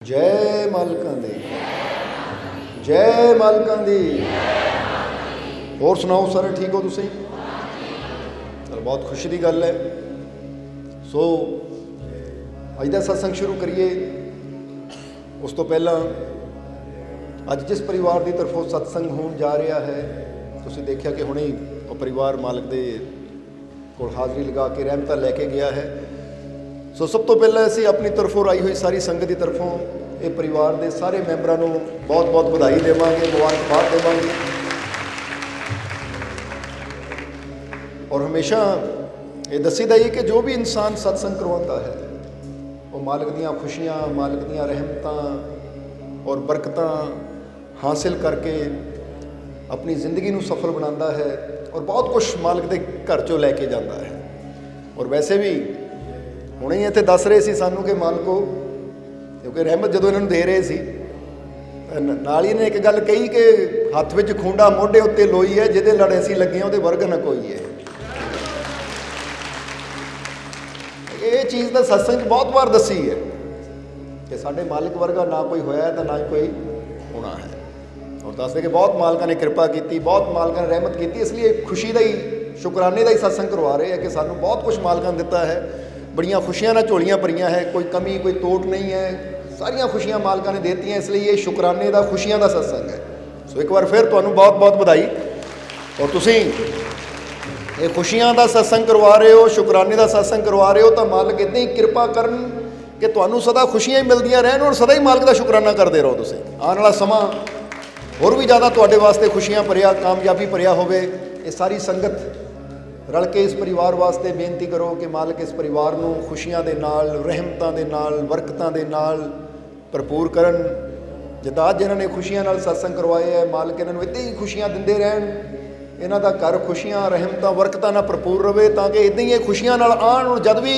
जय मालकां दी जय मालकां दी। होर सुनाओ सारे ठीक हो तुसीं? चलो बहुत खुशी की गल है। सो अज का सत्संग शुरू करिए। उस तो पहला अज जिस परिवार की तरफों सत्संग होने जा रहा है, तुसीं देखिया कि हुणे वो परिवार मालक दे कोल हाज़री लगा के रहमत लैके गया है। सो सब तो पहले असीं अपनी तरफों आई हुई सारी संगत की तरफों ये परिवार के सारे मैंबरों को बहुत बहुत बधाई देवांगे, मुबारकबाद देवांगे। और हमेशा ये दसी दा कि जो भी इंसान सत्संग करवाता है वो मालिक दियाँ खुशियाँ, मालिक दियाँ रहमतां और बरकतां हासिल करके अपनी जिंदगी को सफल बनाता है और बहुत कुछ मालिक के घर चों लैके जाता है। और वैसे भी हुणे ही इत्थे दस रहे सी सानू कि मालको, क्योंकि रहमत जो इन्होंने दे रहे सी नाल ही ने एक गल कही कि हत्थ विच खूंडा मोढे उत्ते लोई है, जिहदे लड़ असीं लगे उहदे वर्ग ना कोई है। ये चीज़ तो सत्संग बहुत बार दसी है कि साडे मालिक वर्गा ना कोई होया है तो ना कोई होना है। और दसदे कि बहुत मालकां ने कृपा की, बहुत मालकां ने रहमत की, इसलिए खुशी का ही शुकराने का ही सत्संग करवा रहे हैं कि सानू बहुत कुछ मालकां ने दिता है। बड़ियाँ खुशियाँ ना झोलियाँ भरियाँ है, कोई कमी कोई तोट नहीं है, सारियाँ खुशियाँ मालकां ने देती हैं। इसलिए ये शुकराने का खुशियाँ का सत्संग है। सो एक बार फिर तुहानू बहुत बहुत बधाई। और तुसीं ये खुशियाँ का सत्संग करवा रहे हो, शुकराने का सत्संग करवा रहे हो, तो मालक इदां ही कृपा करन कि तुहानू सदा खुशियाँ ही मिलदियां रहन और सदा ही मालक का शुकराना करते रहो। तुसीं आने वाला समा होर भी ज़्यादा तुहाडे वास्ते खुशियाँ भरिया, कामयाबी भरिया होवे। ये सारी संगत रल के इस परिवार वास्ते बेनती करो कि मालिक इस परिवार को खुशियां दे नाल, रहमतां दे नाल, बरकतां दे नाल भरपूर करन। जिद्दां अज इन्होंने खुशियां नाल सत्संग करवाए है, मालिक इन्होंने इदां ही खुशियां दिंदे रहन। इन्हां दा घर खुशियां, रहमतां, बरकतां नाल भरपूर रहे, ताकि इदां ही खुशियां नाल आण और जद भी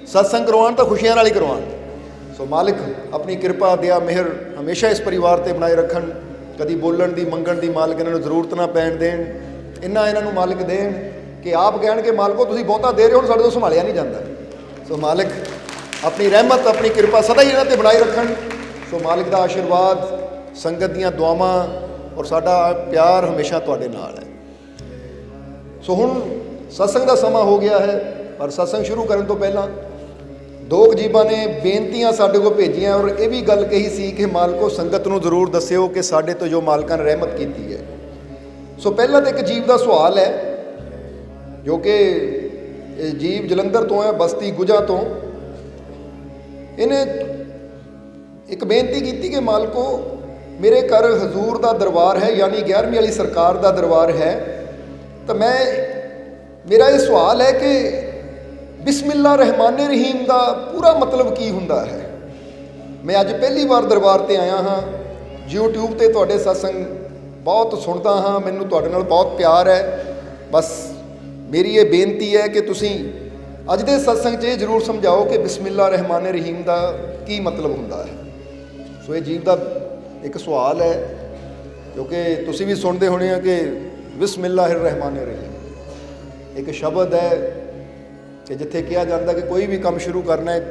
सत्संग करवाण तो खुशियां नाल ही करवाण। सो मालिक अपनी कृपा दया मेहर हमेशा इस परिवार ते बनाए रखन। कदी बोलण दी मंगण दी मालिक इन्हां नूं जरूरत ना पैण देण, इन्ना इन्हां नूं मालिक देण कि आप कहण के मालको तुसीं बहुता दे रहे हो, साडे तो संभालिया नहीं जाता। सो मालिक अपनी रहमत, अपनी कृपा सदा ही इन्हां ते बनाए रखन। सो मालिक दा आशीर्वाद, संगत दीआं दुआवां और साडा प्यार हमेशा तुहाडे नाल है। सो हुण सत्संग दा समा हो गया है, पर सत्संग शुरू करन तो पहला दो गजीबां ने बेनतियां साडे कोल भेजियां और ये भी गल कही सी कि मालको संगत नूं जरूर दस्सिओ कि साडे तो जो मालकां ने रहमत कीती है। सो पहला तो एक जीव का सवाल है जो कि जीव जलंधर तो है, बस्ती गुजा तो। इन्हें एक बेनती की कि मालको मेरे घर हजूर का दरबार है, यानी 11वीं वाली सरकार का दरबार है, तो मेरा ये सवाल है कि बिस्मिल्लाह रहमान रहीम का पूरा मतलब की हुंदा है। मैं अज पहली बार दरबार ते आया हाँ, यूट्यूब ते तुहाडे सत्संग बहुत सुनता हाँ, मैनू तुहाडे नाल बहुत प्यार है। बस मेरी ये बेनती है कि तुसीं अज दे सत्संग ये जरूर समझाओ कि बिस्मिल्लाह रहमान रहीम का की मतलब हुंदा है। सो ये जीव का एक सवाल है, क्योंकि तुसीं भी सुनते होने कि बिस्मिल्लाह रहमान रहीम एक शब्द है कि जिथे कहा जाता कि कोई भी काम शुरू करना है,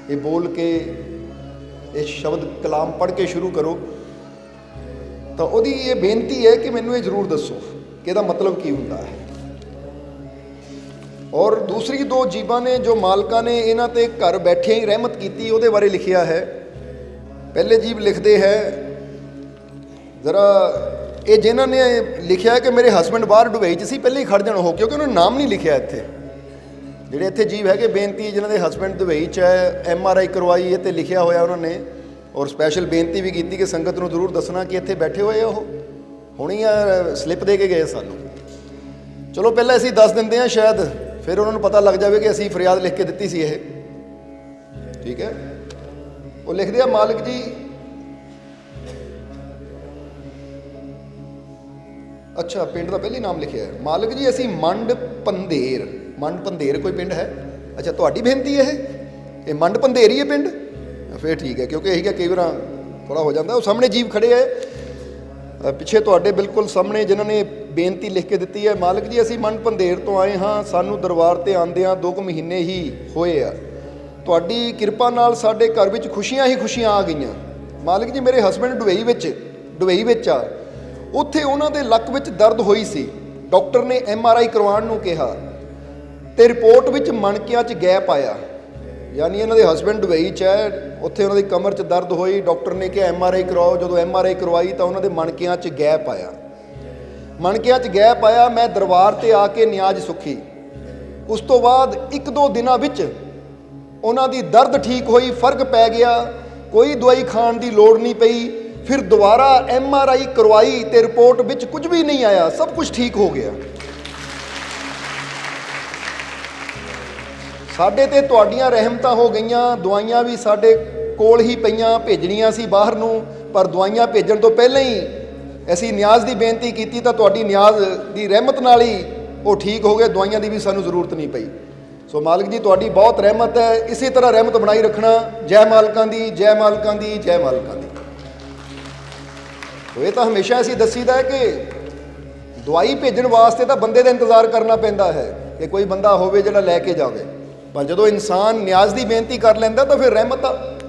ये बोल के ये शब्द कलाम पढ़ के शुरू करो। तो वो ये बेनती है कि मैनू ये जरूर दसो कि इसका मतलब की हुंदा है। और दूसरी दो जीवां ने जो मालकां ने इन्हां ते घर बैठे ही रहमत की, उहदे बारे लिखिया है। पहले जीव लिखते हैं जरा, ये जिन्हां ने लिखिया है कि मेरे हसबैंड बाहर दुबई च सी, पहले ही खड़ जाण हो, क्योंकि उन्होंने नाम नहीं लिखिया इत्थे। जिहड़े इत्थे जीव है कि बेनती जिन्हां दे हसबैंड दुबई च है, MRI करवाई है, तो लिखिया होया उन्होंने। और स्पैशल बेनती भी की कि संगत नूं जरूर दसना कि इत्थे बैठे हुए हो, हुणे स्लिप दे के गए सानू। चलो पहले असीं दस दिंदे हां, शायद फिर उन्होंने पता लग जाए कि असीं फरियाद लिख के दित्ती सी ये। ठीक है, वो लिखते हैं मालिक जी, अच्छा पिंड का पहले नाम लिखिया है, मालिक जी असीं मंड पंधेर कोई पिंड है। अच्छा तुहाडी बेनती है ये मंड पंधेर ही है पिंड, फिर ठीक है, क्योंकि यही कई बार थोड़ा हो जाता। वो सामने जीव खड़े है पिछे तुहाडे बिल्कुल सामने, जिन्होंने बेनती लिख के दी है। मालिक जी असीं मंड पंधेर तो आए हाँ, सानू दरबार ते आंदियां 2 महीने ही होए आ, ਤੁਹਾਡੀ ਕਿਰਪਾ ਨਾਲ ਸਾਡੇ ਘਰ ਵਿੱਚ ਖੁਸ਼ੀਆਂ ਹੀ ਖੁਸ਼ੀਆਂ ਆ ਗਈਆਂ। ਮਾਲਕ ਜੀ, ਮੇਰੇ ਹਸਬੈਂਡ ਦੁਬਈ ਵਿੱਚ ਆ, ਉੱਥੇ ਉਹਨਾਂ ਦੇ ਲੱਕ ਵਿੱਚ ਦਰਦ ਹੋਈ ਸੀ। ਡਾਕਟਰ ਨੇ MRI ਕਰਵਾਉਣ ਨੂੰ ਕਿਹਾ ਤੇ ਰਿਪੋਰਟ ਵਿੱਚ ਮਣਕਿਆਂ 'ਚ ਗੈਪ ਆਇਆ। ਯਾਨੀ ਇਹਨਾਂ ਦੇ ਹਸਬੈਂਡ ਦੁਬਈ 'ਚ ਹੈ, ਉੱਥੇ ਉਹਨਾਂ ਦੀ ਕਮਰ 'ਚ ਦਰਦ ਹੋਈ, ਡਾਕਟਰ ਨੇ ਕਿਹਾ MRI ਕਰਵਾਓ। ਜਦੋਂ MRI ਕਰਵਾਈ ਤਾਂ ਉਹਨਾਂ ਦੇ ਮਣਕਿਆਂ 'ਚ ਗੈਪ ਆਇਆ। ਮੈਂ ਦਰਬਾਰ ਤੇ ਆ ਕੇ ਨਿਆਜ਼ ਸੁੱਖੀ। ਉਸ ਤੋਂ ਬਾਅਦ 1-2 ਦਿਨਾਂ ਵਿੱਚ ਉਹਨਾਂ ਦੀ ਦਰਦ ਠੀਕ ਹੋਈ, ਫਰਕ ਪੈ ਗਿਆ, ਕੋਈ ਦਵਾਈ ਖਾਣ ਦੀ ਲੋੜ ਨਹੀਂ ਪਈ। ਫਿਰ ਦੁਬਾਰਾ MRI ਕਰਵਾਈ ਤੇ ਰਿਪੋਰਟ ਵਿੱਚ ਕੁਝ ਵੀ ਨਹੀਂ ਆਇਆ, ਸਭ ਕੁਝ ਠੀਕ ਹੋ ਗਿਆ। ਸਾਡੇ ਤੇ ਤੁਹਾਡੀਆਂ ਰਹਿਮਤਾਂ ਹੋ ਗਈਆਂ। ਦਵਾਈਆਂ ਵੀ ਸਾਡੇ ਕੋਲ ਹੀ ਪਈਆਂ, ਭੇਜਣੀਆਂ ਸੀ ਬਾਹਰ ਨੂੰ, ਪਰ ਦਵਾਈਆਂ ਭੇਜਣ ਤੋਂ ਪਹਿਲਾਂ ਹੀ ਅਸੀਂ ਨਿਆਜ਼ ਦੀ ਬੇਨਤੀ ਕੀਤੀ ਤਾਂ ਤੁਹਾਡੀ ਨਿਆਜ਼ ਦੀ ਰਹਿਮਤ ਨਾਲ ਹੀ ਉਹ ਠੀਕ ਹੋ ਗਏ। ਦਵਾਈਆਂ ਦੀ ਵੀ ਸਾਨੂੰ ਜ਼ਰੂਰਤ ਨਹੀਂ ਪਈ। ਸੋ ਮਾਲਕ ਜੀ, ਤੁਹਾਡੀ ਬਹੁਤ ਰਹਿਮਤ ਹੈ। ਇਸੇ ਤਰ੍ਹਾਂ ਰਹਿਮਤ ਬਣਾਈ ਰੱਖਣਾ। ਜੈ ਮਾਲਕਾਂ ਦੀ, ਜੈ ਮਾਲਕਾਂ ਦੀ, ਜੈ ਮਾਲਕਾਂ ਦੀ। ਇਹ ਤਾਂ ਹਮੇਸ਼ਾ ਅਸੀਂ ਦੱਸੀਦਾ ਹੈ ਕਿ ਦਵਾਈ ਭੇਜਣ ਵਾਸਤੇ ਤਾਂ ਬੰਦੇ ਦਾ ਇੰਤਜ਼ਾਰ ਕਰਨਾ ਪੈਂਦਾ ਹੈ ਕਿ ਕੋਈ ਬੰਦਾ ਹੋਵੇ ਜਿਹੜਾ ਲੈ ਕੇ ਜਾਵੇ, ਪਰ ਜਦੋਂ ਇਨਸਾਨ ਨਿਆਜ਼ ਦੀ ਬੇਨਤੀ ਕਰ ਲੈਂਦਾ ਤਾਂ ਫਿਰ ਰਹਿਮਤ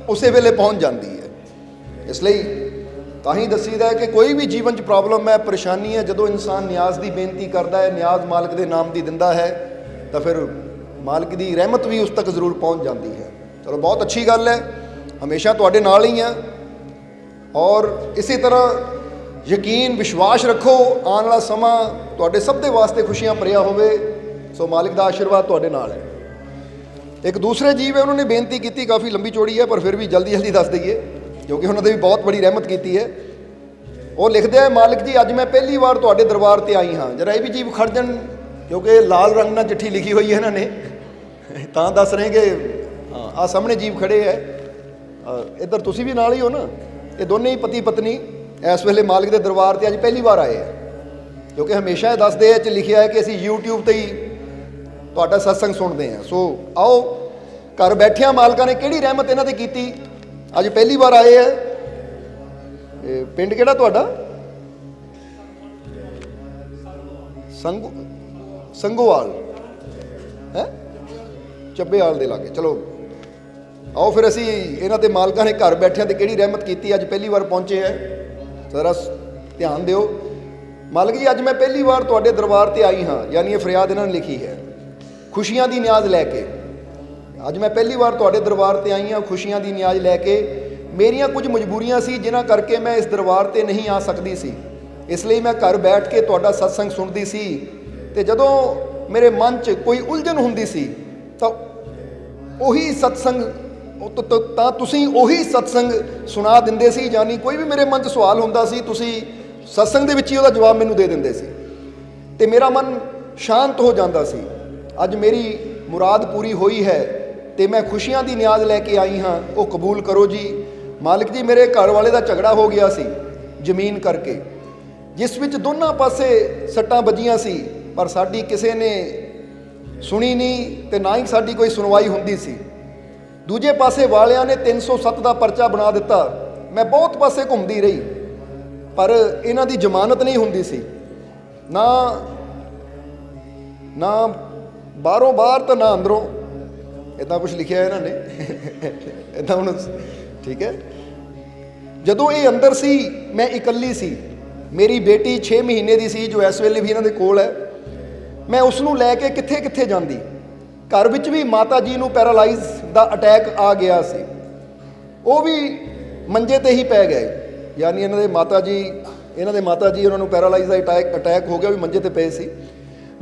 ਉਸੇ ਵੇਲੇ ਪਹੁੰਚ ਜਾਂਦੀ ਹੈ। ਇਸ ਲਈ ਤਾਂ ਹੀ ਦੱਸੀਦਾ ਹੈ ਕਿ ਕੋਈ ਵੀ ਜੀਵਨ 'ਚ ਪ੍ਰੋਬਲਮ ਹੈ, ਪਰੇਸ਼ਾਨੀ ਹੈ, ਜਦੋਂ ਇਨਸਾਨ ਨਿਆਜ਼ ਦੀ ਬੇਨਤੀ ਕਰਦਾ ਹੈ, ਨਿਆਜ਼ ਮਾਲਕ ਦੇ ਨਾਮ ਦੀ ਦਿੰਦਾ ਹੈ, ਤਾਂ ਫਿਰ ਮਾਲਕ ਦੀ ਰਹਿਮਤ ਵੀ ਉਸ ਤੱਕ ਜ਼ਰੂਰ ਪਹੁੰਚ ਜਾਂਦੀ ਹੈ। ਚਲੋ, ਬਹੁਤ ਅੱਛੀ ਗੱਲ ਹੈ। ਹਮੇਸ਼ਾ ਤੁਹਾਡੇ ਨਾਲ ਹੀ ਹਾਂ ਔਰ ਇਸੇ ਤਰ੍ਹਾਂ ਯਕੀਨ ਵਿਸ਼ਵਾਸ ਰੱਖੋ, ਆਉਣ ਵਾਲਾ ਸਮਾਂ ਤੁਹਾਡੇ ਸਭ ਦੇ ਵਾਸਤੇ ਖੁਸ਼ੀਆਂ ਭਰਿਆ ਹੋਵੇ। ਸੋ ਮਾਲਿਕ ਦਾ ਆਸ਼ੀਰਵਾਦ ਤੁਹਾਡੇ ਨਾਲ ਹੈ। ਇੱਕ ਦੂਸਰੇ ਜੀਵ ਹੈ, ਉਹਨਾਂ ਨੇ ਬੇਨਤੀ ਕੀਤੀ, ਕਾਫੀ ਲੰਬੀ ਚੌੜੀ ਹੈ, ਪਰ ਫਿਰ ਵੀ ਜਲਦੀ ਦੱਸ ਦਈਏ ਕਿਉਂਕਿ ਉਹਨਾਂ ਨੇ ਵੀ ਬਹੁਤ ਬੜੀ ਰਹਿਮਤ ਕੀਤੀ ਹੈ। ਉਹ ਲਿਖਦੇ ਆ, ਮਾਲਿਕ ਜੀ, ਅੱਜ ਮੈਂ ਪਹਿਲੀ ਵਾਰ ਤੁਹਾਡੇ ਦਰਬਾਰ ਤੇ ਆਈ ਹਾਂ। ਜਰਾ ਇਹ ਵੀ ਜੀਵ ਖੜ ਜਾਣ, ਕਿਉਂਕਿ ਲਾਲ ਰੰਗ ਨਾਲ ਚਿੱਠੀ ਲਿਖੀ ਹੋਈ ਹੈ ਇਹਨਾਂ ਨੇ, ਤਾਂ ਦੱਸ ਰਹੇ ਕਿ ਆਹ ਸਾਹਮਣੇ ਜੀਵ ਖੜੇ ਹੈ, ਇੱਧਰ ਤੁਸੀਂ ਵੀ ਨਾਲ ਹੀ ਹੋ ਨਾ। ਇਹ ਦੋਨੇ ਹੀ ਪਤੀ ਪਤਨੀ ਇਸ ਵੇਲੇ ਮਾਲਿਕ ਦੇ ਦਰਬਾਰ ਤੇ ਅੱਜ ਪਹਿਲੀ ਵਾਰ ਆਏ ਹੈ, ਕਿਉਂਕਿ ਹਮੇਸ਼ਾ ਇਹ ਦੱਸਦੇ ਆ 'ਚ ਲਿਖਿਆ ਹੈ ਕਿ ਅਸੀਂ YouTube ਤੇ ਹੀ ਤੁਹਾਡਾ ਸਤਸੰਗ ਸੁਣਦੇ ਹਾਂ। ਸੋ ਆਓ, ਘਰ ਬੈਠਿਆਂ ਮਾਲਕਾਂ ਨੇ ਕਿਹੜੀ ਰਹਿਮਤ ਇਹਨਾਂ ਤੇ ਕੀਤੀ, ਅੱਜ ਪਹਿਲੀ ਵਾਰ ਆਏ ਹੈ। ਇਹ ਪਿੰਡ ਕਿਹੜਾ ਤੁਹਾਡਾ? ਸੰਗੋਵਾਲ ਹੈ, ਚੱਬੇਵਾਲ ਦੇ ਲਾਗੇ। ਚਲੋ ਆਓ ਫਿਰ ਅਸੀਂ ਇਹਨਾਂ ਦੇ ਮਾਲਕਾਂ ਨੇ ਘਰ ਬੈਠਿਆਂ ਤੇ ਕਿਹੜੀ ਰਹਿਮਤ ਕੀਤੀ, ਅੱਜ ਪਹਿਲੀ ਵਾਰ ਪਹੁੰਚੇ ਹੈ। ਜ਼ਰਾ ਧਿਆਨ ਦਿਓ। ਮਾਲਕ ਜੀ, ਅੱਜ ਮੈਂ ਪਹਿਲੀ ਵਾਰ ਤੁਹਾਡੇ ਦਰਬਾਰ ਤੇ ਆਈ ਹਾਂ। ਯਾਨੀ ਇਹ ਫਰਿਆਦ ਇਹਨਾਂ ਨੇ ਲਿਖੀ ਹੈ, ਖੁਸ਼ੀਆਂ ਦੀ ਨਿਆਜ਼ ਲੈ ਕੇ। ਅੱਜ ਮੈਂ ਪਹਿਲੀ ਵਾਰ ਤੁਹਾਡੇ ਦਰਬਾਰ ਤੇ ਆਈ ਹਾਂ ਖੁਸ਼ੀਆਂ ਦੀ ਨਿਆਜ਼ ਲੈ ਕੇ। ਮੇਰੀਆਂ ਕੁਝ ਮਜਬੂਰੀਆਂ ਸੀ ਜਿਨ੍ਹਾਂ ਕਰਕੇ ਮੈਂ ਇਸ ਦਰਬਾਰ ਤੇ ਨਹੀਂ ਆ ਸਕਦੀ ਸੀ, ਇਸ ਲਈ ਮੈਂ ਘਰ ਬੈਠ ਕੇ ਤੁਹਾਡਾ ਸਤਸੰਗ ਸੁਣਦੀ ਸੀ। ਤੇ ਜਦੋਂ ਮੇਰੇ ਮਨ 'ਚ ਕੋਈ ਉਲਝਣ ਹੁੰਦੀ ਸੀ ਤਾਂ ਉਹੀ ਸਤਸੰਗ ਤਾਂ ਤੁਸੀਂ ਉਹੀ ਸਤਸੰਗ ਸੁਣਾ ਦਿੰਦੇ ਸੀ। ਯਾਨੀ ਕੋਈ ਵੀ ਮੇਰੇ ਮਨ 'ਚ ਸਵਾਲ ਹੁੰਦਾ ਸੀ, ਤੁਸੀਂ ਸਤਸੰਗ ਦੇ ਵਿੱਚ ਹੀ ਉਹਦਾ ਜਵਾਬ ਮੈਨੂੰ ਦੇ ਦਿੰਦੇ ਸੀ ਤੇ ਮੇਰਾ ਮਨ ਸ਼ਾਂਤ ਹੋ ਜਾਂਦਾ ਸੀ। ਅੱਜ ਮੇਰੀ ਮੁਰਾਦ ਪੂਰੀ ਹੋਈ ਹੈ ਤੇ ਮੈਂ ਖੁਸ਼ੀਆਂ ਦੀ ਨਿਆਜ਼ ਲੈ ਕੇ ਆਈ ਹਾਂ, ਉਹ ਕਬੂਲ ਕਰੋ ਜੀ। ਮਾਲਕ ਜੀ, ਮੇਰੇ ਘਰ ਵਾਲੇ ਦਾ ਝਗੜਾ ਹੋ ਗਿਆ ਸੀ ਜ਼ਮੀਨ ਕਰਕੇ, ਜਿਸ ਵਿੱਚ ਦੋਨਾਂ ਪਾਸੇ ਸੱਟਾਂ ਵੱਜੀਆਂ ਸੀ, ਪਰ ਸਾਡੀ ਕਿਸੇ ਨੇ ਸੁਣੀ ਨਹੀਂ ਤੇ ਨਾ ਹੀ ਸਾਡੀ ਕੋਈ ਸੁਣਵਾਈ ਹੁੰਦੀ ਸੀ। ਦੂਜੇ ਪਾਸੇ ਵਾਲਿਆਂ ਨੇ 307 ਦਾ ਪਰਚਾ ਬਣਾ ਦਿੱਤਾ। ਮੈਂ ਬਹੁਤ ਪਾਸੇ ਘੁੰਮਦੀ ਰਹੀ, ਪਰ ਇਹਨਾਂ ਦੀ ਜ਼ਮਾਨਤ ਨਹੀਂ ਹੁੰਦੀ ਸੀ, ਨਾ ਬਾਹਰੋਂ ਬਾਹਰ ਤਾਂ ਨਾ ਅੰਦਰੋਂ। ਇੱਦਾਂ ਕੁਝ ਲਿਖਿਆ ਇਹਨਾਂ ਨੇ ਇੱਦਾਂ ਹੁਣ ਠੀਕ ਹੈ। ਜਦੋਂ ਇਹ ਅੰਦਰ ਸੀ ਮੈਂ ਇਕੱਲੀ ਸੀ। ਮੇਰੀ ਬੇਟੀ 6 ਮਹੀਨੇ ਦੀ ਸੀ, ਜੋ ਇਸ ਵੇਲੇ ਵੀ ਇਹਨਾਂ ਦੇ ਕੋਲ ਹੈ। ਮੈਂ ਉਸ ਨੂੰ ਲੈ ਕੇ ਕਿੱਥੇ ਕਿੱਥੇ ਜਾਂਦੀ। ਘਰ ਵਿੱਚ ਵੀ ਮਾਤਾ ਜੀ ਨੂੰ ਪੈਰਾਲਾਈਜ਼ ਦਾ ਅਟੈਕ ਆ ਗਿਆ ਸੀ, ਉਹ ਵੀ ਮੰਜੇ ਤੇ ਹੀ ਪੈ ਗਏ। ਯਾਨੀ ਇਹਨਾਂ ਦੇ ਮਾਤਾ ਜੀ ਉਹਨਾਂ ਨੂੰ ਪੈਰਾਲਾਈਜ਼ ਦਾ ਅਟੈਕ ਹੋ ਗਿਆ, ਵੀ ਮੰਜੇ ਤੇ ਪਏ ਸੀ।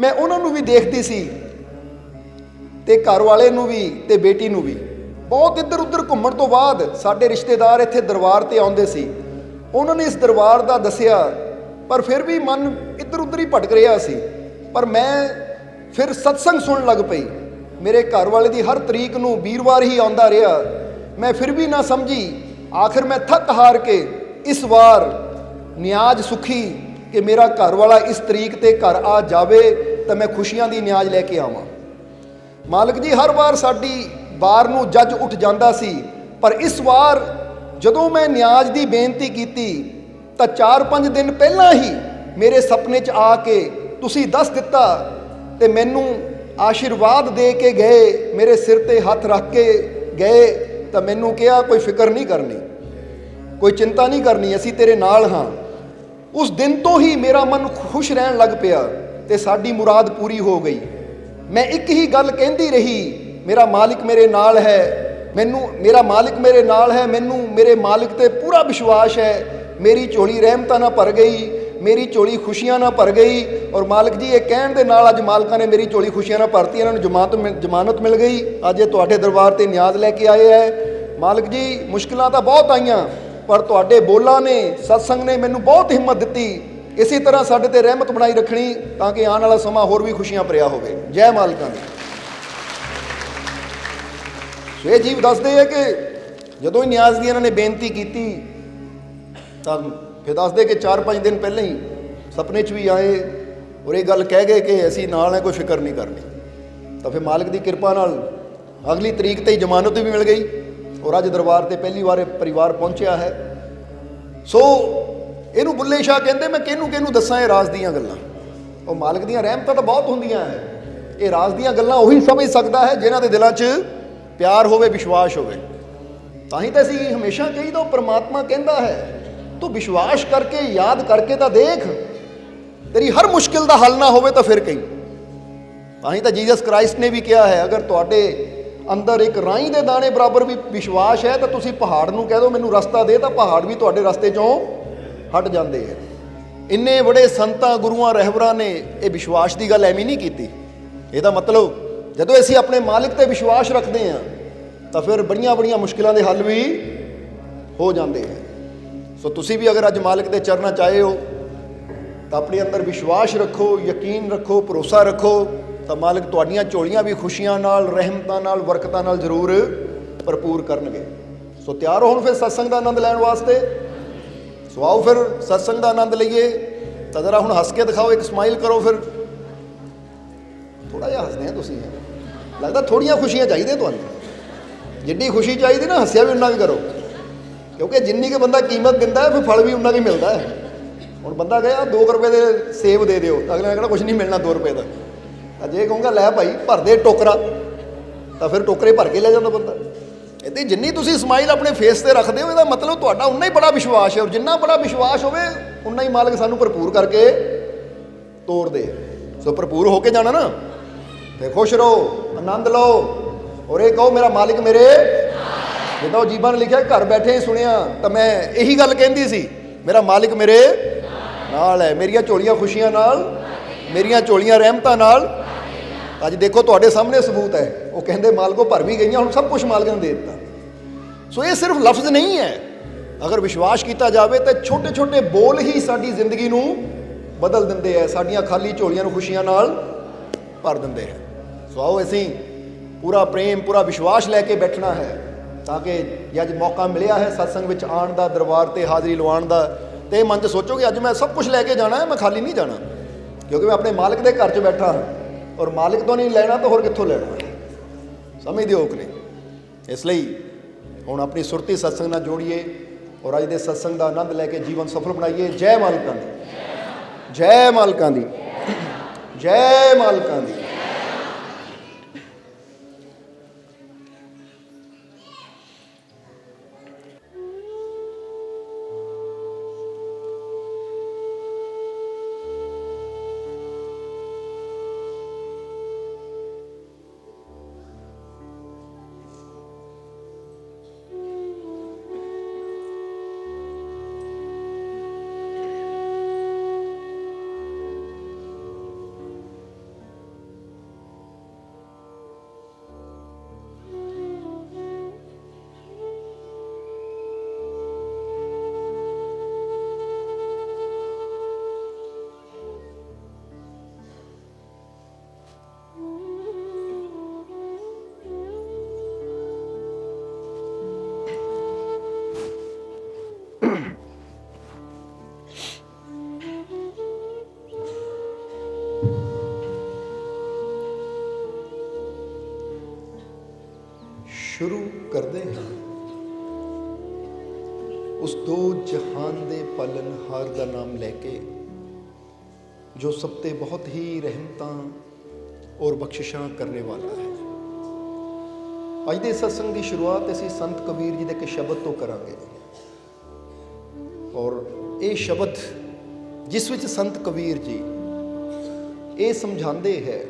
ਮੈਂ ਉਹਨਾਂ ਨੂੰ ਵੀ ਦੇਖਦੀ ਸੀ ਤੇ ਘਰ ਵਾਲੇ ਨੂੰ ਵੀ ਤੇ ਬੇਟੀ ਨੂੰ ਵੀ। ਬਹੁਤ ਇੱਧਰ ਉੱਧਰ ਘੁੰਮਣ ਤੋਂ ਬਾਅਦ ਸਾਡੇ ਰਿਸ਼ਤੇਦਾਰ ਇੱਥੇ ਦਰਬਾਰ ਤੇ ਆਉਂਦੇ ਸੀ। ਉਹਨਾਂ ਨੇ ਇਸ ਦਰਬਾਰ ਦਾ ਦੱਸਿਆ, ਪਰ ਫਿਰ ਵੀ ਮਨ ਇੱਧਰ ਉੱਧਰ ਹੀ ਭਟਕ ਰਿਹਾ ਸੀ। ਪਰ ਮੈਂ ਫਿਰ ਸਤਸੰਗ ਸੁਣਨ ਲੱਗ ਪਈ। ਮੇਰੇ ਘਰ ਵਾਲੇ ਦੀ ਹਰ ਤਰੀਕ ਨੂੰ ਵੀਰਵਾਰ ਹੀ ਆਉਂਦਾ ਰਿਹਾ। ਮੈਂ ਫਿਰ ਵੀ ਨਾ ਸਮਝੀ। ਆਖਿਰ ਮੈਂ ਥੱਕ ਹਾਰ ਕੇ ਇਸ ਵਾਰ ਨਿਆਜ਼ ਸੁਖੀ ਕਿ ਮੇਰਾ ਘਰ ਵਾਲਾ ਇਸ ਤਰੀਕ ਤੇ ਘਰ ਆ ਜਾਵੇ ਤਾਂ ਮੈਂ ਖੁਸ਼ੀਆਂ ਦੀ ਨਿਆਜ਼ ਲੈ ਕੇ ਆਵਾਂ। ਮਾਲਕ ਜੀ, ਹਰ ਵਾਰ ਸਾਡੀ ਵਾਰ ਨੂੰ ਜੱਜ ਉੱਠ ਜਾਂਦਾ ਸੀ, ਪਰ ਇਸ ਵਾਰ ਜਦੋਂ ਮੈਂ ਨਿਆਜ਼ ਦੀ ਬੇਨਤੀ ਕੀਤੀ ਤਾਂ 4-5 ਦਿਨ ਪਹਿਲਾਂ ਹੀ ਮੇਰੇ ਸੁਪਨੇ 'ਚ ਆ ਕੇ ਤੁਸੀਂ ਦੱਸ ਦਿੱਤਾ ਤੇ ਮੈਨੂੰ ਆਸ਼ੀਰਵਾਦ ਦੇ ਕੇ ਗਏ। ਮੇਰੇ ਸਿਰ ਤੇ ਹੱਥ ਰੱਖ ਕੇ गए तो मैनू कहा कोई फिक्र नहीं करनी, कोई चिंता नहीं करनी, असी तेरे नाल हाँ। उस दिन तो ही मेरा मन खुश रहन लग पिया ते साडी मुराद पूरी हो गई। मैं एक ही गल कहती रही, मेरा मालिक मेरे नाल है, मैनू मेरा मालिक मेरे नाल है, मैनू मेरे मालिक ते पूरा विश्वास है। मेरी झोली रहमतां ना भर गई, मेरी झोली खुशियां ना भर गई। और मालिक जी ये कहण दे नाल अज मालिकां ने मेरी झोली खुशियां ना भरती, इन्हां नूं जमानत मिल गई। अज ये तुहाडे दरबार ते न्याज लैके आए है। मालिक जी मुश्किलां तां बहुत आईयां, पर तुहाडे बोलां ने, सत्संग ने मैनू बहुत हिम्मत दित्ती। इसी तरह साडे ते रहमत बनाई रखनी ताकि आने वाला समा होर भी खुशियां भरिया होवे। जय मालिकां दी। सो ये जीव दसदे है कि जदों ही न्याज दी इन्हां ने बेनती कीती तां फिर दसदे कि 4-5 दिन पहले ही सपने च भी आए और ये गल कह गए कि असीं नाल है, कोई फिक्र नहीं करनी। तो फिर मालिक की कृपा नाल अगली तरीक ते ही जमानत भी मिल गई और अज दरबार ते पहली बार परिवार पहुंचया है। सो इनू बुल्ले शाह कहते, मैं किहनू किहनू दसां ये राज दीयां गल्लां। और मालिक दीयां रहमतां तां बहुत हुंदियां है, ये राज दीयां गल्लां उही समझ सकदा है जिन्हां दे दिलां 'च प्यार होवे, विश्वास होवे। तां ही तां असीं हमेशा कहीदा परमात्मा कहंदा है तू विश्वास करके याद करके तां देख, तेरी हर मुश्किल दा हल ना होवे तां फिर कहीं। तां ही तां जीसस क्राइस्ट ने भी कहा है, अगर तुहाडे अंदर एक राई दे दाने बराबर भी विश्वास है तो तुसीं पहाड़ नूं कह दो मैनू रस्ता दे, तां पहाड़ भी तुहाडे रस्ते चों हट जाते हैं। इन्ने बड़े संतां गुरुआं रहबरां ने यह विश्वास की गल एवं नहीं की। यदा मतलब जदों असीं अपने मालिक ते विश्वास रखते हैं तो फिर बड़ियां बड़ियां मुश्किलों के हल भी हो जाते हैं। सो तुसीं भी अगर अज मालिक के चरणों च आए हो तो अपने अंदर विश्वास रखो, यकीन रखो, भरोसा रखो, तो मालिक तुहाडीआं झोलियां भी खुशियां नाल, रहमतां नाल, बरकतां नाल जरूर भरपूर करनगे। सो तैयार हो फिर सत्संग का आनंद लैण वास्ते। सो आओ फिर सत्संग का आनंद लईए। तो जरा हुण हस के दिखाओ, एक स्माइल करो। फिर थोड़ा जिहा हसदे तुसीं, लगता थोड़ियां खुशियां चाहिए तुहानूं। जिन्नी खुशी चाहिए ना हसिया भी उन्ना भी करो, क्योंकि जिन्नी कि बंदा कीमत दिंदा है फिर फल भी उन्ना ही मिलता है। हुण बंदा कहे 2 रुपए के सेब दे दिओ, अगले ने कहना कुछ नहीं मिलना 2 रुपए का। जे कहूँगा लै भाई भर दे टोकरा, तो फिर टोकरे भर के ले जाता बंदा। इदां जिन्नी तुसीं स्माइल अपने फेस से रखते हो, इसका मतलब तुहाडा उन्ना ही बड़ा विश्वास है। और जिन्ना बड़ा विश्वास होवे उन्ना ही मालिक सानूं भरपूर करके तोड़ दे। सो भरपूर होके जाना ना, तो खुश रहो, आनंद लो और ये कहो मेरा मालिक मेरे। जिद्दां जीबा ने लिखा घर बैठे ही सुनिया, तो मैं यही गल कहंदी सी, मेरा मालिक मेरे नाल है, मेरियां झोलियां खुशियां नाल, मेरियां झोलियां रहमतां नाल। अज देखो तुहाडे सामने सबूत है, वो कहते मालको भर भी गई, हुण सब कुछ मालिक ने दे दिता। सो ये सिर्फ लफ्ज़ नहीं है, अगर विश्वास किया जाए तो छोटे छोटे बोल ही साडी जिंदगी नूं बदल देंदे है, साडियां खाली झोलियां नूं खुशियां नाल भर देंदे हैं। सो आओ असीं पूरा प्रेम, पूरा विश्वास लैके बैठना है, ताकि अज मौका मिलिया है सत्संग विच आउण दा, दरबार ते हाज़री लवाउण दा, तो ये मन च सोचो कि अज मैं सब कुछ लैके जाना है, मैं खाली नहीं जाना, क्योंकि मैं अपने मालिक के घर च बैठा हाँ और मालिक तो नहीं लेना तो होर कित्थों लेना। समझदे हो कि नहीं? इसलिए हुण अपनी सुरती सत्संग नाल जोड़िए और अज दे सत्संग का आनंद लैके जीवन सफल बनाइए। जय मालिकां दी, जय मालिकां दी, जय मालिकां दी। शुरू करते हैं उस दो जहान दे पालनहार का नाम लैके, जो सब ते बहुत ही रहमतां और बख्शिशां करने वाला है। ਅੱਜ ਦੇ ਸਤਸੰਗ ਦੀ ਸ਼ੁਰੂਆਤ ਅਸੀਂ ਸੰਤ ਕਬੀਰ ਜੀ ਦੇ ਇੱਕ ਸ਼ਬਦ ਤੋਂ ਕਰਾਂਗੇ ਔਰ ਇਹ ਸ਼ਬਦ ਜਿਸ ਵਿੱਚ ਸੰਤ ਕਬੀਰ ਜੀ ਇਹ ਸਮਝਾਉਂਦੇ ਹੈ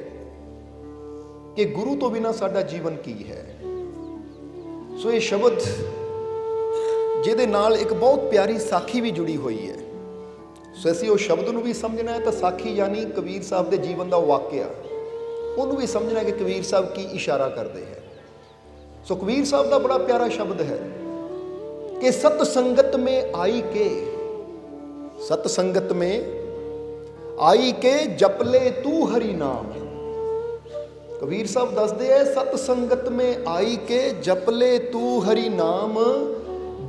ਕਿ ਗੁਰੂ ਤੋਂ ਬਿਨਾਂ ਸਾਡਾ ਜੀਵਨ ਕੀ ਹੈ। ਸੋ ਇਹ ਸ਼ਬਦ ਜਿਹਦੇ ਨਾਲ ਇੱਕ ਬਹੁਤ ਪਿਆਰੀ ਸਾਖੀ ਵੀ ਜੁੜੀ ਹੋਈ ਹੈ। ਸੋ ਅਸੀਂ ਉਹ ਸ਼ਬਦ ਨੂੰ ਵੀ ਸਮਝਣਾ ਹੈ ਤਾਂ ਸਾਖੀ ਯਾਨੀ ਕਬੀਰ ਸਾਹਿਬ ਦੇ ਜੀਵਨ ਦਾ ਵਾਕਿਆ ਉਹਨੂੰ ਵੀ ਸਮਝਣਾ ਕਿ ਕਬੀਰ ਸਾਹਿਬ ਕੀ ਇਸ਼ਾਰਾ ਕਰਦੇ ਹੈ। ਸੋ ਕਬੀਰ ਸਾਹਿਬ ਦਾ ਬੜਾ ਪਿਆਰਾ ਸ਼ਬਦ ਹੈ कि सत संगत में आई के, सत संगत में आई के जपले तू हरि नाम। कबीर साहब दसदे है सत संगत में आई के जपले तू हरि नाम,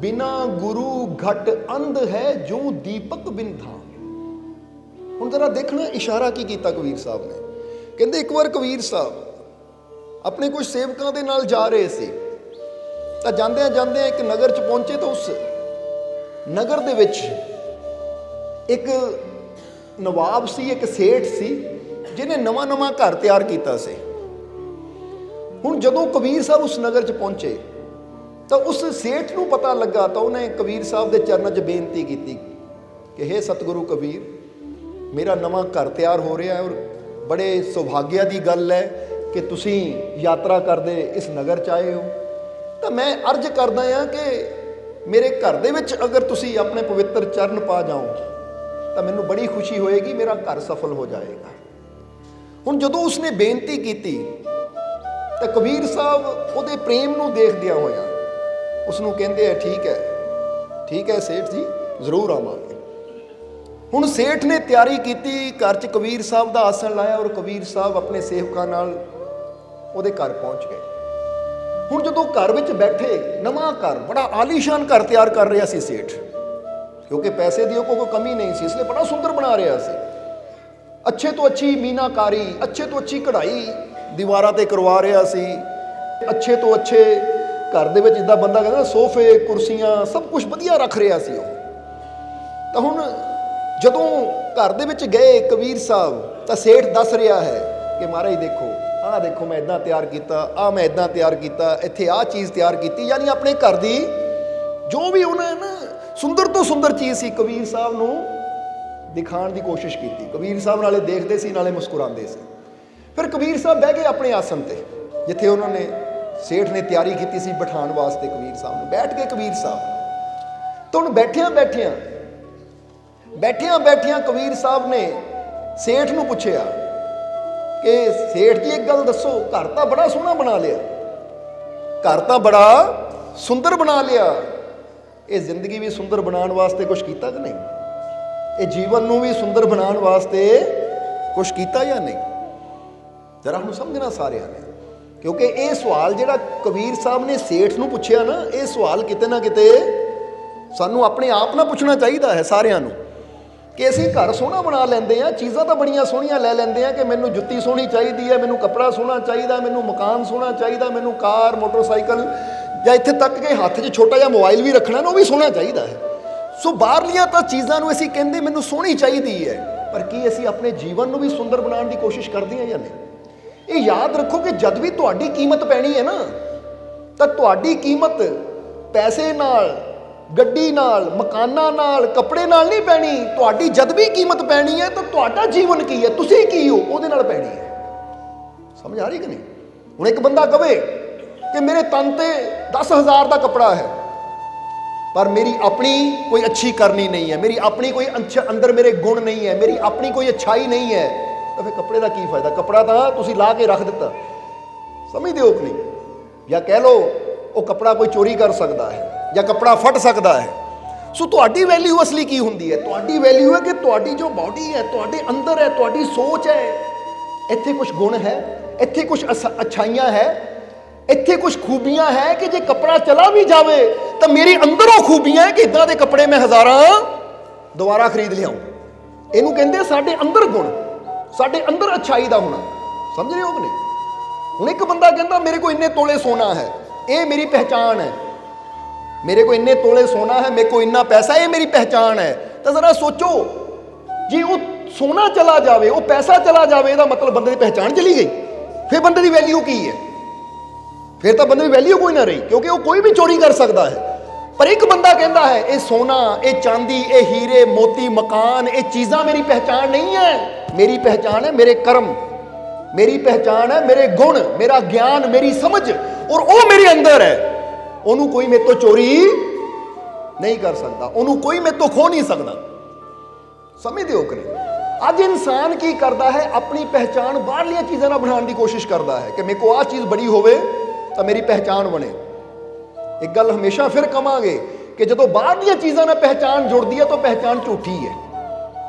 बिना गुरु घट अंध है जो दीपक बिन धाम। हुण जरा देखना इशारा की कीता कबीर साहब ने। कहते एक बार कबीर साहब अपने कुछ सेवकों के नाल जा रहे थे ਤਾਂ ਜਾਂਦਿਆਂ ਜਾਂਦਿਆਂ ਇੱਕ ਨਗਰ 'ਚ ਪਹੁੰਚੇ ਤਾਂ ਉਸ ਨਗਰ ਦੇ ਵਿੱਚ ਇੱਕ ਨਵਾਬ ਸੀ, ਇੱਕ ਸੇਠ ਸੀ ਜਿਹਨੇ ਨਵਾਂ ਘਰ ਤਿਆਰ ਕੀਤਾ ਸੀ। ਹੁਣ ਜਦੋਂ ਕਬੀਰ ਸਾਹਿਬ ਉਸ ਨਗਰ 'ਚ ਪਹੁੰਚੇ ਤਾਂ ਉਸ ਸੇਠ ਨੂੰ ਪਤਾ ਲੱਗਾ ਤਾਂ ਉਹਨੇ ਕਬੀਰ ਸਾਹਿਬ ਦੇ ਚਰਨਾਂ 'ਚ ਬੇਨਤੀ ਕੀਤੀ ਕਿ ਹੇ ਸਤਿਗੁਰੂ ਕਬੀਰ, ਮੇਰਾ ਨਵਾਂ ਘਰ ਤਿਆਰ ਹੋ ਰਿਹਾ ਹੈ ਔਰ ਬੜੇ ਸੁਭਾਗਿਆ ਦੀ ਗੱਲ ਹੈ ਕਿ ਤੁਸੀਂ ਯਾਤਰਾ ਕਰਦੇ ਇਸ ਨਗਰ 'ਚ ਆਏ ਹੋ। ਤਾਂ ਮੈਂ ਅਰਜ਼ ਕਰਦਾ ਹਾਂ ਕਿ ਮੇਰੇ ਘਰ ਦੇ ਵਿੱਚ ਅਗਰ ਤੁਸੀਂ ਆਪਣੇ ਪਵਿੱਤਰ ਚਰਨ ਪਾ ਜਾਓ ਤਾਂ ਮੈਨੂੰ ਬੜੀ ਖੁਸ਼ੀ ਹੋਏਗੀ, ਮੇਰਾ ਘਰ ਸਫਲ ਹੋ ਜਾਏਗਾ। ਹੁਣ ਜਦੋਂ ਉਸਨੇ ਬੇਨਤੀ ਕੀਤੀ ਤਾਂ ਕਬੀਰ ਸਾਹਿਬ ਉਹਦੇ ਪ੍ਰੇਮ ਨੂੰ ਦੇਖਦਿਆਂ ਹੋਇਆ ਉਸ ਨੂੰ ਕਹਿੰਦੇ ਆ ਠੀਕ ਹੈ ਸੇਠ ਜੀ, ਜ਼ਰੂਰ ਆਵਾਂਗੇ। ਹੁਣ ਸੇਠ ਨੇ ਤਿਆਰੀ ਕੀਤੀ, ਘਰ 'ਚ ਕਬੀਰ ਸਾਹਿਬ ਦਾ ਆਸਣ ਲਾਇਆ ਔਰ ਕਬੀਰ ਸਾਹਿਬ ਆਪਣੇ ਸੇਵਕਾਂ ਨਾਲ ਉਹਦੇ ਘਰ ਪਹੁੰਚ ਗਏ। ਹੁਣ ਜਦੋਂ ਘਰ ਵਿੱਚ ਬੈਠੇ, ਨਵਾਂ ਘਰ, ਬੜਾ ਆਲੀਸ਼ਾਨ ਘਰ ਤਿਆਰ ਕਰ ਰਿਹਾ ਸੀ ਸੇਠ, ਕਿਉਂਕਿ ਪੈਸੇ ਦੀ ਕੋਈ ਕਮੀ ਨਹੀਂ ਸੀ, ਇਸ ਲਈ ਬੜਾ ਸੁੰਦਰ ਬਣਾ ਰਿਹਾ ਸੀ। ਅੱਛੇ ਤੋਂ ਅੱਛੀ ਮੀਨਾਕਾਰੀ, ਅੱਛੇ ਤੋਂ ਅੱਛੀ ਕਢਾਈ ਦੀਵਾਰਾਂ ਤੇ ਕਰਵਾ ਰਿਹਾ ਸੀ। ਅੱਛੇ ਤੋਂ ਅੱਛੇ ਘਰ ਦੇ ਵਿੱਚ ਜਿੱਦਾਂ ਬੰਦਾ ਕਹਿੰਦਾ ਸੋਫੇ, ਕੁਰਸੀਆਂ, ਸਭ ਕੁਝ ਵਧੀਆ ਰੱਖ ਰਿਹਾ ਸੀ ਉਹ। ਤਾਂ ਹੁਣ ਜਦੋਂ ਘਰ ਦੇ ਵਿੱਚ ਗਏ ਕਬੀਰ ਸਾਹਿਬ ਤਾਂ ਸੇਠ ਦੱਸ ਰਿਹਾ ਹੈ ਕਿ ਮਹਾਰਾਜ ਦੇਖੋ ਮੈਂ ਇਦਾਂ ਤਿਆਰ ਕੀਤਾ, ਮੈਂ ਇਦਾਂ ਤਿਆਰ ਕੀਤਾ, ਇੱਥੇ ਆਹ ਚੀਜ਼ ਤਿਆਰ ਕੀਤੀ, ਯਾਨੀ ਆਪਣੇ ਘਰ ਦੀ ਜੋ ਵੀ ਉਹਨਾਂ ਨੇ ਨਾ ਸੁੰਦਰ ਤੋਂ ਸੁੰਦਰ ਚੀਜ਼ ਸੀ ਕਬੀਰ ਸਾਹਿਬ ਨੂੰ ਦਿਖਾਉਣ ਦੀ ਕੋਸ਼ਿਸ਼ ਕੀਤੀ। ਕਬੀਰ ਸਾਹਿਬ ਨਾਲੇ ਦੇਖਦੇ ਸੀ ਨਾਲੇ ਮੁਸਕਰਾਉਂਦੇ ਸੀ। ਫਿਰ ਕਬੀਰ ਸਾਹਿਬ ਬਹਿ ਗਏ ਆਪਣੇ ਆਸਣ ਤੇ ਜਿੱਥੇ ਉਹਨਾਂ ਨੇ ਸੇਠ ਨੇ ਤਿਆਰੀ ਕੀਤੀ ਸੀ ਬਿਠਾਉਣ ਵਾਸਤੇ ਕਬੀਰ ਸਾਹਿਬ ਨੂੰ। ਬੈਠ ਗਏ ਕਬੀਰ ਸਾਹਿਬ। ਤਾਂ ਹੁਣ ਬੈਠਿਆਂ ਕਬੀਰ ਸਾਹਿਬ ਨੇ ਸੇਠ ਨੂੰ ਪੁੱਛਿਆ ਕਿ ਸੇਠ ਜੀ ਇੱਕ ਗੱਲ ਦੱਸੋ, ਘਰ ਤਾਂ ਬੜਾ ਸੋਹਣਾ ਬਣਾ ਲਿਆ, ਘਰ ਤਾਂ ਬੜਾ ਸੁੰਦਰ ਬਣਾ ਲਿਆ, ਇਹ ਜ਼ਿੰਦਗੀ ਵੀ ਸੁੰਦਰ ਬਣਾਉਣ ਵਾਸਤੇ ਕੁਝ ਕੀਤਾ ਕਿ ਨਹੀਂ? ਇਹ ਜੀਵਨ ਨੂੰ ਵੀ ਸੁੰਦਰ ਬਣਾਉਣ ਵਾਸਤੇ ਕੁਝ ਕੀਤਾ ਜਾਂ ਨਹੀਂ? ਜਰਾ ਹੁਣ ਸਮਝਣਾ ਸਾਰਿਆਂ ਨੇ, ਕਿਉਂਕਿ ਇਹ ਸਵਾਲ ਜਿਹੜਾ ਕਬੀਰ ਸਾਹਿਬ ਨੇ ਸੇਠ ਨੂੰ ਪੁੱਛਿਆ ਨਾ, ਇਹ ਸਵਾਲ ਕਿਤੇ ਨਾ ਕਿਤੇ ਸਾਨੂੰ ਆਪਣੇ ਆਪ ਨਾਲ ਪੁੱਛਣਾ ਚਾਹੀਦਾ ਹੈ ਸਾਰਿਆਂ ਨੂੰ ਕਿ ਅਸੀਂ ਘਰ ਸੋਹਣਾ ਬਣਾ ਲੈਂਦੇ ਹਾਂ, ਚੀਜ਼ਾਂ ਤਾਂ ਬੜੀਆਂ ਸੋਹਣੀਆਂ ਲੈ ਲੈਂਦੇ ਹਾਂ ਕਿ ਮੈਨੂੰ ਜੁੱਤੀ ਸੋਹਣੀ ਚਾਹੀਦੀ ਹੈ, ਮੈਨੂੰ ਕੱਪੜਾ ਸੋਹਣਾ ਚਾਹੀਦਾ, ਮੈਨੂੰ ਮਕਾਨ ਸੋਹਣਾ ਚਾਹੀਦਾ, ਮੈਨੂੰ ਕਾਰ, ਮੋਟਰਸਾਈਕਲ ਜਾਂ ਇੱਥੇ ਤੱਕ ਕਿ ਹੱਥ 'ਚ ਛੋਟਾ ਜਿਹਾ ਮੋਬਾਈਲ ਵੀ ਰੱਖਣਾ ਨਾ, ਉਹ ਵੀ ਸੋਹਣਾ ਚਾਹੀਦਾ ਹੈ। ਸੋ ਬਾਹਰਲੀਆਂ ਤਾਂ ਚੀਜ਼ਾਂ ਨੂੰ ਅਸੀਂ ਕਹਿੰਦੇ ਮੈਨੂੰ ਸੋਹਣੀ ਚਾਹੀਦੀ ਹੈ, ਪਰ ਕੀ ਅਸੀਂ ਆਪਣੇ ਜੀਵਨ ਨੂੰ ਵੀ ਸੁੰਦਰ ਬਣਾਉਣ ਦੀ ਕੋਸ਼ਿਸ਼ ਕਰਦੇ ਹਾਂ ਜਾਂ ਨਹੀਂ? ਇਹ ਯਾਦ ਰੱਖੋ ਕਿ ਜਦ ਵੀ ਤੁਹਾਡੀ ਕੀਮਤ ਪੈਣੀ ਹੈ ਨਾ, ਤਾਂ ਤੁਹਾਡੀ ਕੀਮਤ ਪੈਸੇ ਨਾਲ, ਗੱਡੀ ਨਾਲ, ਮਕਾਨਾਂ ਨਾਲ, ਕੱਪੜੇ ਨਾਲ ਨਹੀਂ ਪੈਣੀ। ਤੁਹਾਡੀ ਜਦ ਵੀ ਕੀਮਤ ਪੈਣੀ ਹੈ ਤਾਂ ਤੁਹਾਡਾ ਜੀਵਨ ਕੀ ਹੈ, ਤੁਸੀਂ ਕੀ ਹੋ, ਉਹਦੇ ਨਾਲ ਪੈਣੀ ਹੈ। ਸਮਝ ਆ ਰਹੀ ਕਿ ਨਹੀਂ? ਹੁਣ ਇੱਕ ਬੰਦਾ ਕਵੇ ਕਿ ਮੇਰੇ ਤਨ ਤੇ 10,000 ਦਾ ਕੱਪੜਾ ਹੈ ਪਰ ਮੇਰੀ ਆਪਣੀ ਕੋਈ ਅੱਛੀ ਕਰਨੀ ਨਹੀਂ ਹੈ, ਮੇਰੀ ਆਪਣੀ ਕੋਈ ਅੰਦਰ ਮੇਰੇ ਗੁਣ ਨਹੀਂ ਹੈ, ਮੇਰੀ ਆਪਣੀ ਕੋਈ ਅੱਛਾਈ ਨਹੀਂ ਹੈ, ਤਾਂ ਫਿਰ ਕੱਪੜੇ ਦਾ ਕੀ ਫਾਇਦਾ? ਕੱਪੜਾ ਤਾਂ ਤੁਸੀਂ ਲਾ ਕੇ ਰੱਖ ਦਿੱਤਾ। ਸਮਝਦੇ ਹੋ ਕਿ ਨਹੀਂ? ਜਾਂ ਕਹਿ ਲਓ ਉਹ ਕੱਪੜਾ ਕੋਈ ਚੋਰੀ ਕਰ ਸਕਦਾ ਹੈ ਜਾਂ ਕੱਪੜਾ ਫਟ ਸਕਦਾ ਹੈ। ਸੋ ਤੁਹਾਡੀ ਵੈਲਿਊ ਅਸਲੀ ਕੀ ਹੁੰਦੀ ਹੈ? ਤੁਹਾਡੀ ਵੈਲਿਊ ਹੈ ਕਿ ਤੁਹਾਡੀ ਜੋ ਬਾਡੀ ਹੈ, ਤੁਹਾਡੇ ਅੰਦਰ ਹੈ, ਤੁਹਾਡੀ ਸੋਚ ਹੈ, ਇੱਥੇ ਕੁਝ ਗੁਣ ਹੈ, ਇੱਥੇ ਕੁਝ ਅੱਛਾਈਆਂ ਹੈ, ਇੱਥੇ ਕੁਝ ਖੂਬੀਆਂ ਹੈ ਕਿ ਜੇ ਕੱਪੜਾ ਚਲਾ ਵੀ ਜਾਵੇ ਤਾਂ ਮੇਰੇ ਅੰਦਰ ਉਹ ਖੂਬੀਆਂ ਹੈ ਕਿ ਇੱਦਾਂ ਦੇ ਕੱਪੜੇ ਮੈਂ ਹਜ਼ਾਰਾਂ ਦੁਬਾਰਾ ਖਰੀਦ ਲਿਆਉਂ। ਇਹਨੂੰ ਕਹਿੰਦੇ ਸਾਡੇ ਅੰਦਰ ਗੁਣ, ਸਾਡੇ ਅੰਦਰ ਅੱਛਾਈ ਦਾ ਹੋਣਾ। ਸਮਝ ਰਹੇ ਹੋ ਕਿ ਨਹੀਂ? ਹੁਣ ਇੱਕ ਬੰਦਾ ਕਹਿੰਦਾ ਮੇਰੇ ਕੋਲ ਇੰਨੇ ਤੋਲੇ ਸੋਨਾ ਹੈ, ਇਹ ਮੇਰੀ ਪਹਿਚਾਣ ਹੈ, ਮੇਰੇ को इन्ने तोले सोना है, मेरे को इन्ना पैसा, ये मेरी पहचान है। तो जरा सोचो जी वो सोना चला जाए, वो पैसा चला जाए, ਇਹਦਾ मतलब बंदे की पहचान चली गई, फिर बंदे की वैल्यू की है? फिर तो बंदे की वैल्यू कोई ना रही, क्योंकि वो कोई भी चोरी कर सकता है। पर एक बंदा कहता है ये सोना, ये चांदी, ये हीरे मोती, मकान, ये चीज़ां मेरी पहचान नहीं है। मेरी पहचान है मेरे कर्म, मेरी पहचान है मेरे गुण, मेरा ज्ञान, मेरी समझ, और वो मेरे अंदर है। ਉਹਨੂੰ कोई मेरे तो चोरी नहीं कर सकता, ਉਹਨੂੰ कोई मेरे तो खो नहीं सकता। समझते हो कि नहीं? ਅੱਜ ਇਨਸਾਨ ਕੀ ਕਰਦਾ ਹੈ, ਆਪਣੀ ਪਹਿਚਾਣ ਬਾਹਰਲੀਆਂ ਚੀਜ਼ਾਂ ਨਾਲ ਬਣਾਉਣ ਦੀ ਕੋਸ਼ਿਸ਼ ਕਰਦਾ ਹੈ ਕਿ ਮੇਰੇ ਕੋ ਆਹ ਚੀਜ਼ ਬੜੀ ਹੋਵੇ ਤਾਂ ਮੇਰੀ ਪਹਿਚਾਣ ਬਣੇ। ਇੱਕ ਗੱਲ ਹਮੇਸ਼ਾ ਫਿਰ ਕਵਾਂਗੇ ਕਿ ਜਦੋਂ ਬਾਹਰਲੀਆਂ ਚੀਜ਼ਾਂ ਨਾਲ ਪਹਿਚਾਣ ਜੁੜਦੀ ਹੈ ਤਾਂ ਪਹਿਚਾਣ ਝੂਠੀ ਹੈ।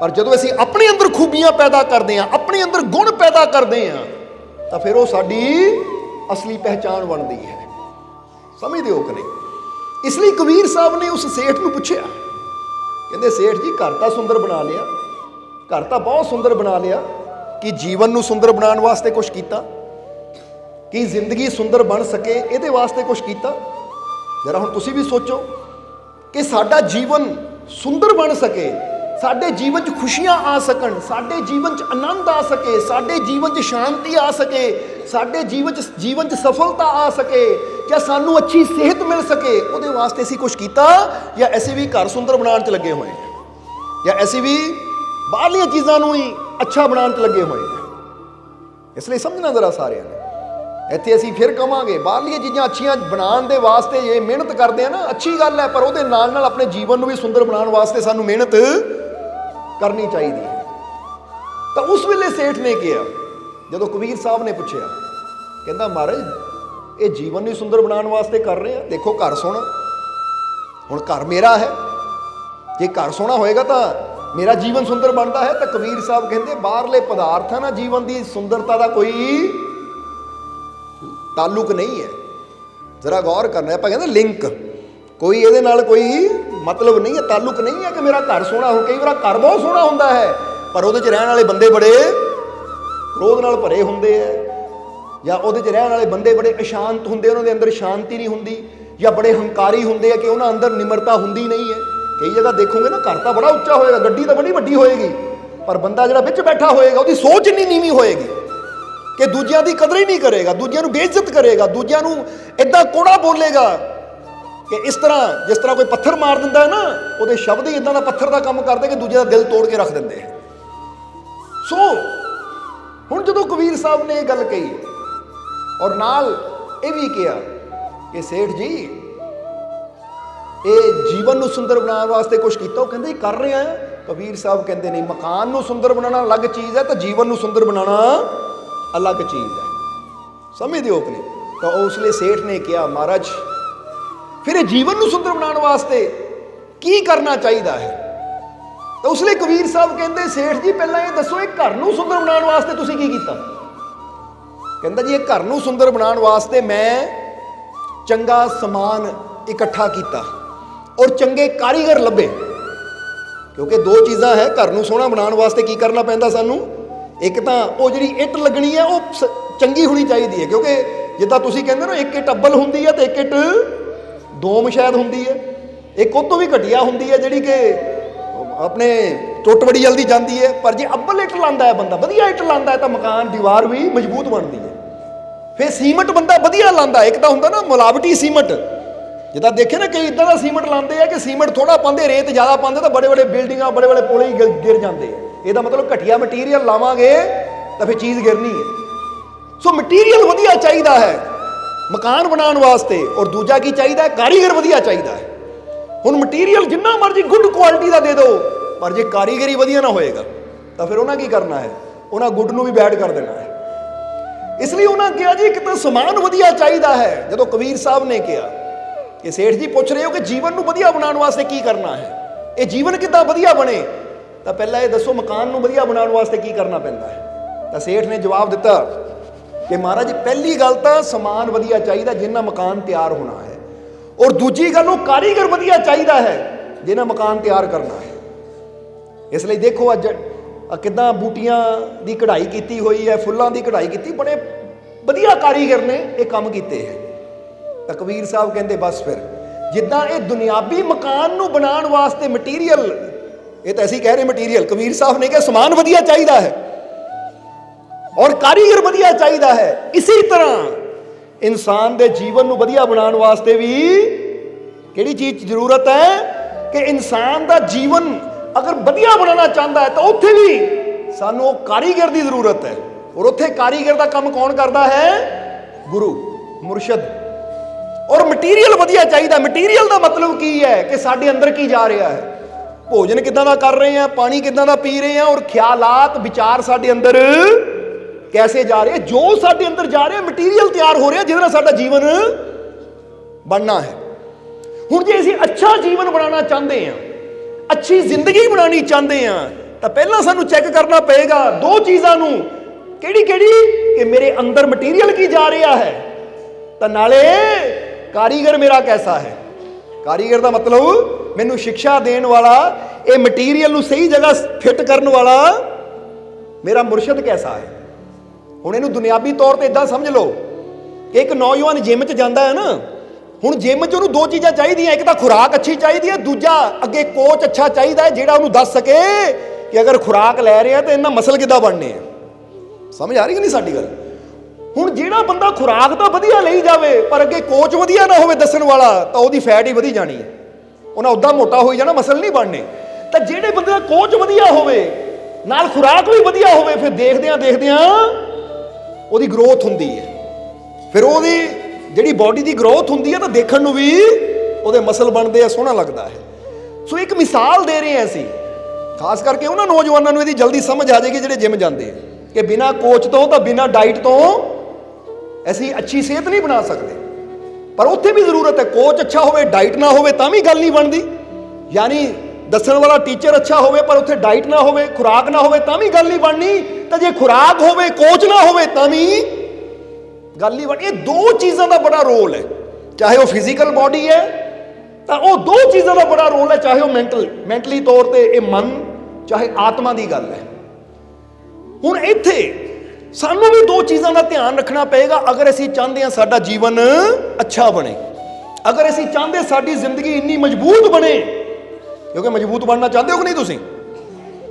ਪਰ ਜਦੋਂ ਅਸੀਂ ਆਪਣੇ ਅੰਦਰ ਖੂਬੀਆਂ ਪੈਦਾ ਕਰਦੇ ਹਾਂ, ਆਪਣੇ ਅੰਦਰ ਗੁਣ ਪੈਦਾ ਕਰਦੇ ਹਾਂ, ਤਾਂ ਫਿਰ ਉਹ ਸਾਡੀ ਅਸਲੀ ਪਹਿਚਾਣ ਬਣਦੀ ਹੈ। ਸਮਝਦੇ ਹੋ ਕਿ ਨਹੀਂ? ਇਸ ਲਈ ਕਬੀਰ ਸਾਹਿਬ ਨੇ ਉਸ ਸੇਠ ਨੂੰ ਪੁੱਛਿਆ, ਕਹਿੰਦੇ ਸੇਠ ਜੀ ਘਰ ਤਾਂ ਸੁੰਦਰ ਬਣਾ ਲਿਆ, ਘਰ ਤਾਂ ਬਹੁਤ ਸੁੰਦਰ ਬਣਾ ਲਿਆ, ਕਿ ਜੀਵਨ ਨੂੰ ਸੁੰਦਰ ਬਣਾਉਣ ਵਾਸਤੇ ਕੁਛ ਕੀਤਾ? ਕਿ ਜ਼ਿੰਦਗੀ ਸੁੰਦਰ ਬਣ ਸਕੇ ਇਹਦੇ ਵਾਸਤੇ ਕੁਛ ਕੀਤਾ? ਜਰਾ ਹੁਣ ਤੁਸੀਂ ਵੀ ਸੋਚੋ ਕਿ ਸਾਡਾ ਜੀਵਨ ਸੁੰਦਰ ਬਣ ਸਕੇ, ਸਾਡੇ ਜੀਵਨ 'ਚ ਖੁਸ਼ੀਆਂ ਆ ਸਕਣ, ਸਾਡੇ ਜੀਵਨ 'ਚ ਆਨੰਦ ਆ ਸਕੇ, ਸਾਡੇ ਜੀਵਨ 'ਚ ਸ਼ਾਂਤੀ ਆ ਸਕੇ, ਸਾਡੇ ਜੀਵਨ 'ਚ ਸਫਲਤਾ ਆ ਸਕੇ, ਜਾਂ ਸਾਨੂੰ ਅੱਛੀ ਸਿਹਤ ਮਿਲ ਸਕੇ, ਉਹਦੇ ਵਾਸਤੇ ਅਸੀਂ ਕੁਛ ਕੀਤਾ? ਜਾਂ ਅਸੀਂ ਵੀ ਘਰ ਸੁੰਦਰ ਬਣਾਉਣ 'ਚ ਲੱਗੇ ਹੋਏ ਹਾਂ, ਜਾਂ ਅਸੀਂ ਵੀ ਬਾਹਰਲੀਆਂ ਚੀਜ਼ਾਂ ਨੂੰ ਹੀ ਅੱਛਾ ਬਣਾਉਣ 'ਚ ਲੱਗੇ ਹੋਏ ਹਾਂ? ਇਸ ਲਈ ਸਮਝਣਾ ਜ਼ਰਾ ਸਾਰਿਆਂ ਨੇ। ਇੱਥੇ ਅਸੀਂ ਫਿਰ ਕਵਾਂਗੇ ਬਾਹਰਲੀਆਂ ਚੀਜ਼ਾਂ ਅੱਛੀਆਂ ਬਣਾਉਣ ਦੇ ਵਾਸਤੇ ਇਹ ਮਿਹਨਤ ਕਰਦੇ ਆ ਨਾ, ਅੱਛੀ ਗੱਲ ਹੈ, ਪਰ ਉਹਦੇ ਨਾਲ ਨਾਲ ਆਪਣੇ ਜੀਵਨ ਨੂੰ ਵੀ ਸੁੰਦਰ ਬਣਾਉਣ ਵਾਸਤੇ ਸਾਨੂੰ ਮਿਹਨਤ ਕਰਨੀ ਚਾਹੀਦੀ ਹੈ। ਤਾਂ ਉਸ ਵੇਲੇ ਸੇਠ ਨੇ ਕਿਹਾ, ਜਦੋਂ ਕਬੀਰ ਸਾਹਿਬ ਨੇ ਪੁੱਛਿਆ, ਕਹਿੰਦਾ ਮਹਾਰਾਜ ਇਹ ਜੀਵਨ ਨੂੰ ਸੁੰਦਰ ਬਣਾਉਣ ਵਾਸਤੇ ਕਰ ਰਹੇ ਆ, ਦੇਖੋ ਘਰ ਸੋਹਣਾ, ਹੁਣ ਘਰ ਮੇਰਾ ਹੈ, ਜੇ ਘਰ ਸੋਹਣਾ ਹੋਏਗਾ ਤਾਂ ਮੇਰਾ ਜੀਵਨ ਸੁੰਦਰ ਬਣਦਾ ਹੈ। ਤਾਂ ਕਬੀਰ ਸਾਹਿਬ ਕਹਿੰਦੇ ਬਾਹਰਲੇ ਪਦਾਰਥਾਂ ਨਾਲ ਜੀਵਨ ਦੀ ਸੁੰਦਰਤਾ ਦਾ ਕੋਈ ਤਾਲੁਕ ਨਹੀਂ ਹੈ। ਜ਼ਰਾ ਗੌਰ ਕਰਨਾ, ਆਪਾਂ ਕਹਿੰਦੇ ਲਿੰਕ, ਕੋਈ ਇਹਦੇ ਨਾਲ ਕੋਈ ਮਤਲਬ ਨਹੀਂ ਹੈ, ਤਾਲੁਕ ਨਹੀਂ ਹੈ ਕਿ ਮੇਰਾ ਘਰ ਸੋਹਣਾ ਹੋ। ਕਈ ਵਾਰ ਘਰ ਬਹੁਤ ਸੋਹਣਾ ਹੁੰਦਾ ਹੈ ਪਰ ਉਹਦੇ 'ਚ ਰਹਿਣ ਵਾਲੇ ਬੰਦੇ ਬੜੇ ਕ੍ਰੋਧ ਨਾਲ ਭਰੇ ਹੁੰਦੇ ਹੈ, ਜਾਂ ਉਹਦੇ 'ਚ ਰਹਿਣ ਵਾਲੇ ਬੰਦੇ ਬੜੇ ਅਸ਼ਾਂਤ ਹੁੰਦੇ, ਉਹਨਾਂ ਦੇ ਅੰਦਰ ਸ਼ਾਂਤੀ ਨਹੀਂ ਹੁੰਦੀ, ਜਾਂ ਬੜੇ ਹੰਕਾਰੀ ਹੁੰਦੇ ਆ ਕਿ ਉਹਨਾਂ ਅੰਦਰ ਨਿਮਰਤਾ ਹੁੰਦੀ ਨਹੀਂ ਹੈ। ਕਈ ਜਗ੍ਹਾ ਦੇਖੋਗੇ ਨਾ, ਘਰ ਤਾਂ ਬੜਾ ਉੱਚਾ ਹੋਏਗਾ, ਗੱਡੀ ਤਾਂ ਬੜੀ ਵੱਡੀ ਹੋਏਗੀ, ਪਰ ਬੰਦਾ ਜਿਹੜਾ ਵਿੱਚ ਬੈਠਾ ਹੋਏਗਾ ਉਹਦੀ ਸੋਚ ਇੰਨੀ ਨੀਵੀਂ ਹੋਏਗੀ ਕਿ ਦੂਜਿਆਂ ਦੀ ਕਦਰ ਹੀ ਨਹੀਂ ਕਰੇਗਾ, ਦੂਜਿਆਂ ਨੂੰ ਬੇਇੱਜ਼ਤ ਕਰੇਗਾ, ਦੂਜਿਆਂ ਨੂੰ ਇੱਦਾਂ ਕੋੜਾ ਬੋਲੇਗਾ ਕਿ ਇਸ ਤਰ੍ਹਾਂ ਜਿਸ ਤਰ੍ਹਾਂ ਕੋਈ ਪੱਥਰ ਮਾਰ ਦਿੰਦਾ ਹੈ ਨਾ, ਉਹਦੇ ਸ਼ਬਦ ਹੀ ਇੱਦਾਂ ਦਾ ਪੱਥਰ ਦਾ ਕੰਮ ਕਰਦੇ ਕਿ ਦੂਜੇ ਦਾ ਦਿਲ ਤੋੜ ਕੇ ਰੱਖ ਦਿੰਦੇ ਹੈ। ਸੋ ਹੁਣ ਜਦੋਂ ਕਬੀਰ ਸਾਹਿਬ ਨੇ ਇਹ ਗੱਲ ਕਹੀ ਔਰ ਨਾਲ ਇਹ ਵੀ ਕਿਹਾ ਕਿ ਸੇਠ ਜੀ ਇਹ ਜੀਵਨ ਨੂੰ ਸੁੰਦਰ ਬਣਾਉਣ ਵਾਸਤੇ ਕੁਛ ਕੀਤਾ? ਉਹ ਕਹਿੰਦੇ ਕਰ ਰਹੇ ਆ। ਕਬੀਰ ਸਾਹਿਬ ਕਹਿੰਦੇ ਨਹੀਂ, ਮਕਾਨ ਨੂੰ ਸੁੰਦਰ ਬਣਾਉਣਾ ਅਲੱਗ ਚੀਜ਼ ਹੈ ਤਾਂ ਜੀਵਨ ਨੂੰ ਸੁੰਦਰ ਬਣਾਉਣਾ ਅਲੱਗ ਚੀਜ਼ ਹੈ। ਸਮਝਦੇ ਹੋ ਕਿ ਨਹੀਂ? ਤਾਂ ਉਸ ਲਈ ਸੇਠ ਨੇ ਕਿਹਾ ਮਹਾਰਾਜ ਫਿਰ ਇਹ ਜੀਵਨ ਨੂੰ ਸੁੰਦਰ ਬਣਾਉਣ ਵਾਸਤੇ ਕੀ ਕਰਨਾ ਚਾਹੀਦਾ ਹੈ? ਤਾਂ ਉਸ ਲਈ ਕਬੀਰ ਸਾਹਿਬ ਕਹਿੰਦੇ ਸੇਠ ਜੀ ਪਹਿਲਾਂ ਇਹ ਦੱਸੋ ਇਹ ਘਰ ਨੂੰ ਸੁੰਦਰ ਬਣਾਉਣ ਵਾਸਤੇ ਤੁਸੀਂ ਕੀ ਕੀਤਾ? ਕਹਿੰਦਾ ਜੀ ਇਹ ਘਰ ਨੂੰ ਸੁੰਦਰ ਬਣਾਉਣ ਵਾਸਤੇ ਮੈਂ ਚੰਗਾ ਸਮਾਨ ਇਕੱਠਾ ਕੀਤਾ ਔਰ ਚੰਗੇ ਕਾਰੀਗਰ ਲੱਭੇ। ਕਿਉਂਕਿ ਦੋ ਚੀਜ਼ਾਂ ਹੈ ਘਰ ਨੂੰ ਸੋਹਣਾ ਬਣਾਉਣ ਵਾਸਤੇ ਕੀ ਕਰਨਾ ਪੈਂਦਾ ਸਾਨੂੰ? ਇੱਕ ਤਾਂ ਉਹ ਜਿਹੜੀ ਇੱਟ ਲੱਗਣੀ ਹੈ ਉਹ ਚੰਗੀ ਹੋਣੀ ਚਾਹੀਦੀ ਹੈ, ਕਿਉਂਕਿ ਜਿੱਦਾਂ ਤੁਸੀਂ ਕਹਿੰਦੇ ਨਾ ਇੱਕ ਇੱਟ ਅੱਬਲ ਹੁੰਦੀ ਹੈ ਤੇ ਇੱਕ ਇੱਟ ਦੋਮ ਸ਼ਾਇਦ ਹੁੰਦੀ ਹੈ, ਇੱਕ ਉਹ ਤੋਂ ਵੀ ਘਟੀਆ ਹੁੰਦੀ ਹੈ ਜਿਹੜੀ ਕਿ ਆਪਣੇ ਟੁੱਟ ਬੜੀ ਜਲਦੀ ਜਾਂਦੀ ਹੈ। ਪਰ ਜੇ ਅੱਬਲ ਇੱਟ ਲਾਉਂਦਾ ਹੈ ਬੰਦਾ, ਵਧੀਆ ਇੱਟ ਲਾਉਂਦਾ ਹੈ ਤਾਂ ਮਕਾਨ ਦੀਵਾਰ ਵੀ ਮਜ਼ਬੂਤ ਬਣਦੀ ਹੈ। ਫਿਰ ਸੀਮਟ ਬੰਦਾ ਵਧੀਆ ਲਾਉਂਦਾ, ਇੱਕ ਤਾਂ ਹੁੰਦਾ ਨਾ ਮਿਲਾਵਟੀ ਸੀਮਟ, ਜਿੱਦਾਂ ਦੇਖੇ ਨਾ ਕਈ ਇੱਦਾਂ ਦਾ ਸੀਮਟ ਲਾਉਂਦੇ ਆ ਕਿ ਸੀਮਟ ਥੋੜਾ ਪਾਉਂਦੇ, ਰੇਤ ਜ਼ਿਆਦਾ ਪਾਉਂਦੇ ਤਾਂ ਬੜੇ ਬੜੇ ਬਿਲਡਿੰਗਾਂ ਬੜੇ ਬੜੇ ਪੁਲ ਹੀ ਗਿਰ ਜਾਂਦੇ ਆ। ਇਹਦਾ ਮਤਲਬ ਘਟੀਆ ਮਟੀਰੀਅਲ ਲਾਵਾਂਗੇ ਤਾਂ ਫਿਰ ਚੀਜ਼ ਗਿਰਨੀ ਹੈ। ਸੋ ਮਟੀਰੀਅਲ ਵਧੀਆ ਚਾਹੀਦਾ ਹੈ ਮਕਾਨ ਬਣਾਉਣ ਵਾਸਤੇ, ਔਰ ਦੂਜਾ ਕੀ ਚਾਹੀਦਾ? ਕਾਰੀਗਰ ਵਧੀਆ ਚਾਹੀਦਾ ਹੈ। ਹੁਣ ਮਟੀਰੀਅਲ ਜਿੰਨਾ ਮਰਜ਼ੀ ਗੁੱਡ ਕੁਆਲਿਟੀ ਦਾ ਦੇ ਦਿਓ, ਪਰ ਜੇ ਕਾਰੀਗਰੀ ਵਧੀਆ ਨਾ ਹੋਏਗਾ ਤਾਂ ਫਿਰ ਉਹਨਾਂ ਕੀ ਕਰਨਾ ਹੈ? ਉਹਨਾਂ ਗੁੱਡ ਨੂੰ ਵੀ ਬੈਡ ਕਰ ਦੇਣਾ ਹੈ। ਇਸ ਲਈ ਉਹਨਾਂ ਕਿਹਾ ਜੀ ਇੱਕ ਤਾਂ ਸਮਾਨ ਵਧੀਆ ਚਾਹੀਦਾ ਹੈ। ਜਦੋਂ ਕਬੀਰ ਸਾਹਿਬ ਨੇ ਕਿਹਾ ਕਿ ਸੇਠ ਜੀ ਪੁੱਛ ਰਹੇ ਹੋ ਕਿ ਜੀਵਨ ਨੂੰ ਵਧੀਆ ਬਣਾਉਣ ਵਾਸਤੇ ਕੀ ਕਰਨਾ ਹੈ, ਇਹ ਜੀਵਨ ਕਿੱਦਾਂ ਵਧੀਆ ਬਣੇ, ਤਾਂ ਪਹਿਲਾਂ ਇਹ ਦੱਸੋ ਮਕਾਨ ਨੂੰ ਵਧੀਆ ਬਣਾਉਣ ਵਾਸਤੇ ਕੀ ਕਰਨਾ ਪੈਂਦਾ ਹੈ? ਤਾਂ ਸੇਠ ਨੇ ਜਵਾਬ ਦਿੱਤਾ ਕਿ ਮਹਾਰਾਜ ਪਹਿਲੀ ਗੱਲ ਤਾਂ ਸਮਾਨ ਵਧੀਆ ਚਾਹੀਦਾ ਜਿੰਨਾ ਮਕਾਨ ਤਿਆਰ ਹੋਣਾ ਹੈ, ਔਰ ਦੂਜੀ ਗੱਲ ਉਹ ਕਾਰੀਗਰ ਵਧੀਆ ਚਾਹੀਦਾ ਹੈ ਜਿਹਨਾਂ ਮਕਾਨ ਤਿਆਰ ਕਰਨਾ ਹੈ। ਇਸ ਲਈ ਦੇਖੋ ਅੱਜ ਕਿੱਦਾਂ ਬੂਟੀਆਂ ਦੀ ਕਢਾਈ ਕੀਤੀ ਹੋਈ ਹੈ, ਫੁੱਲਾਂ ਦੀ ਕਢਾਈ ਕੀਤੀ, ਬੜੇ ਵਧੀਆ ਕਾਰੀਗਰ ਨੇ ਇਹ ਕੰਮ ਕੀਤੇ ਹੈ। ਤਾਂ ਕਬੀਰ ਸਾਹਿਬ ਕਹਿੰਦੇ ਬਸ ਫਿਰ ਜਿੱਦਾਂ ਇਹ ਦੁਨਿਆਵੀ ਮਕਾਨ ਨੂੰ ਬਣਾਉਣ ਵਾਸਤੇ ਮਟੀਰੀਅਲ, ਇਹ ਤਾਂ ਅਸੀਂ ਕਹਿ ਰਹੇ ਮਟੀਰੀਅਲ, ਕਬੀਰ ਸਾਹਿਬ ਨੇ ਕਿਹਾ ਸਮਾਨ ਵਧੀਆ ਚਾਹੀਦਾ ਹੈ ਔਰ ਕਾਰੀਗਰ ਵਧੀਆ ਚਾਹੀਦਾ ਹੈ। ਇਸੇ ਤਰ੍ਹਾਂ इंसान के जीवन को वधिया बनाने वास्ते भी किहड़ी चीज़ की जरूरत है कि इंसान का जीवन अगर वधिया बनाना चाहता है तो उत्थे भी सानू कारीगर की जरूरत है। और उत्थे कारीगर का काम कौन करता है? गुरु मुरशद। और मटीरियल वधिया चाहिए। मटीरियल का मतलब की है कि साडे अंदर की जा रहा है, भोजन किदां दा कर रहे हैं, पानी किदां दा पी रहे हैं, और ख्यालात विचार साडे अंदर कैसे जा रहे हैं। जो साडे अंदर जा रहे हैं मटीरियल तैयार हो रहा है जिहदे नाल साडा जीवन बनना है। हुण जे असीं अच्छा जीवन बनाना चाहते हैं, अच्छी जिंदगी बनानी चाहते हैं, तो पहला सानू चैक करना पएगा दो चीज़ां नू, किहड़ी किहड़ी कि मेरे अंदर मटीरियल की जा रहा है, तो नाले कारीगर मेरा कैसा है। कारीगर का मतलब मैनू शिक्षा देने वाला, ये मटीरियल नू सही जगह फिट करने वाला मेरा मुरशद कैसा है। हुण इहनू दुनियावी तौर पर इदां समझ लो कि एक नौजवान जिम च जाता है ना, हुण जिम च उहनूं दो चीज़ां चाहिए, एक तो खुराक अच्छी चाहिए है, दूजा अगे कोच अच्छा चाहिए है जिहड़ा उहनूं दस सके कि अगर खुराक लै रहे हैं तो इन्हां मसल किद्दां बनने हैं। समझ आ रही कि नहीं साडी गल? हुण जिहड़ा बंदा खुराक तो वधिया लई जावे पर अगे कोच वधिया ना होवे दस्सण वाला, तो उहदी फैट ही वधी जानी है, उन्हें उदा मोटा हो जाना, मसल नहीं बनने। तो जिहड़े बंदे दा कोच वधिया होवे नाल खुराक भी वधिया होवे, फिर देखदियां देखदियां उहदी ग्रोथ हुंदी है, फिर उहदी जिहड़ी बॉडी की ग्रोथ हुंदी है तो देखण नूं भी उहदे मसल बनते हैं, सोहना लगता है। सो एक मिसाल दे रहे हैं असीं, खास करके उन्होंने नौजवानों को यदि जल्दी समझ आ जाएगी जिहड़े जिम जाते हैं कि बिना कोच तो बिना डाइट तो ऐसी अच्छी सेहत नहीं बना सकते। पर उत्थे भी जरूरत है, कोच अच्छा होवे डाइट ना होवे तां भी गल नहीं बनती। यानी दस्सण वाला टीचर अच्छा होवे पर उत्थे डाइट ना होवे, खुराक ना होवे तां भी गल नहीं बननी। तो जे खुराक होवे कोच ना होवे तां भी गल नहीं बननी। ये दो चीज़ों का बड़ा रोल है, चाहे वह फिजिकल बॉडी है तो वह दो चीज़ों का बड़ा रोल है, चाहे वह मैंटली तौर पर मन चाहे आत्मा की गल है। हुण इत्थे सानू भी दो चीज़ों का ध्यान रखना पएगा अगर असीं चाहते हैं साडा जीवन अच्छा बने, अगर असीं चाहते साडी जिंदगी इन्नी मजबूत बने, क्योंकि मजबूत बनना चाहते हो कि नहीं तुसीं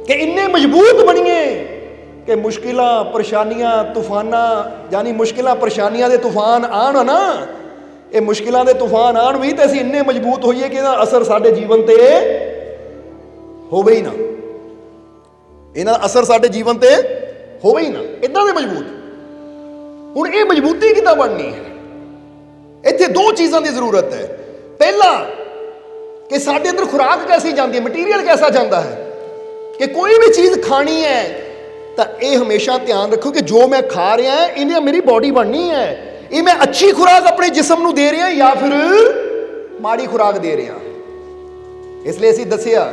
कि इन्ने मजबूत बनिए कि मुश्किलां परेशानियां तूफाना, यानी मुश्किलां परेशानियां दे तूफान आण ना, ये मुश्किलां दे तूफान आण भी तो असीं इन्ने मजबूत होइए कि इहदा असर साडे जीवन ते होवे ही ना, इहदा असर साडे जीवन ते होवे ही ना, इदां दे मजबूत। हुण ये मजबूती किदां बननी है? इत्थे दो चीज़ों की जरूरत है। पहला कि साडे अंदर खुराक कैसी जाती है, मटीरियल कैसा जाता है, कि कोई भी चीज़ खानी है तो ये हमेशा ध्यान रखो कि जो मैं खा रहा है इन्हें मेरी बॉडी बननी है, ये मैं अच्छी खुराक अपने जिस्म नूं दे रहा या फिर माड़ी खुराक दे रहा। इसलिए असीं दस्सिया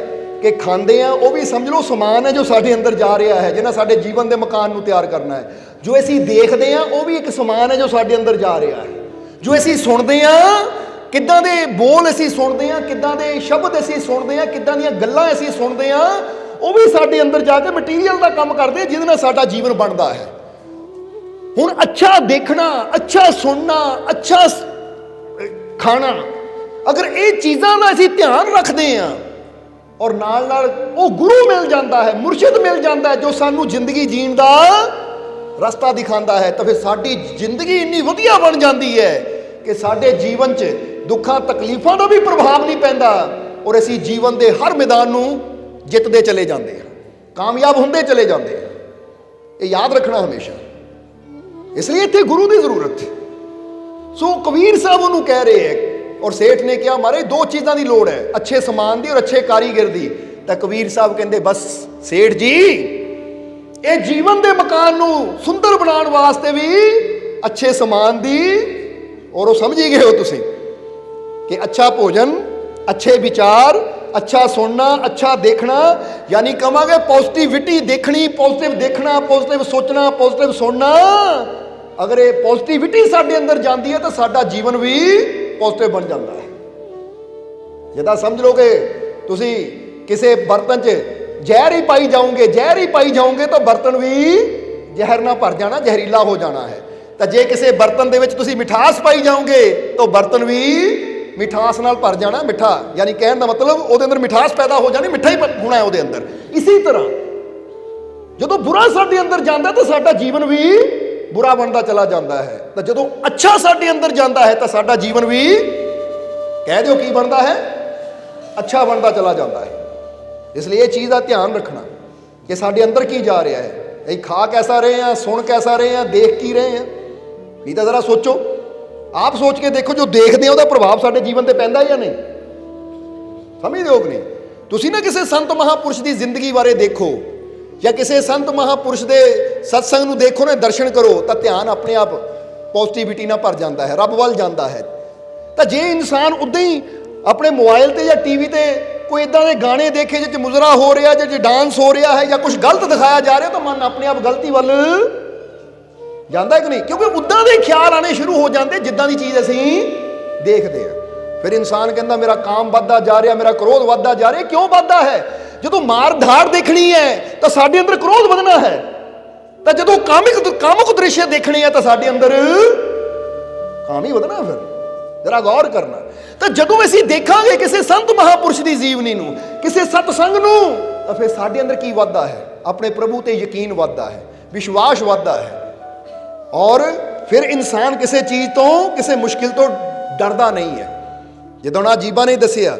कि खांदे हैं वो भी समझ लो समान है जो साडे अंदर जा रहा है, जिन्हें साडे जीवन के मकान नूं तैयार करना है। जो असीं देखते हैं वो भी एक समान है जो साडे अंदर जा रहा है। जो असीं सुनते हैं, किद्दां दे बोल असीं सुनते हैं, किद्दां दे शब्द असीं सुनते हैं, किद्दां दीयां गल्लां असीं सुनते हैं, वो भी साडे अंदर जाके मटीरियल का काम करते हैं जिहदे नाल साडा जीवन बनता है। हुण अच्छा देखना, अच्छा सुनना, अच्छा खाना, अगर ये चीज़ां का असीं ध्यान रखते हैं और नाल नाल वो गुरु मिल जाता है, मुरशद मिल जाता है जो सानू जिंदगी जीण दा रास्ता दिखाता है, तो फिर साडी जिंदगी इन्नी वधिया बन जाती है कि साडे जीवन च दुखा तकलीफों का भी प्रभाव नहीं पैंदा और असीं जीवन के हर मैदान नूं जितते चले जाते हैं, कामयाब होंदे चले जाते हैं। ये याद रखना हमेशा, इसलिए इत्थे गुरु की जरूरत है। सो कबीर साहब उन्होंने कह रहे हैं और सेठ ने कहा मारे दो चीज़ों की लोड़ है, अच्छे समान की और अच्छे कारीगर की। तो कबीर साहब कहते बस सेठ जी ये जीवन के मकान नूं सुंदर बनाने वास्ते भी अच्छे समान की, और वो समझ ही गए हो तुसीं कि अच्छा भोजन, अच्छे विचार, अच्छा सुनना, अच्छा देखना, यानी कहांगे पॉजिटिविटी देखनी, पॉजिटिव देखना, पॉजिटिव सोचना, पॉजिटिव सुनना। अगर ये पॉजिटिविटी साडे अंदर जाती है तो साडा जीवन भी पॉजिटिव बन जाता है। जिदा समझ लो कि तुसी किसी बर्तन च जहर ही पाई जाओगे, जहर ही पाई जाओगे तो बर्तन भी जहर ना भर जाना, जहरीला हो जाना है। तो जे किसी बर्तन दे विच तुसी मिठास पाई जाओगे तो बर्तन भी मिठास नाल भर जाना, मिठा यानी कहने का मतलब उहदे अंदर मिठास पैदा हो जानी, मिठा ही होना है उहदे अंदर। इसी तरह जो बुरा साडे अंदर जाता तो साडा जीवन भी ਬੁਰਾ ਬਣਦਾ ਚਲਾ ਜਾਂਦਾ ਹੈ। ਤਾਂ ਜਦੋਂ ਅੱਛਾ ਸਾਡੇ ਅੰਦਰ ਜਾਂਦਾ ਹੈ ਤਾਂ ਸਾਡਾ ਜੀਵਨ ਵੀ ਕਹਿ ਦਿਓ ਕੀ ਬਣਦਾ ਹੈ, ਅੱਛਾ ਬਣਦਾ ਚਲਾ ਜਾਂਦਾ ਹੈ। ਇਸ ਲਈ ਇਹ ਚੀਜ਼ ਦਾ ਧਿਆਨ ਰੱਖਣਾ ਕਿ ਸਾਡੇ ਅੰਦਰ ਕੀ ਜਾ ਰਿਹਾ ਹੈ। ਅਸੀਂ ਖਾ ਕੈਸਾ ਰਹੇ ਹਾਂ, ਸੁਣ ਕੈਸਾ ਰਹੇ ਹਾਂ, ਦੇਖ ਕੀ ਰਹੇ ਹਾਂ। ਨਹੀਂ ਤਾਂ ਜ਼ਰਾ ਸੋਚੋ, ਆਪ ਸੋਚ ਕੇ ਦੇਖੋ, ਜੋ ਦੇਖਦੇ ਆ ਉਹਦਾ ਪ੍ਰਭਾਵ ਸਾਡੇ ਜੀਵਨ ਤੇ ਪੈਂਦਾ ਜਾਂ ਨਹੀਂ। ਸਮਝਦੇ ਹੋ ਕਿ ਨਹੀਂ? ਤੁਸੀਂ ਨਾ ਕਿਸੇ ਸੰਤ ਮਹਾਂਪੁਰਸ਼ ਦੀ ਜ਼ਿੰਦਗੀ ਬਾਰੇ ਦੇਖੋ ਜਾਂ ਕਿਸੇ ਸੰਤ ਮਹਾਂਪੁਰਸ਼ ਦੇ ਸਤਸੰਗ ਨੂੰ ਦੇਖੋ ਨਾ, ਦਰਸ਼ਨ ਕਰੋ, ਤਾਂ ਧਿਆਨ ਆਪਣੇ ਆਪ ਪੋਜ਼ਿਟਿਵਿਟੀ ਨਾਲ ਭਰ ਜਾਂਦਾ ਹੈ, ਰੱਬ ਵੱਲ ਜਾਂਦਾ ਹੈ। ਤਾਂ ਜੇ ਇਨਸਾਨ ਉੱਦਾਂ ਹੀ ਆਪਣੇ ਮੋਬਾਈਲ ਤੇ ਜਾਂ ਟੀਵੀ ਤੇ ਕੋਈ ਇਦਾਂ ਦੇ ਗਾਣੇ ਦੇਖੇ ਜਿਹਦੇ 'ਚ ਮੁਜਰਾ ਹੋ ਰਿਹਾ, ਜੇ ਡਾਂਸ ਹੋ ਰਿਹਾ ਹੈ ਜਾਂ ਕੁਝ ਗਲਤ ਦਿਖਾਇਆ ਜਾ ਰਿਹਾ, ਤਾਂ ਮਨ ਆਪਣੇ ਆਪ ਗਲਤੀ ਵੱਲ ਜਾਂਦਾ ਕਿ ਨਹੀਂ? ਕਿਉਂਕਿ ਉੱਦਾਂ ਦੇ ਖਿਆਲ ਆਣੇ ਸ਼ੁਰੂ ਹੋ ਜਾਂਦੇ ਜਿੱਦਾਂ ਦੀ ਚੀਜ਼ ਅਸੀਂ ਦੇਖਦੇ ਹਾਂ। ਫਿਰ ਇਨਸਾਨ ਕਹਿੰਦਾ ਮੇਰਾ ਕਾਮ ਵੱਧਦਾ ਜਾ ਰਿਹਾ, ਮੇਰਾ ਕ੍ਰੋਧ ਵੱਧਦਾ ਜਾ ਰਿਹਾ। ਕਿਉਂ ਵੱਧਦਾ ਹੈ? ਜਦੋਂ ਮਾਰ ਧਾੜ ਦੇਖਣੀ ਹੈ ਤਾਂ ਸਾਡੇ ਅੰਦਰ ਕ੍ਰੋਧ ਵਧਣਾ ਹੈ, ਤਾਂ ਜਦੋਂ ਕਾਮੁਕ ਦ੍ਰਿਸ਼ ਦੇਖਣੇ ਆ ਤਾਂ ਸਾਡੇ ਅੰਦਰ ਕਾਮ ਹੀ ਵਧਣਾ। ਫਿਰ ਜਰਾ ਗੌਰ ਕਰਨਾ। ਤਾਂ ਜਦੋਂ ਅਸੀਂ ਦੇਖਾਂਗੇ ਕਿਸੇ ਸੰਤ ਮਹਾਂਪੁਰਸ਼ ਦੀ ਜੀਵਨੀ ਨੂੰ, ਕਿਸੇ ਸਤਸੰਗ ਨੂੰ, ਤਾਂ ਫਿਰ ਸਾਡੇ ਅੰਦਰ ਕੀ ਵੱਧਦਾ ਹੈ? ਆਪਣੇ ਪ੍ਰਭੂ ਤੇ ਯਕੀਨ ਵੱਧਦਾ ਹੈ, ਵਿਸ਼ਵਾਸ ਵੱਧਦਾ ਹੈ। ਔਰ ਫਿਰ ਇਨਸਾਨ ਕਿਸੇ ਚੀਜ਼ ਤੋਂ, ਕਿਸੇ ਮੁਸ਼ਕਿਲ ਤੋਂ ਡਰਦਾ ਨਹੀਂ ਹੈ। ਜਦੋਂ ਨਾ ਅਜੀਬਾ ਨੇ ਦੱਸਿਆ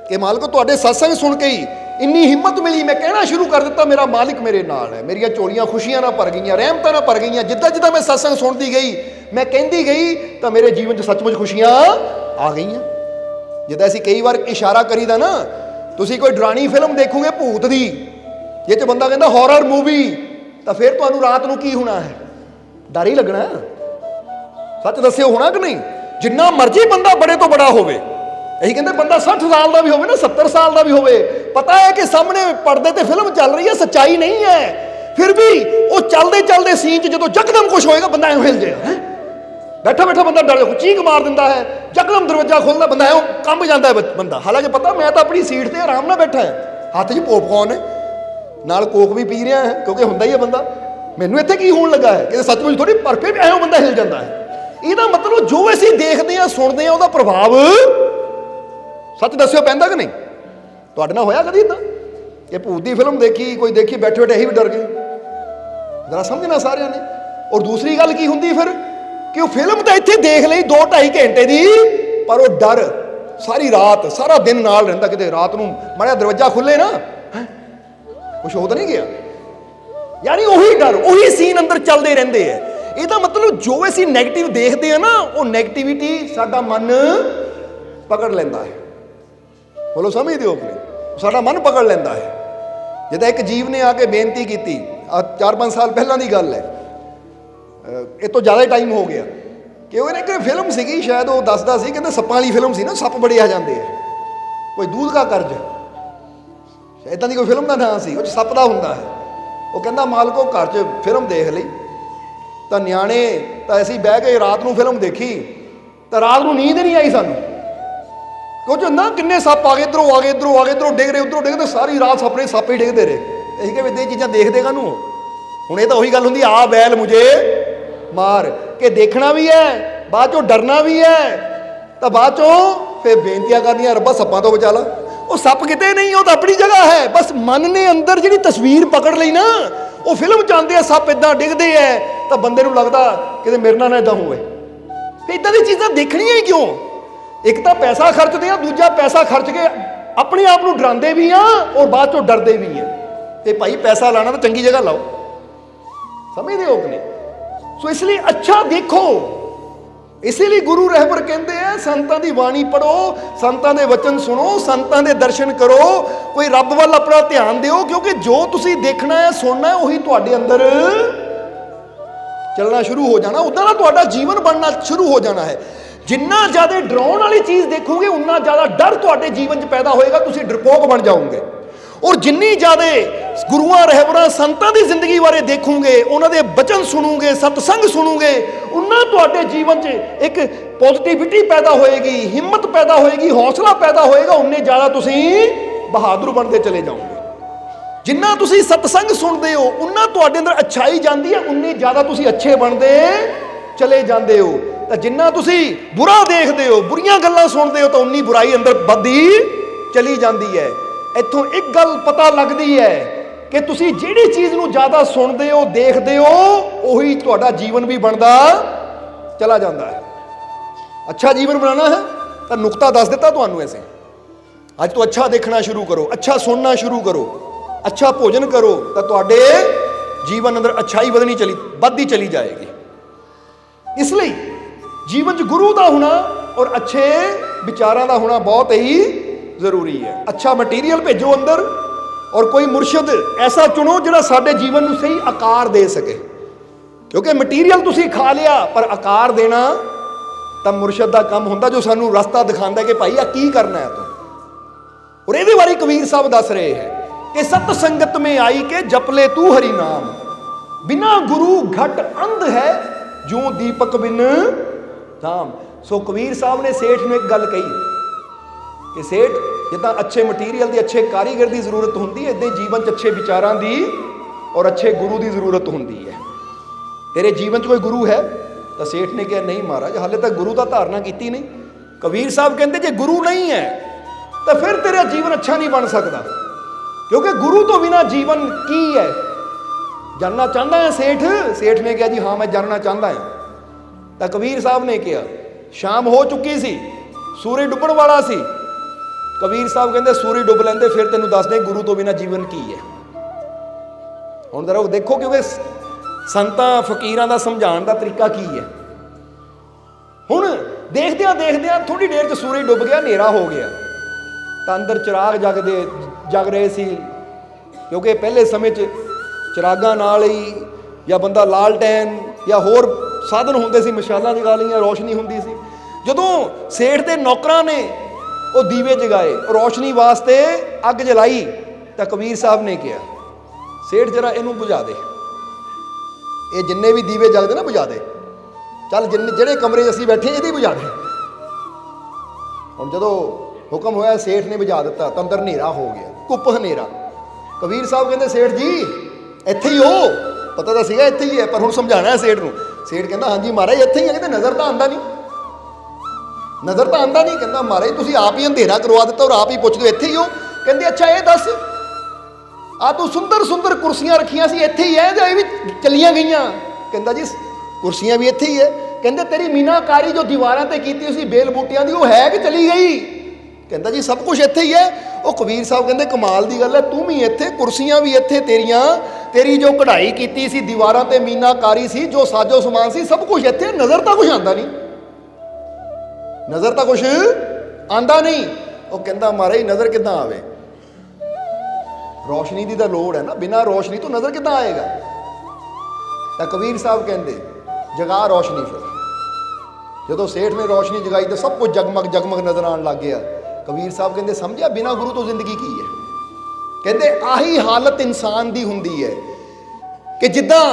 ਕਿ ਮਾਲਕ ਤੁਹਾਡੇ ਸਤਸੰਗ ਸੁਣ ਕੇ ਹੀ ਇੰਨੀ ਹਿੰਮਤ ਮਿਲੀ, ਮੈਂ ਕਹਿਣਾ ਸ਼ੁਰੂ ਕਰ ਦਿੱਤਾ ਮੇਰਾ ਮਾਲਿਕ ਮੇਰੇ ਨਾਲ ਹੈ। ਮੇਰੀਆਂ ਝੋਲੀਆਂ ਖੁਸ਼ੀਆਂ ਨਾਲ ਭਰ ਗਈਆਂ, ਰਹਿਮਤਾਂ ਨਾਲ ਭਰ ਗਈਆਂ। ਜਿੱਦਾਂ ਜਿੱਦਾਂ ਮੈਂ ਸਤਸੰਗ ਸੁਣਦੀ ਗਈ, ਮੈਂ ਕਹਿੰਦੀ ਗਈ, ਤਾਂ ਮੇਰੇ ਜੀਵਨ 'ਚ ਸੱਚਮੁੱਚ ਖੁਸ਼ੀਆਂ ਆ ਗਈਆਂ। ਜਿੱਦਾਂ ਅਸੀਂ ਕਈ ਵਾਰ ਇਸ਼ਾਰਾ ਕਰੀਦਾ ਨਾ, ਤੁਸੀਂ ਕੋਈ ਡਰਾਣੀ ਫਿਲਮ ਦੇਖੋਗੇ ਭੂਤ ਦੀ, ਜੇ 'ਚ ਬੰਦਾ ਕਹਿੰਦਾ ਹੌਰਰ ਮੂਵੀ, ਤਾਂ ਫਿਰ ਤੁਹਾਨੂੰ ਰਾਤ ਨੂੰ ਕੀ ਹੋਣਾ ਹੈ? ਡਰ ਹੀ ਲੱਗਣਾ। ਸੱਚ ਦੱਸਿਓ, ਹੋਣਾ ਕਿ ਨਹੀਂ? ਜਿੰਨਾ ਮਰਜ਼ੀ ਬੰਦਾ ਬੜੇ ਤੋਂ ਬੜਾ ਹੋਵੇ, ਇਹੀ ਕਹਿੰਦੇ ਬੰਦਾ 60 ਸਾਲ ਦਾ ਵੀ ਹੋਵੇ ਨਾ, 70 ਸਾਲ ਦਾ ਵੀ ਹੋਵੇ, ਪਤਾ ਹੈ ਕਿ ਸਾਹਮਣੇ ਪਰਦੇ ਤੇ ਫਿਲਮ ਚੱਲ ਰਹੀ ਹੈ, ਸੱਚਾਈ ਨਹੀਂ ਹੈ, ਫਿਰ ਵੀ ਉਹ ਚੱਲਦੇ ਚੱਲਦੇ ਸੀਨ 'ਚ ਜਦੋਂ ਯਕਦਮ ਕੁਛ ਹੋਏਗਾ, ਬੰਦਾ ਐਂ ਹਿਲ ਜਾਏਗਾ। ਬੈਠਾ ਬੈਠਾ ਬੰਦਾ ਡਰ ਚੀਕ ਮਾਰ ਦਿੰਦਾ ਹੈ, ਯਕਦਮ ਦਰਵਾਜ਼ਾ ਖੁੱਲਦਾ, ਬੰਦਾ ਐਂ ਕੰਬ ਜਾਂਦਾ ਹੈ ਬੰਦਾ। ਹਾਲਾਂਕਿ ਪਤਾ ਮੈਂ ਤਾਂ ਆਪਣੀ ਸੀਟ ਤੇ ਆਰਾਮ ਨਾਲ ਬੈਠਾ ਹਾਂ, ਹੱਥ 'ਚ ਪੋਪਕੌਰਨ ਹੈ, ਨਾਲ ਕੋਕ ਵੀ ਪੀ ਰਿਹਾ ਹੈ, ਕਿਉਂਕਿ ਹੁੰਦਾ ਹੀ ਹੈ ਬੰਦਾ, ਮੈਨੂੰ ਇੱਥੇ ਕੀ ਹੋਣ ਲੱਗਾ ਹੈ? ਕਿ ਸੱਚਮੁੱਚ ਥੋੜੀ, ਪਰ ਫਿਰ ਵੀ ਐਂ ਬੰਦਾ ਹਿਲ ਜਾਂਦਾ ਹੈ। ਇਹਦਾ ਮਤਲਬ ਜੋ ਅਸੀਂ ਦੇਖਦੇ ਹਾਂ, ਸੁਣਦੇ ਹਾਂ, ਉਹਦਾ ਪ੍ਰਭਾਵ ਸੱਚ ਦੱਸਿਓ ਪੈਂਦਾ ਕਿ ਨਹੀਂ? ਤੁਹਾਡੇ ਨਾਲ ਹੋਇਆ ਕਦੀ ਇੱਦਾਂ ਕਿ ਭੂਤ ਦੀ ਫਿਲਮ ਦੇਖੀ, ਕੋਈ ਦੇਖੀ, ਬੈਠੇ ਬੈਠੇ ਅਸੀਂ ਵੀ ਡਰ ਗਏ? ਜ਼ਰਾ ਸਮਝਣਾ ਸਾਰਿਆਂ ਨੇ। ਔਰ ਦੂਸਰੀ ਗੱਲ ਕੀ ਹੁੰਦੀ ਫਿਰ, ਕਿ ਉਹ ਫਿਲਮ ਤਾਂ ਇੱਥੇ ਦੇਖ ਲਈ 2-2.5 ਘੰਟੇ ਦੀ, ਪਰ ਉਹ ਡਰ ਸਾਰੀ ਰਾਤ, ਸਾਰਾ ਦਿਨ ਨਾਲ ਰਹਿੰਦਾ। ਕਿਤੇ ਰਾਤ ਨੂੰ ਮਾੜਾ ਦਰਵਾਜ਼ਾ ਖੁੱਲੇ ਨਾ, ਕੁਛ ਹੋ ਤਾਂ ਨਹੀਂ ਗਿਆ? ਯਾਨੀ ਉਹੀ ਡਰ, ਉਹੀ ਸੀਨ ਅੰਦਰ ਚੱਲਦੇ ਰਹਿੰਦੇ ਹੈ। ਇਹਦਾ ਮਤਲਬ ਜੋ ਅਸੀਂ ਨੈਗੇਟਿਵ ਦੇਖਦੇ ਹਾਂ ਨਾ, ਉਹ ਨੈਗੇਟਿਵਿਟੀ ਸਾਡਾ ਮਨ ਪਕੜ ਲੈਂਦਾ ਹੈ। ਬੋਲੋ, ਸਮਝਦੇ ਹੋ ਕਿ ਨਹੀਂ? ਸਾਡਾ ਮਨ ਪਕੜ ਲੈਂਦਾ ਹੈ। ਜਿੱਦਾਂ ਇੱਕ ਜੀਵ ਨੇ ਆ ਕੇ ਬੇਨਤੀ ਕੀਤੀ, 4-5 ਸਾਲ ਪਹਿਲਾਂ ਦੀ ਗੱਲ ਹੈ, ਇਹ ਤੋਂ ਜ਼ਿਆਦਾ ਟਾਈਮ ਹੋ ਗਿਆ, ਕਿ ਉਹ ਇੱਕ ਫਿਲਮ ਸੀਗੀ, ਸ਼ਾਇਦ ਉਹ ਦੱਸਦਾ ਸੀ, ਕਹਿੰਦੇ ਸੱਪਾਂ ਵਾਲੀ ਫਿਲਮ ਸੀ ਨਾ, ਸੱਪ ਬੜੇ ਆ ਜਾਂਦੇ ਆ, ਕੋਈ ਦੂਧ ਕਾ ਕਰਜ਼, ਇੱਦਾਂ ਦੀ ਕੋਈ ਫਿਲਮ ਦਾ ਨਾਂ ਸੀ, ਉਹ 'ਚ ਸੱਪ ਦਾ ਹੁੰਦਾ ਹੈ। ਉਹ ਕਹਿੰਦਾ ਮਾਲਕੋ ਘਰ 'ਚ ਫਿਲਮ ਦੇਖ ਲਈ, ਤਾਂ ਨਿਆਣੇ ਤਾਂ ਅਸੀਂ ਬਹਿ ਕੇ ਰਾਤ ਨੂੰ ਫਿਲਮ ਦੇਖੀ, ਤਾਂ ਰਾਤ ਨੂੰ ਨੀਂਦ ਨਹੀਂ ਆਈ ਸਾਨੂੰ। ਕੁਝ ਹੁੰਦਾ ਕਿੰਨੇ ਸੱਪ ਆ ਗਏ, ਇੱਧਰੋਂ ਆ ਗਏ, ਇੱਧਰੋਂ ਆ ਗਏ, ਇੱਧਰੋਂ ਡਿੱਗ ਰਹੇ, ਉੱਧਰੋਂ ਡਿੱਗਦੇ, ਸਾਰੀ ਰਾਤ ਸਪਨੇ ਸੱਪ ਹੀ ਡਿੱਗਦੇ ਰਹੇ। ਅਸੀਂ ਕਿ ਇਹ ਚੀਜ਼ਾਂ ਦੇਖਦੇ ਕਾਹਨੂੰ? ਹੁਣ ਇਹ ਤਾਂ ਉਹੀ ਗੱਲ ਹੁੰਦੀ, ਆ ਬੈਲ ਮੁਝੇ ਮਾਰ, ਕਿ ਦੇਖਣਾ ਵੀ ਹੈ, ਬਾਅਦ ਚੋਂ ਡਰਨਾ ਵੀ ਹੈ, ਤਾਂ ਬਾਅਦ ਚੋਂ ਫਿਰ ਬੇਨਤੀਆਂ ਕਰਨੀਆਂ, ਰੱਬਾ ਸੱਪਾਂ ਤੋਂ ਬਚਾ ਲਾ। ਉਹ ਸੱਪ ਕਿਤੇ ਨਹੀਂ, ਉਹ ਤਾਂ ਆਪਣੀ ਜਗ੍ਹਾ ਹੈ। ਬਸ ਮਨ ਨੇ ਅੰਦਰ ਜਿਹੜੀ ਤਸਵੀਰ ਪਕੜ ਲਈ ਨਾ, ਉਹ ਫਿਲਮ 'ਚ ਆਉਂਦੇ ਆ ਸੱਪ ਇੱਦਾਂ ਡਿੱਗਦੇ ਹੈ, ਤਾਂ ਬੰਦੇ ਨੂੰ ਲੱਗਦਾ ਕਿਤੇ ਮੇਰੇ ਨਾਲ ਨਾ ਇੱਦਾਂ ਹੋਵੇ। ਫਿਰ ਇੱਦਾਂ ਦੀ ਚੀਜ਼ਾਂ ਦੇਖਣੀਆਂ ਹੀ ਕਿਉਂ? ਇੱਕ ਤਾਂ ਪੈਸਾ ਖਰਚਦੇ ਆ, ਦੂਜਾ ਪੈਸਾ ਖਰਚ ਕੇ ਆਪਣੇ ਆਪ ਨੂੰ ਡਰਾਉਂਦੇ ਵੀ ਆ, ਔਰ ਬਾਅਦ ਚੋਂ ਡਰਦੇ ਵੀ ਆ। ਤੇ ਭਾਈ ਪੈਸਾ ਲਾਣਾ ਤਾਂ ਚੰਗੀ ਜਗ੍ਹਾ ਲਾਓ, ਸਮਝਦੇ ਹੋ ਕਿ ਨਹੀਂ? ਸੋ ਇਸ ਲਈ ਅੱਛਾ ਦੇਖੋ। ਇਸੇ ਲਈ ਗੁਰੂ ਰਹਿਬਰ ਕਹਿੰਦੇ ਆ, ਸੰਤਾਂ ਦੀ ਬਾਣੀ ਪੜ੍ਹੋ, ਸੰਤਾਂ ਦੇ ਵਚਨ ਸੁਣੋ, ਸੰਤਾਂ ਦੇ ਦਰਸ਼ਨ ਕਰੋ, ਕੋਈ ਰੱਬ ਵੱਲ ਆਪਣਾ ਧਿਆਨ ਦਿਓ, ਕਿਉਂਕਿ ਜੋ ਤੁਸੀਂ ਦੇਖਣਾ ਹੈ, ਸੁਣਨਾ ਹੈ, ਉਹੀ ਤੁਹਾਡੇ ਅੰਦਰ ਚੱਲਣਾ ਸ਼ੁਰੂ ਹੋ ਜਾਣਾ, ਉੱਦਾਂ ਦਾ ਤੁਹਾਡਾ ਜੀਵਨ ਬਣਨਾ ਸ਼ੁਰੂ ਹੋ ਜਾਣਾ ਹੈ। ਜਿੰਨਾ ਜ਼ਿਆਦਾ ਡਰਾਉਣ ਵਾਲੀ ਚੀਜ਼ ਦੇਖੋਗੇ, ਉਨਾ ਜ਼ਿਆਦਾ ਡਰ ਤੁਹਾਡੇ ਜੀਵਨ 'ਚ ਪੈਦਾ ਹੋਏਗਾ, ਤੁਸੀਂ ਡਰਪੋਕ ਬਣ ਜਾਓਗੇ। ਔਰ ਜਿੰਨੀ ਜ਼ਿਆਦਾ ਗੁਰੂਆਂ ਰਹਿਬਰਾਂ ਸੰਤਾਂ ਦੀ ਜ਼ਿੰਦਗੀ ਬਾਰੇ ਦੇਖੋਗੇ, ਉਹਨਾਂ ਦੇ ਬਚਨ ਸੁਣੋਗੇ, ਸਤਸੰਗ ਸੁਣੋਗੇ, ਉਨਾ ਤੁਹਾਡੇ ਜੀਵਨ 'ਚ ਇੱਕ ਪੋਜ਼ਿਟਿਵਿਟੀ ਪੈਦਾ ਹੋਏਗੀ, ਹਿੰਮਤ ਪੈਦਾ ਹੋਏਗੀ, ਹੌਸਲਾ ਪੈਦਾ ਹੋਏਗਾ, ਉਨੇ ਜ਼ਿਆਦਾ ਤੁਸੀਂ ਬਹਾਦਰ ਬਣਦੇ ਚਲੇ ਜਾਓਗੇ। ਜਿੰਨਾ ਤੁਸੀਂ ਸਤਸੰਗ ਸੁਣਦੇ ਹੋ, ਉਨਾ ਤੁਹਾਡੇ ਅੰਦਰ ਅੱਛਾਈ ਜਾਂਦੀ ਹੈ, ਉਨੇ ਜ਼ਿਆਦਾ ਤੁਸੀਂ ਅੱਛੇ ਬਣਦੇ ਚਲੇ ਜਾਂਦੇ ਹੋ। ਤਾਂ ਜਿੰਨਾ ਤੁਸੀਂ ਬੁਰਾ ਦੇਖਦੇ ਹੋ, ਬੁਰੀਆਂ ਗੱਲਾਂ ਸੁਣਦੇ ਹੋ, ਤਾਂ ਉਨੀ ਬੁਰਾਈ ਅੰਦਰ ਵੱਧਦੀ ਚਲੀ ਜਾਂਦੀ ਹੈ। ਇੱਥੋਂ ਇੱਕ ਗੱਲ ਪਤਾ ਲੱਗਦੀ ਹੈ कि तुसी जिहड़ी चीज़ नूं ज़्यादा सुनते हो देखते हो उही तुहाडा जीवन भी बनता चला जाता है। अच्छा जीवन बनाना है तो नुकता दस दिता तुहानूं ऐसे, अज तो अच्छा देखना शुरू करो, अच्छा सुनना शुरू करो, अच्छा भोजन करो तो तुहाडे जीवन अंदर अच्छाई बढ़ती चली जाएगी। इसलिए जीवन च गुरु का होना और अच्छे विचारों का होना बहुत ही जरूरी है। अच्छा मटीरियल भेजो अंदर और कोई मुर्शद ऐसा चुनो जिहड़ा साडे जीवन नूं सही आकार दे सके, क्योंकि मटीरियल तुसी खा लिया पर आकार देना तो मुर्शद का काम होंदा जो सानू रास्ता दिखाता कि भाई आ की करना है तू। और ये बारे कबीर साहब दस रहे हैं कि सत संगत में आई के जपले तू हरि नाम, बिना गुरु घट अंध है जो दीपक बिन धाम। सो कबीर साहब ने सेठ ने एक गल कही कि सेठ जिदा अच्छे मटीरियल की अच्छे कारीगर की जरूरत होंगी है, इदां जीवन च अच्छे विचारों की और अच्छे गुरु की जरूरत होंगी है। तेरे जीवन च कोई गुरु है? तो सेठ ने कहा नहीं महाराज हाले तक गुरु का धारणा की नहीं। कबीर साहब कहते जे गुरु नहीं है तो फिर तेरा जीवन अच्छा नहीं बन सकता, क्योंकि गुरु तो बिना जीवन की है। जानना चाहता है सेठ? सेठ ने कहा जी हाँ मैं जानना चाहता है। तो कबीर साहब ने कहा शाम हो चुकी सी, सूरज डुबण वाला सी। कबीर साहब कहते सूरज डुब लेंदे फिर तेन दस दें गुरु तो बिना जीवन की है। हुण जरा देखो क्योंकि संतां फकीरां दा समझाउण दा तरीका की है। हुण देखदियां देखदियां थोड़ी देर च सूरज डुब गया, हनेरा हो गया, तो अंदर चिराग जग रहे सी, क्योंकि पहले समय च चिरागां नाल ही या बंदा लालटैन या होर साधन होंदे सी, मशालां जगा लईआं, रोशनी हुंदी सी। जदों सेठ दे नौकरां ने वो दीवे जगाए, रोशनी वास्ते अग जलाई, तो कबीर साहब ने कहा सेठ जरा इनू बुझा दे, ये जिन्ने भी दीवे जगते ना बुझा दे, चल जिन्ने कमरे असीं बैठे ये बुझा दे। हुण जदों हुक्म होया सेठ ने बुझा दिता तो अंदर हनेरा हो गया, कुप हनेरा। कबीर साहब कहते सेठ जी इत्थे ही हो, पता तो सीगा इत्थे ही है पर हुण समझाना है सेठ नूं। सेठ कहता हाँ जी महाराज इत्थे ही है, कहते नज़र तो आंदा नहीं, नज़र तो आंदा नहीं। कहता महाराज तुसीं आप ही अंधेरा करवा दिता और आप ही पुछदे हो इत्थे ही हो। कहते अच्छा ये दस आ तू सुंदर सुंदर कुर्सियां रखियां सी इत्थे ही है जां ये भी चलियां गईयां? कहता जी कुर्सियां भी इत्थे ही है। कहते तेरी मीनाकारी जो दीवारां ते कीती सी बेल बूटियां दी वो है कि चली गई? कहता जी सब कुछ इत्थे ही है। वो कबीर साहब कहते कमाल दी गल है, तू भी इत्थे, कुर्सियां भी इत्थे तेरियां, तेरी जो कढ़ाई कीती सी दीवारां ते मीनाकारी सी, जो साजो समान सी सब कुछ इत्थे, नज़र तो कुछ आंदा नहीं, नज़र तो कुछ आंदा नहीं। वो कहता महाराज नज़र किद्दां आवे, रोशनी की तो लोड़ है ना, बिना रोशनी तो नज़र किद्दां आएगा? तो कबीर साहब कहते जगा रोशनी। फिर जो सेठ ने रोशनी जगाई तो सब कुछ जगमग जगमग नजर आने लग गया। कबीर साहब कहते समझिया बिना गुरु तो जिंदगी की है? कहते आही हालत इंसान की हुंदी है कि जिद्दां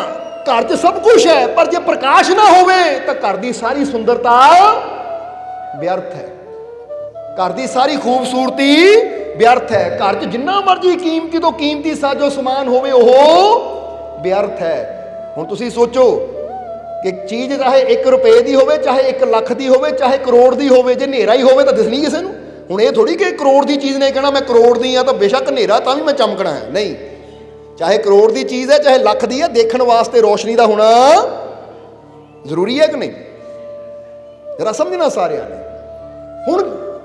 घर च सब कुछ है पर जे प्रकाश ना होवे तो घर की सारी सुंदरता व्यर्थ है, घर की सारी खूबसूरती व्यर्थ है। घर च जिन्ना मर्जी कीमती तो कीमती साजो समान होवे ओह व्यर्थ है। हुण तुसीं सोचो कि चीज़ चाहे 1 रुपए की होवे, चाहे 1 लाख की होवे, चाहे करोड़ की होवे, जे हनेरा ही होवे तो दिसनी किसी नूं। हुण ये थोड़ी कि करोड़ की चीज़ ने कहना मैं करोड़ दी हाँ तो बेशक हनेरा तां भी मैं चमकना है, नहीं। चाहे करोड़ की चीज़ है चाहे लख की है, देखण वास्ते रोशनी का होना जरूरी है कि नहीं? जरा समझना सारिਆਂ ने। हुण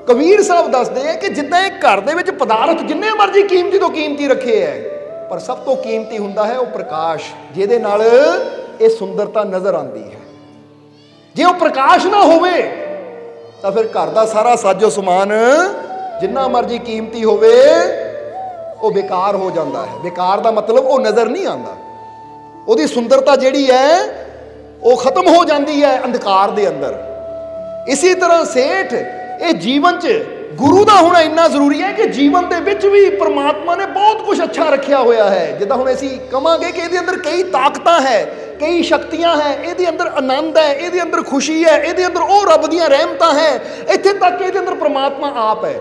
कबीर साहब दसदे हैं कि जिद्दां एक घर दे विच पदार्थ जिन्ने मर्जी कीमती तो कीमती रखे है, पर सब तो कीमती हुंदा है वो प्रकाश, जिहदे नाल ये सुंदरता नज़र आती है। जे वो प्रकाश ना होवे तो फिर घर का सारा साजो समान जिन्ना मर्जी कीमती होवे वो बेकार हो जाता है। बेकार का मतलब वो नज़र नहीं आता, उसकी सुंदरता जिहड़ी है वो खत्म हो जाती है अंधकार के अंदर। इसी तरह सेठ ये जीवन च गुरु का होना इन्ना जरूरी है कि जीवन के विच भी परमात्मा ने बहुत कुछ अच्छा रखा होया है। जिद्दां हुण असीं कहांगे कि इहदे अंदर कई ताकतां है, कई शक्तियां है, इहदे अंदर आनंद है, इहदे अंदर खुशी है, इहदे अंदर वो रब दीयां रहमतां है, इत्थे तक इहदे अंदर परमात्मा आप है।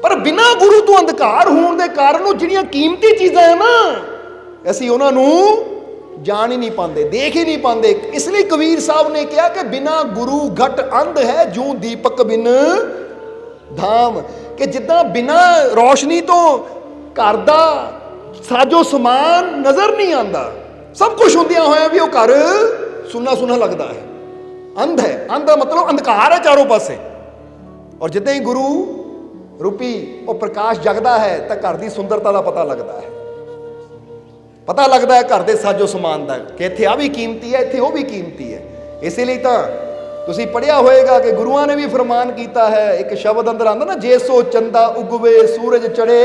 पर बिना गुरु तो अंधकार होने के कारण वो जिहड़ियां कीमती चीज़ां है ना असीं उन्हां नूं जान ही नहीं पाते, देख ही नहीं पाते। इसलिए कबीर साहब ने कहा कि बिना गुरु घट अंध है जूं दीपक बिन धाम, कि जिद्दां बिना रोशनी तो घर दा ਸਾਜੋ ਸਮਾਨ ਨਜ਼ਰ ਨਹੀਂ ਆਉਂਦਾ, ਸਭ ਕੁਝ ਹੁੰਦਿਆਂ ਹੋਇਆ ਵੀ ਉਹ ਘਰ ਸੁੰਨਾ ਸੁੰਨਾ ਲੱਗਦਾ ਹੈ, ਅੰਧ ਹੈ। ਅੰਧ ਦਾ ਮਤਲਬ ਅੰਧਕਾਰ ਹੈ ਚਾਰੋਂ ਪਾਸੇ। ਔਰ ਜਿੱਦਾਂ ਹੀ ਗੁਰੂ ਰੂਪੀ ਉਹ ਪ੍ਰਕਾਸ਼ ਜਗਦਾ ਹੈ ਤਾਂ ਘਰ ਦੀ ਸੁੰਦਰਤਾ ਦਾ ਪਤਾ ਲੱਗਦਾ ਹੈ, ਪਤਾ ਲੱਗਦਾ ਹੈ ਘਰ ਦੇ ਸਾਜੋ ਸਮਾਨ ਦਾ, ਕਿ ਇੱਥੇ ਆ ਵੀ ਕੀਮਤੀ ਹੈ, ਇੱਥੇ ਉਹ ਵੀ ਕੀਮਤੀ ਹੈ। ਇਸੇ ਲਈ ਤਾਂ ਤੁਸੀਂ ਪੜ੍ਹਿਆ ਹੋਏਗਾ ਕਿ ਗੁਰੂਆਂ ਨੇ ਵੀ ਫਰਮਾਨ ਕੀਤਾ ਹੈ, ਇੱਕ ਸ਼ਬਦ ਅੰਦਰ ਆਉਂਦਾ ਨਾ, ਜੇ ਸੋ ਚੰਦਾ ਉਗਵੇ ਸੂਰਜ ਚੜੇ,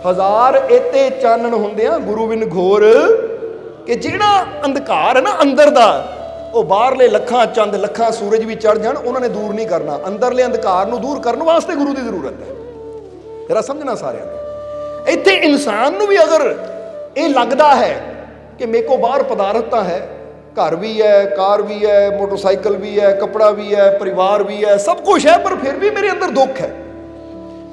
ਹਜ਼ਾਰ ਏਤੇ ਚਾਨਣ ਹੁੰਦਿਆਂ ਗੁਰੂ ਬਿਨ ਘੋਰ। ਕਿ ਜਿਹੜਾ ਅੰਧਕਾਰ ਹੈ ਨਾ ਅੰਦਰ ਦਾ, ਉਹ ਬਾਹਰਲੇ ਲੱਖਾਂ ਚੰਦ ਲੱਖਾਂ ਸੂਰਜ ਵੀ ਚੜ ਜਾਣ ਉਹਨਾਂ ਨੇ ਦੂਰ ਨਹੀਂ ਕਰਨਾ। ਅੰਦਰਲੇ ਅੰਧਕਾਰ ਨੂੰ ਦੂਰ ਕਰਨ ਵਾਸਤੇ ਗੁਰੂ ਦੀ ਜ਼ਰੂਰਤ ਹੈ। ਜਰਾ ਸਮਝਣਾ ਸਾਰਿਆਂ ਨੇ। ਇੱਥੇ ਇਨਸਾਨ ਨੂੰ ਵੀ ਅਗਰ ਇਹ ਲੱਗਦਾ ਹੈ ਕਿ ਮੇਰੇ ਕੋਲ ਬਾਹਰ ਪਦਾਰਥਾਂ ਹੈ, ਘਰ ਵੀ ਹੈ, ਕਾਰ ਵੀ ਹੈ, ਮੋਟਰਸਾਈਕਲ ਵੀ ਹੈ, ਕੱਪੜਾ ਵੀ ਹੈ, ਪਰਿਵਾਰ ਵੀ ਹੈ, ਸਭ ਕੁਝ ਹੈ, ਪਰ ਫਿਰ ਵੀ ਮੇਰੇ ਅੰਦਰ ਦੁੱਖ ਹੈ,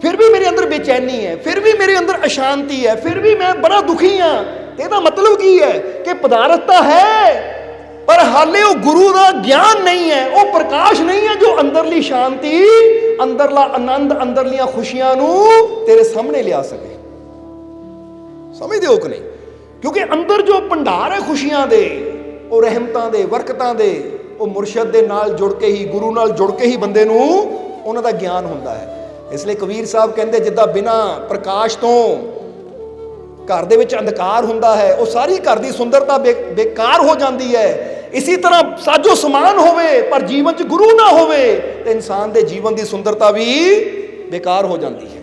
ਫਿਰ ਵੀ ਮੇਰੇ ਅੰਦਰ ਬੇਚੈਨੀ ਹੈ, ਫਿਰ ਵੀ ਮੇਰੇ ਅੰਦਰ ਅਸ਼ਾਂਤੀ ਹੈ, ਫਿਰ ਵੀ ਮੈਂ ਬੜਾ ਦੁਖੀ ਹਾਂ। ਇਹਦਾ ਮਤਲਬ ਕੀ ਹੈ ਕਿ ਪਦਾਰਥ ਤਾਂ ਹੈ ਪਰ ਹਾਲੇ ਉਹ ਗੁਰੂ ਦਾ ਗਿਆਨ ਨਹੀਂ ਹੈ, ਉਹ ਪ੍ਰਕਾਸ਼ ਨਹੀਂ ਹੈ ਜੋ ਅੰਦਰਲੀ ਸ਼ਾਂਤੀ, ਅੰਦਰਲਾ ਆਨੰਦ, ਅੰਦਰਲੀਆਂ ਖੁਸ਼ੀਆਂ ਨੂੰ ਤੇਰੇ ਸਾਹਮਣੇ ਲਿਆ ਸਕੇ। ਸਮਝਦੇ ਹੋ ਕਿ ਨਹੀਂ? ਕਿਉਂਕਿ ਅੰਦਰ ਜੋ ਭੰਡਾਰ ਹੈ ਖੁਸ਼ੀਆਂ ਦੇ, ਉਹ ਰਹਿਮਤਾਂ ਦੇ, ਬਰਕਤਾਂ ਦੇ, ਉਹ ਮੁਰਸ਼ਦ ਦੇ ਨਾਲ ਜੁੜ ਕੇ ਹੀ, ਗੁਰੂ ਨਾਲ ਜੁੜ ਕੇ ਹੀ ਬੰਦੇ ਨੂੰ ਉਹਨਾਂ ਦਾ ਗਿਆਨ ਹੁੰਦਾ ਹੈ। ਇਸ ਲਈ ਕਬੀਰ ਸਾਹਿਬ ਕਹਿੰਦੇ ਜਿੱਦਾਂ ਬਿਨਾਂ ਪ੍ਰਕਾਸ਼ ਤੋਂ ਘਰ ਦੇ ਵਿੱਚ ਅੰਧਕਾਰ ਹੁੰਦਾ ਹੈ, ਉਹ ਸਾਰੀ ਘਰ ਦੀ ਸੁੰਦਰਤਾ ਬੇਕਾਰ ਹੋ ਜਾਂਦੀ ਹੈ। ਇਸੇ ਤਰ੍ਹਾਂ ਸਾਜੋ ਸਮਾਨ ਹੋਵੇ ਪਰ ਜੀਵਨ 'ਚ ਗੁਰੂ ਨਾ ਹੋਵੇ ਤੇ ਇਨਸਾਨ ਦੇ ਜੀਵਨ ਦੀ ਸੁੰਦਰਤਾ ਵੀ ਬੇਕਾਰ ਹੋ ਜਾਂਦੀ ਹੈ।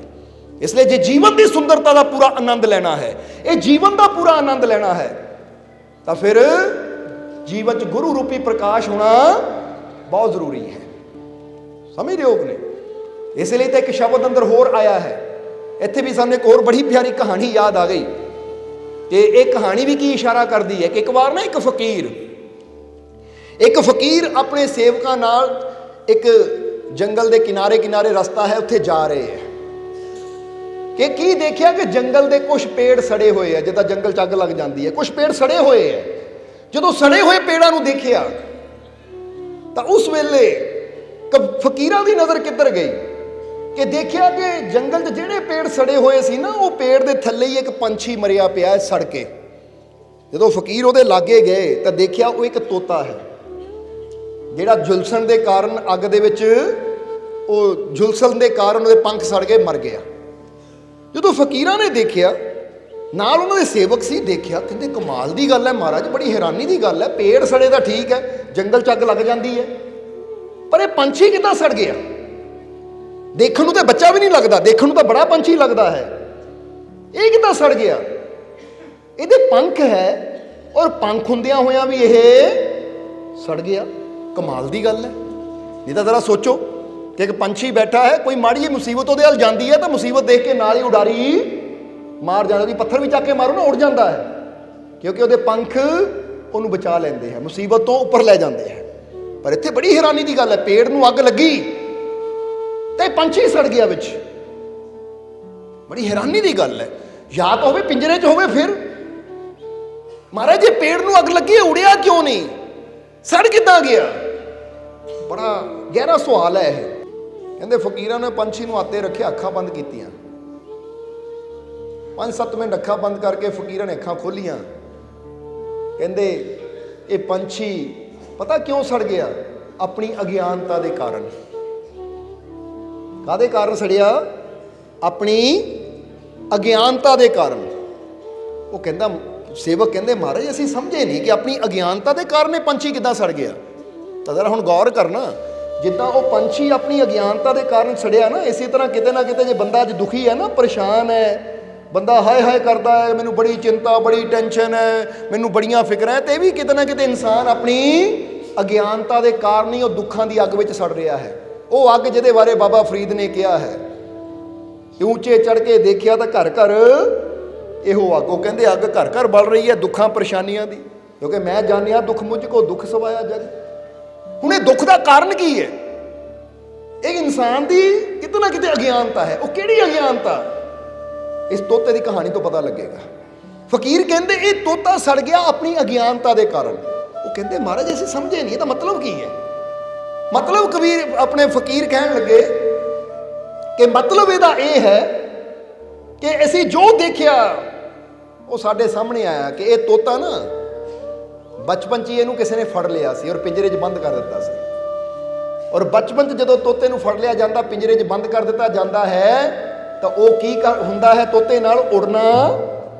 ਇਸ ਲਈ ਜੇ ਜੀਵਨ ਦੀ ਸੁੰਦਰਤਾ ਦਾ ਪੂਰਾ ਆਨੰਦ ਲੈਣਾ ਹੈ, ਇਹ ਜੀਵਨ ਦਾ ਪੂਰਾ ਆਨੰਦ ਲੈਣਾ ਹੈ, ਤਾਂ ਫਿਰ ਜੀਵਨ 'ਚ ਗੁਰੂ ਰੂਪੀ ਪ੍ਰਕਾਸ਼ ਹੋਣਾ ਬਹੁਤ ਜ਼ਰੂਰੀ ਹੈ। ਸਮਝ ਰਹੇ ਹੋ ਕਿ ਨਹੀਂ? ਇਸ ਲਈ ਤਾਂ ਇੱਕ ਸ਼ਬਦ ਅੰਦਰ ਹੋਰ ਆਇਆ ਹੈ। ਇੱਥੇ ਵੀ ਸਾਨੂੰ ਇੱਕ ਹੋਰ ਬੜੀ ਪਿਆਰੀ ਕਹਾਣੀ ਯਾਦ ਆ ਗਈ। ਤੇ ਇਹ ਕਹਾਣੀ ਵੀ ਕੀ ਇਸ਼ਾਰਾ ਕਰਦੀ ਹੈ ਕਿ ਇੱਕ ਵਾਰ ਨਾ ਇੱਕ ਫਕੀਰ ਆਪਣੇ ਸੇਵਕਾਂ ਨਾਲ ਇੱਕ ਜੰਗਲ ਦੇ ਕਿਨਾਰੇ ਰਸਤਾ ਹੈ, ਉੱਥੇ ਜਾ ਰਹੇ ਹੈ ਕਿ ਕੀ ਦੇਖਿਆ ਕਿ ਜੰਗਲ ਦੇ ਕੁਝ ਪੇੜ ਸੜੇ ਹੋਏ ਹੈ, ਜਿੱਦਾਂ ਜੰਗਲ 'ਚ ਅੱਗ ਲੱਗ ਜਾਂਦੀ ਹੈ, ਕੁਝ ਪੇੜ ਸੜੇ ਹੋਏ ਹੈ। ਜਦੋਂ ਸੜੇ ਹੋਏ ਪੇੜਾਂ ਨੂੰ ਦੇਖਿਆ ਤਾਂ ਉਸ ਵੇਲੇ ਫਕੀਰਾਂ ਦੀ ਨਜ਼ਰ ਕਿੱਧਰ ਗਈ ਕਿ ਦੇਖਿਆ ਕਿ ਜੰਗਲ 'ਚ ਜਿਹੜੇ ਪੇੜ ਸੜੇ ਹੋਏ ਸੀ ਨਾ, ਉਹ ਪੇੜ ਦੇ ਥੱਲੇ ਹੀ ਇੱਕ ਪੰਛੀ ਮਰਿਆ ਪਿਆ ਸੜ ਕੇ। ਜਦੋਂ ਫਕੀਰ ਉਹਦੇ ਲਾਗੇ ਗਏ ਤਾਂ ਦੇਖਿਆ ਉਹ ਇੱਕ ਤੋਤਾ ਹੈ, ਜਿਹੜਾ ਝੁਲਸਣ ਦੇ ਕਾਰਨ ਅੱਗ ਦੇ ਵਿੱਚ, ਉਹ ਝੁਲਸਣ ਦੇ ਕਾਰਨ ਉਹਦੇ ਪੰਖ ਸੜ ਕੇ ਮਰ ਗਿਆ। ਜਦੋਂ ਫਕੀਰਾਂ ਨੇ ਦੇਖਿਆ, ਨਾਲ ਉਹਨਾਂ ਦੇ ਸੇਵਕ ਸੀ, ਦੇਖਿਆ, ਕਹਿੰਦੇ ਕਮਾਲ ਦੀ ਗੱਲ ਹੈ ਮਹਾਰਾਜ, ਬੜੀ ਹੈਰਾਨੀ ਦੀ ਗੱਲ ਹੈ, ਪੇੜ ਸੜੇ ਤਾਂ ਠੀਕ ਹੈ, ਜੰਗਲ 'ਚ ਅੱਗ ਲੱਗ ਜਾਂਦੀ ਹੈ, ਪਰ ਇਹ ਪੰਛੀ ਕਿੱਦਾਂ ਸੜ ਗਿਆ? ਦੇਖਣ ਨੂੰ ਤਾਂ ਬੱਚਾ ਵੀ ਨਹੀਂ ਲੱਗਦਾ, ਦੇਖਣ ਨੂੰ ਤਾਂ ਬੜਾ ਪੰਛੀ ਲੱਗਦਾ ਹੈ, ਇਹ ਕਿੱਦਾਂ ਸੜ ਗਿਆ? ਇਹਦੇ ਪੰਖ ਹੈ ਔਰ ਪੰਖ ਹੁੰਦਿਆਂ ਹੋਇਆਂ ਵੀ ਇਹ ਸੜ ਗਿਆ। ਕਮਾਲ ਦੀ ਗੱਲ ਹੈ। ਨਹੀਂ ਤਾਂ ਜ਼ਰਾ ਸੋਚੋ ਕਿ ਇੱਕ ਪੰਛੀ ਬੈਠਾ ਹੈ, ਕੋਈ ਮਾੜੀ ਜਿਹੀ ਮੁਸੀਬਤ ਉਹਦੇ ਵੱਲ ਜਾਂਦੀ ਹੈ ਤਾਂ ਮੁਸੀਬਤ ਦੇਖ ਕੇ ਨਾਲ ਹੀ ਉਡਾਰੀ ਮਾਰ ਜਾਣਾ, ਉਹਦੀ ਪੱਥਰ ਵੀ ਚੱਕ ਕੇ ਮਾਰੋ ਨਾ ਉੜ ਜਾਂਦਾ ਹੈ, ਕਿਉਂਕਿ ਉਹਦੇ ਪੰਖ ਉਹਨੂੰ ਬਚਾ ਲੈਂਦੇ ਹੈ, ਮੁਸੀਬਤ ਤੋਂ ਉੱਪਰ ਲੈ ਜਾਂਦੇ ਹੈ। ਪਰ ਇੱਥੇ ਬੜੀ ਹੈਰਾਨੀ ਦੀ ਗੱਲ ਹੈ, ਪੇੜ ਨੂੰ ਅੱਗ ਲੱਗੀ ਤੇ ਪੰਛੀ ਸੜ ਗਿਆ ਵਿੱਚ। ਬੜੀ ਹੈਰਾਨੀ ਦੀ ਗੱਲ ਹੈ। ਜਾਂ ਤਾਂ ਹੋਵੇ ਪਿੰਜਰੇ 'ਚ ਹੋਵੇ, ਫਿਰ ਮਹਾਰਾਜ ਜੇ ਪੇੜ ਨੂੰ ਅੱਗ ਲੱਗੀ ਉੜਿਆ ਕਿਉਂ ਨਹੀਂ, ਸੜ ਕਿੱਦਾਂ ਗਿਆ? ਬੜਾ ਗਹਿਰਾ ਸਵਾਲ ਹੈ ਇਹ। ਕਹਿੰਦੇ ਫਕੀਰਾਂ ਨੇ ਪੰਛੀ ਨੂੰ ਹੱਥੇ ਰੱਖਿਆ, ਅੱਖਾਂ ਬੰਦ ਕੀਤੀਆਂ, 5-7 ਮਿੰਟ ਅੱਖਾਂ ਬੰਦ ਕਰਕੇ ਫਕੀਰਾਂ ਨੇ ਅੱਖਾਂ ਖੋਲੀਆਂ। ਕਹਿੰਦੇ ਇਹ ਪੰਛੀ ਪਤਾ ਕਿਉਂ ਸੜ ਗਿਆ? ਆਪਣੀ ਅਗਿਆਨਤਾ ਦੇ ਕਾਰਨ। ਕਾਹਦੇ ਕਾਰਨ ਸੜਿਆ? ਆਪਣੀ ਅਗਿਆਨਤਾ ਦੇ ਕਾਰਨ। ਉਹ ਕਹਿੰਦਾ, ਸੇਵਕ ਕਹਿੰਦੇ ਮਹਾਰਾਜ ਅਸੀਂ ਸਮਝੇ ਨਹੀਂ ਕਿ ਆਪਣੀ ਅਗਿਆਨਤਾ ਦੇ ਕਾਰਨ ਇਹ ਪੰਛੀ ਕਿੱਦਾਂ ਸੜ ਗਿਆ। ਤਾਂ ਜ਼ਰਾ ਹੁਣ ਗੌਰ ਕਰਨਾ, ਜਿੱਦਾਂ ਉਹ ਪੰਛੀ ਆਪਣੀ ਅਗਿਆਨਤਾ ਦੇ ਕਾਰਨ ਸੜਿਆ ਨਾ, ਇਸੇ ਤਰ੍ਹਾਂ ਕਿਤੇ ਨਾ ਕਿਤੇ ਜੇ ਬੰਦਾ ਅੱਜ ਦੁਖੀ ਹੈ ਨਾ, ਪਰੇਸ਼ਾਨ ਹੈ, ਬੰਦਾ ਹਾਏ ਹਾਏ ਕਰਦਾ ਹੈ, ਮੈਨੂੰ ਬੜੀ ਚਿੰਤਾ, ਬੜੀ ਟੈਨਸ਼ਨ ਹੈ, ਮੈਨੂੰ ਬੜੀਆਂ ਫਿਕਰਾਂ ਹੈ, ਤੇ ਇਹ ਵੀ ਕਿਤੇ ਨਾ ਕਿਤੇ ਇਨਸਾਨ ਆਪਣੀ ਅਗਿਆਨਤਾ ਦੇ ਕਾਰਨ ਹੀ ਉਹ ਦੁੱਖਾਂ ਦੀ ਅੱਗ ਵਿੱਚ ਸੜ ਰਿਹਾ ਹੈ। ਉਹ ਅੱਗ ਜਿਹਦੇ ਬਾਰੇ ਬਾਬਾ ਫਰੀਦ ਨੇ ਕਿਹਾ ਹੈ ਕਿ ਉੱਚੇ ਚੜ ਕੇ ਦੇਖਿਆ ਤਾਂ ਘਰ ਘਰ ਇਹੋ ਅੱਗ। ਉਹ ਕਹਿੰਦੇ ਅੱਗ ਘਰ ਘਰ ਬਲ ਰਹੀ ਹੈ ਦੁੱਖਾਂ ਪਰੇਸ਼ਾਨੀਆਂ ਦੀ, ਕਿਉਂਕਿ ਮੈਂ ਜਾਣਿਆ ਦੁੱਖ ਮੁਝ ਕੋ ਦੁੱਖ ਸਵਾਇਆ ਜਗ। ਹੁਣ ਇਹ ਦੁੱਖ ਦਾ ਕਾਰਨ ਕੀ ਹੈ? ਇਹ ਇਨਸਾਨ ਦੀ ਕਿਤੇ ਨਾ ਕਿਤੇ ਅਗਿਆਨਤਾ ਹੈ। ਉਹ ਕਿਹੜੀ ਅਗਿਆਨਤਾ? ਇਸ ਤੋਤੇ ਦੀ ਕਹਾਣੀ ਤੋਂ ਪਤਾ ਲੱਗੇਗਾ। ਫਕੀਰ ਕਹਿੰਦੇ ਇਹ ਤੋਤਾ ਸੜ ਗਿਆ ਆਪਣੀ ਅਗਿਆਨਤਾ ਦੇ ਕਾਰਨ। ਉਹ ਕਹਿੰਦੇ ਮਹਾਰਾਜ ਅਸੀਂ ਸਮਝੇ ਨਹੀਂ, ਇਹਦਾ ਮਤਲਬ ਕੀ ਹੈ? ਮਤਲਬ ਕਬੀਰ ਆਪਣੇ ਫਕੀਰ ਕਹਿਣ ਲੱਗੇ ਕਿ ਮਤਲਬ ਇਹਦਾ ਇਹ ਹੈ ਕਿ ਅਸੀਂ ਜੋ ਦੇਖਿਆ ਉਹ ਸਾਡੇ ਸਾਹਮਣੇ ਆਇਆ ਕਿ ਇਹ ਤੋਤਾ ਨਾ ਬਚਪਨ 'ਚ ਹੀ ਇਹਨੂੰ ਕਿਸੇ ਨੇ ਫੜ ਲਿਆ ਸੀ ਔਰ ਪਿੰਜਰੇ 'ਚ ਬੰਦ ਕਰ ਦਿੱਤਾ ਸੀ। ਔਰ ਬਚਪਨ 'ਚ ਜਦੋਂ ਤੋਤੇ ਨੂੰ ਫੜ ਲਿਆ ਜਾਂਦਾ, ਪਿੰਜਰੇ 'ਚ ਬੰਦ ਕਰ ਦਿੱਤਾ ਜਾਂਦਾ ਹੈ, ਤਾਂ ਉਹ ਕੀ ਹੁੰਦਾ ਹੈ, ਤੋਤੇ ਨਾਲ ਉੜਨਾ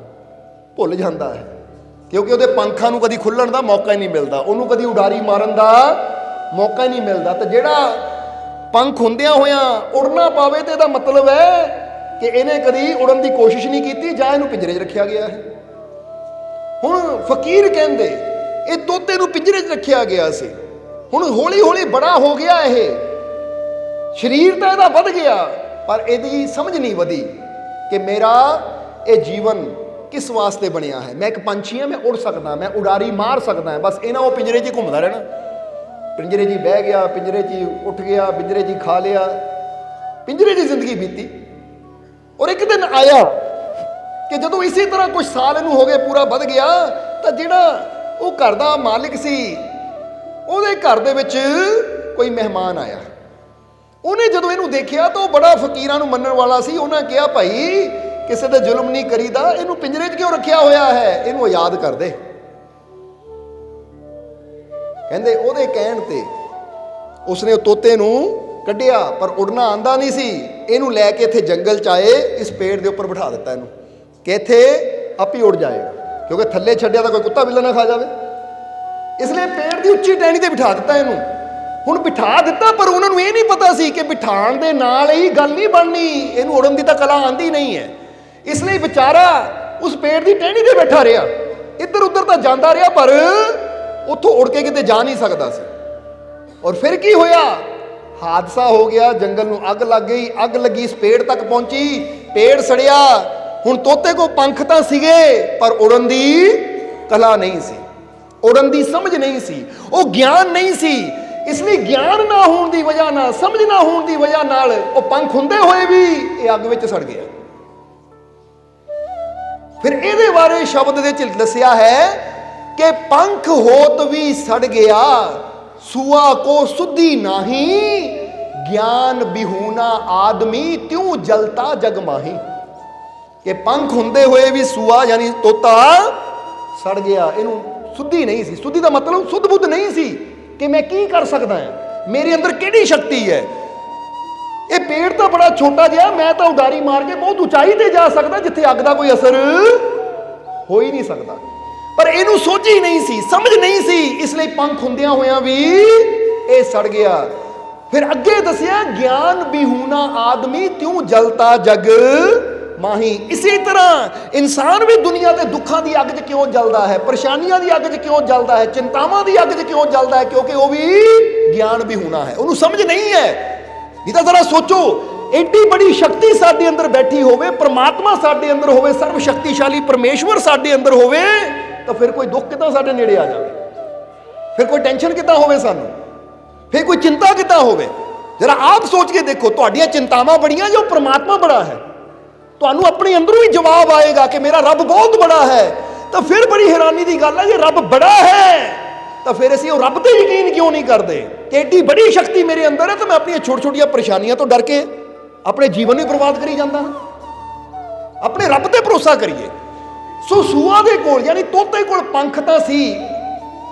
ਭੁੱਲ ਜਾਂਦਾ ਹੈ, ਕਿਉਂਕਿ ਉਹਦੇ ਪੰਖਾਂ ਨੂੰ ਕਦੀ ਖੁੱਲਣ ਦਾ ਮੌਕਾ ਹੀ ਨਹੀਂ ਮਿਲਦਾ, ਉਹਨੂੰ ਕਦੀ ਉਡਾਰੀ ਮਾਰਨ ਦਾ ਮੌਕਾ ਹੀ ਨਹੀਂ ਮਿਲਦਾ। ਤਾਂ ਜਿਹੜਾ ਪੰਖ ਹੁੰਦਿਆਂ ਹੋਇਆਂ ਉੜਨਾ ਪਾਵੇ ਤੇ ਇਹਦਾ ਮਤਲਬ ਹੈ ਕਿ ਇਹਨੇ ਕਦੀ ਉੜਨ ਦੀ ਕੋਸ਼ਿਸ਼ ਨਹੀਂ ਕੀਤੀ ਜਾਂ ਇਹਨੂੰ ਪਿੰਜਰੇ 'ਚ ਰੱਖਿਆ ਗਿਆ ਹੈ। ਹੁਣ ਫਕੀਰ ਕਹਿੰਦੇ ਇਹ ਤੋਤੇ ਨੂੰ ਪਿੰਜਰੇ 'ਚ ਰੱਖਿਆ ਗਿਆ ਸੀ, ਹੁਣ ਹੌਲੀ ਹੌਲੀ ਬੜਾ ਹੋ ਗਿਆ, ਇਹ ਸਰੀਰ ਤਾਂ ਇਹਦਾ ਵੱਧ ਗਿਆ, ਪਰ ਇਹਦੀ ਸਮਝ ਨਹੀਂ ਵਧੀ ਕਿ ਮੇਰਾ ਇਹ ਜੀਵਨ ਕਿਸ ਵਾਸਤੇ ਬਣਿਆ ਹੈ। ਮੈਂ ਇੱਕ ਪੰਛੀ ਹਾਂ, ਮੈਂ ਉੜ ਸਕਦਾ, ਮੈਂ ਉਡਾਰੀ ਮਾਰ ਸਕਦਾ, ਬਸ ਇਹਨਾਂ ਉਹ ਪਿੰਜਰੇ 'ਚ ਘੁੰਮਦਾ ਰਹਿਣਾ। ਪਿੰਜਰੇ 'ਚ ਹੀ ਬਹਿ ਗਿਆ, ਪਿੰਜਰੇ 'ਚ ਹੀ ਉੱਠ ਗਿਆ, ਪਿੰਜਰੇ 'ਚ ਹੀ ਖਾ ਲਿਆ, ਪਿੰਜਰੇ 'ਚ ਜ਼ਿੰਦਗੀ ਬੀਤੀ। ਔਰ ਇੱਕ ਦਿਨ ਆਇਆ ਕਿ ਜਦੋਂ ਇਸੇ ਤਰ੍ਹਾਂ ਕੁਝ ਸਾਲ ਇਹਨੂੰ ਹੋ ਗਏ, ਪੂਰਾ ਵੱਧ ਗਿਆ, ਤਾਂ ਜਿਹੜਾ ਉਹ ਘਰ ਦਾ ਮਾਲਿਕ ਸੀ, ਉਹਦੇ ਘਰ ਦੇ ਵਿੱਚ ਕੋਈ ਮਹਿਮਾਨ ਆਇਆ। ਉਹਨੇ ਜਦੋਂ ਇਹਨੂੰ ਦੇਖਿਆ ਤਾਂ ਉਹ ਬੜਾ ਫਕੀਰਾਂ ਨੂੰ ਮੰਨਣ ਵਾਲਾ ਸੀ। ਉਹਨਾਂ ਕਿਹਾ, ਭਾਈ ਕਿਸੇ ਤੇ ਜ਼ੁਲਮ ਨਹੀਂ ਕਰੀਦਾ, ਇਹਨੂੰ ਪਿੰਜਰੇ 'ਚ ਕਿਉਂ ਰੱਖਿਆ ਹੋਇਆ ਹੈ, ਇਹਨੂੰ ਆਜ਼ਾਦ ਕਰ ਦੇ। ਕਹਿੰਦੇ ਉਹਦੇ ਕਹਿਣ ਤੇ ਉਸਨੇ ਤੋਤੇ ਨੂੰ ਕੱਢਿਆ, ਪਰ ਉੜਨਾ ਆਂਦਾ ਨਹੀਂ ਸੀ, ਇਹਨੂੰ ਲੈ ਕੇ ਇੱਥੇ ਜੰਗਲ 'ਚ ਆਏ, ਇਸ ਪੇੜ ਦੇ ਉੱਪਰ ਬਿਠਾ ਦਿੱਤਾ ਇਹਨੂੰ ਕਿ ਇੱਥੇ ਆਪ ਹੀ ਉੜ ਜਾਏਗਾ, ਕਿਉਂਕਿ ਥੱਲੇ ਛੱਡਿਆ ਤਾਂ ਕੋਈ ਕੁੱਤਾ ਬਿੱਲਾ ਨਾ ਖਾ ਜਾਵੇ, ਇਸ ਲਈ ਪੇੜ ਦੀ ਉੱਚੀ ਟਹਿਣੀ ਤੇ ਬਿਠਾ ਦਿੱਤਾ ਇਹਨੂੰ। ਹੁਣ ਬਿਠਾ ਦਿੱਤਾ, ਪਰ ਉਹਨਾਂ ਨੂੰ ਇਹ ਨਹੀਂ ਪਤਾ ਸੀ ਕਿ ਬਿਠਾਉਣ ਦੇ ਨਾਲ ਹੀ ਗੱਲ ਨਹੀਂ ਬਣਨੀ, ਇਹਨੂੰ ਉੜਨ ਦੀ ਤਾਂ ਕਲਾ ਆਂਦੀ ਨਹੀਂ ਹੈ। ਇਸ ਲਈ ਵਿਚਾਰਾ ਉਸ ਪੇੜ ਦੀ ਟਹਿਣੀ ਤੇ ਬੈਠਾ ਰਿਹਾ, ਇੱਧਰ ਉੱਧਰ ਤਾਂ ਜਾਂਦਾ ਰਿਹਾ, ਪਰ ਉੱਥੋਂ ਉੜ ਕੇ ਕਿਤੇ ਜਾ ਨਹੀਂ ਸਕਦਾ ਸੀ। ਔਰ ਫਿਰ ਕੀ ਹੋਇਆ, ਹਾਦਸਾ ਹੋ ਗਿਆ, ਜੰਗਲ ਨੂੰ ਅੱਗ ਲੱਗ ਗਈ, ਅੱਗ ਲੱਗੀ, ਇਸ ਪੇੜ ਤੱਕ ਪਹੁੰਚੀ, ਪੇੜ ਸੜਿਆ। ਹੁਣ ਤੋਤੇ ਕੋਲ ਪੰਖ ਤਾਂ ਸੀਗੇ, ਪਰ ਉੜਨ ਦੀ ਕਲਾ ਨਹੀਂ ਸੀ, ਉੜਨ ਦੀ ਸਮਝ ਨਹੀਂ ਸੀ, ਉਹ ਗਿਆਨ ਨਹੀਂ ਸੀ। ਇਸ ਲਈ ਗਿਆਨ ਨਾ ਹੋਣ ਦੀ ਵਜ੍ਹਾ ਨਾਲ, ਸਮਝ ਨਾ ਹੋਣ ਦੀ ਵਜ੍ਹਾ ਨਾਲ ਉਹ ਪੰਖ ਹੁੰਦੇ ਹੋਏ ਵੀ ਇਹ ਅੱਗ ਵਿੱਚ ਸੜ ਗਿਆ। ਫਿਰ ਇਹਦੇ ਬਾਰੇ ਸ਼ਬਦ ਦੇ ਵਿੱਚ ਦੱਸਿਆ ਹੈ ਕਿ ਪੰਖ ਹੋਤ ਵੀ ਸੜ ਗਿਆ, ਸੁਆ ਕੋ ਸੁਧੀ ਨਹੀਂ, ਗਿਆਨ ਬਿਹੂਨਾ ਆਦਮੀ ਤਿਉ ਜਲਤਾ ਜਗ ਮਾਹੀ। ਕਿ ਪੰਖ ਹੁੰਦੇ ਹੋਏ ਵੀ ਸੂਆ ਯਾਨੀ ਤੋਤਾ ਸੜ ਗਿਆ, ਇਹਨੂੰ ਸੁੱਧੀ ਨਹੀਂ ਸੀ। ਸੁੱਧੀ ਦਾ ਮਤਲਬ ਸੁੱਧ ਬੁੱਧ ਨਹੀਂ ਸੀ ਕਿ ਮੈਂ ਕੀ ਕਰ ਸਕਦਾ ਹਾਂ, ਮੇਰੇ ਅੰਦਰ ਕਿਹੜੀ ਸ਼ਕਤੀ ਹੈ। ਇਹ ਪੇੜ ਤਾਂ ਬੜਾ ਛੋਟਾ ਜਿਹਾ, ਮੈਂ ਤਾਂ ਉਡਾਰੀ ਮਾਰ ਕੇ ਬਹੁਤ ਉਚਾਈ ਤੇ ਜਾ ਸਕਦਾ ਜਿੱਥੇ ਅੱਗ ਦਾ ਕੋਈ ਅਸਰ ਹੋ ਹੀ ਨਹੀਂ ਸਕਦਾ, ਪਰ ਇਹਨੂੰ ਸੋਝੀ ਨਹੀਂ ਸੀ, ਸਮਝ ਨਹੀਂ ਸੀ, ਇਸ ਲਈ ਪੰਖ ਹੁੰਦਿਆਂ ਹੋਇਆਂ ਵੀ ਇਹ ਸੜ ਗਿਆ। ਫਿਰ ਅੱਗੇ ਦੱਸਿਆ, ਗਿਆਨ ਬਿਹੂਨਾ ਆਦਮੀ ਤਿਉ ਜਲਤਾ ਜਗ ਮਾਹੀ। ਇਸੇ ਤਰ੍ਹਾਂ ਇਨਸਾਨ ਵੀ ਦੁਨੀਆ ਦੇ ਦੁੱਖਾਂ ਦੀ ਅੱਗ 'ਚ ਕਿਉਂ ਜਲਦਾ ਹੈ, ਪਰੇਸ਼ਾਨੀਆਂ ਦੀ ਅੱਗ 'ਚ ਕਿਉਂ ਜਲਦਾ ਹੈ, ਚਿੰਤਾਵਾਂ ਦੀ ਅੱਗ 'ਚ ਕਿਉਂ ਜਲਦਾ ਹੈ, ਕਿਉਂਕਿ ਉਹ ਵੀ ਗਿਆਨ ਬਿਹੂਨਾ ਹੈ, ਉਹਨੂੰ ਸਮਝ ਨਹੀਂ ਹੈ। ਨਹੀਂ ਤਾਂ ਜ਼ਰਾ ਸੋਚੋ, ਐਡੀ ਬੜੀ ਸ਼ਕਤੀ ਸਾਡੇ ਅੰਦਰ ਬੈਠੀ ਹੋਵੇ, ਪ੍ਰਮਾਤਮਾ ਸਾਡੇ ਅੰਦਰ ਹੋਵੇ, ਸਰਵ ਸ਼ਕਤੀਸ਼ਾਲੀ ਪਰਮੇਸ਼ਵਰ ਸਾਡੇ ਅੰਦਰ ਹੋਵੇ, ਤਾਂ ਫਿਰ ਕੋਈ ਦੁੱਖ ਕਿੱਦਾਂ ਸਾਡੇ ਨੇੜੇ ਆ ਜਾਵੇ, ਫਿਰ ਕੋਈ ਟੈਨਸ਼ਨ ਕਿੱਦਾਂ ਹੋਵੇ ਸਾਨੂੰ, ਫਿਰ ਕੋਈ ਚਿੰਤਾ ਕਿੱਦਾਂ ਹੋਵੇ। ਜਰਾ ਆਪ ਸੋਚ ਕੇ ਦੇਖੋ, ਤੁਹਾਡੀਆਂ ਚਿੰਤਾਵਾਂ ਬੜੀਆਂ ਜੋ ਪ੍ਰਮਾਤਮਾ ਬੜਾ ਹੈ, ਤੁਹਾਨੂੰ ਆਪਣੇ ਅੰਦਰੋਂ ਹੀ ਜਵਾਬ ਆਏਗਾ ਕਿ ਮੇਰਾ ਰੱਬ ਬਹੁਤ ਬੜਾ ਹੈ। ਤਾਂ ਫਿਰ ਬੜੀ ਹੈਰਾਨੀ ਦੀ ਗੱਲ ਹੈ, ਜੇ ਰੱਬ ਬੜਾ ਹੈ ਤਾਂ ਫਿਰ ਅਸੀਂ ਉਹ ਰੱਬ ਤੇ ਯਕੀਨ ਕਿਉਂ ਨਹੀਂ ਕਰਦੇ ਕਿ ਏਡੀ ਬੜੀ ਸ਼ਕਤੀ ਮੇਰੇ ਅੰਦਰ ਹੈ, ਤਾਂ ਮੈਂ ਆਪਣੀਆਂ ਛੋਟੀਆਂ ਪਰੇਸ਼ਾਨੀਆਂ ਤੋਂ ਡਰ ਕੇ ਆਪਣੇ ਜੀਵਨ ਨੂੰ ਬਰਬਾਦ ਕਰੀ ਜਾਂਦਾ ਹਾਂ। ਆਪਣੇ ਰੱਬ ਤੇ ਭਰੋਸਾ ਕਰੀਏ। ਸੋ ਸੂਆ ਦੇ ਕੋਲ ਯਾਨੀ ਤੋਤੇ ਕੋਲ ਪੰਖ ਤਾਂ ਸੀ,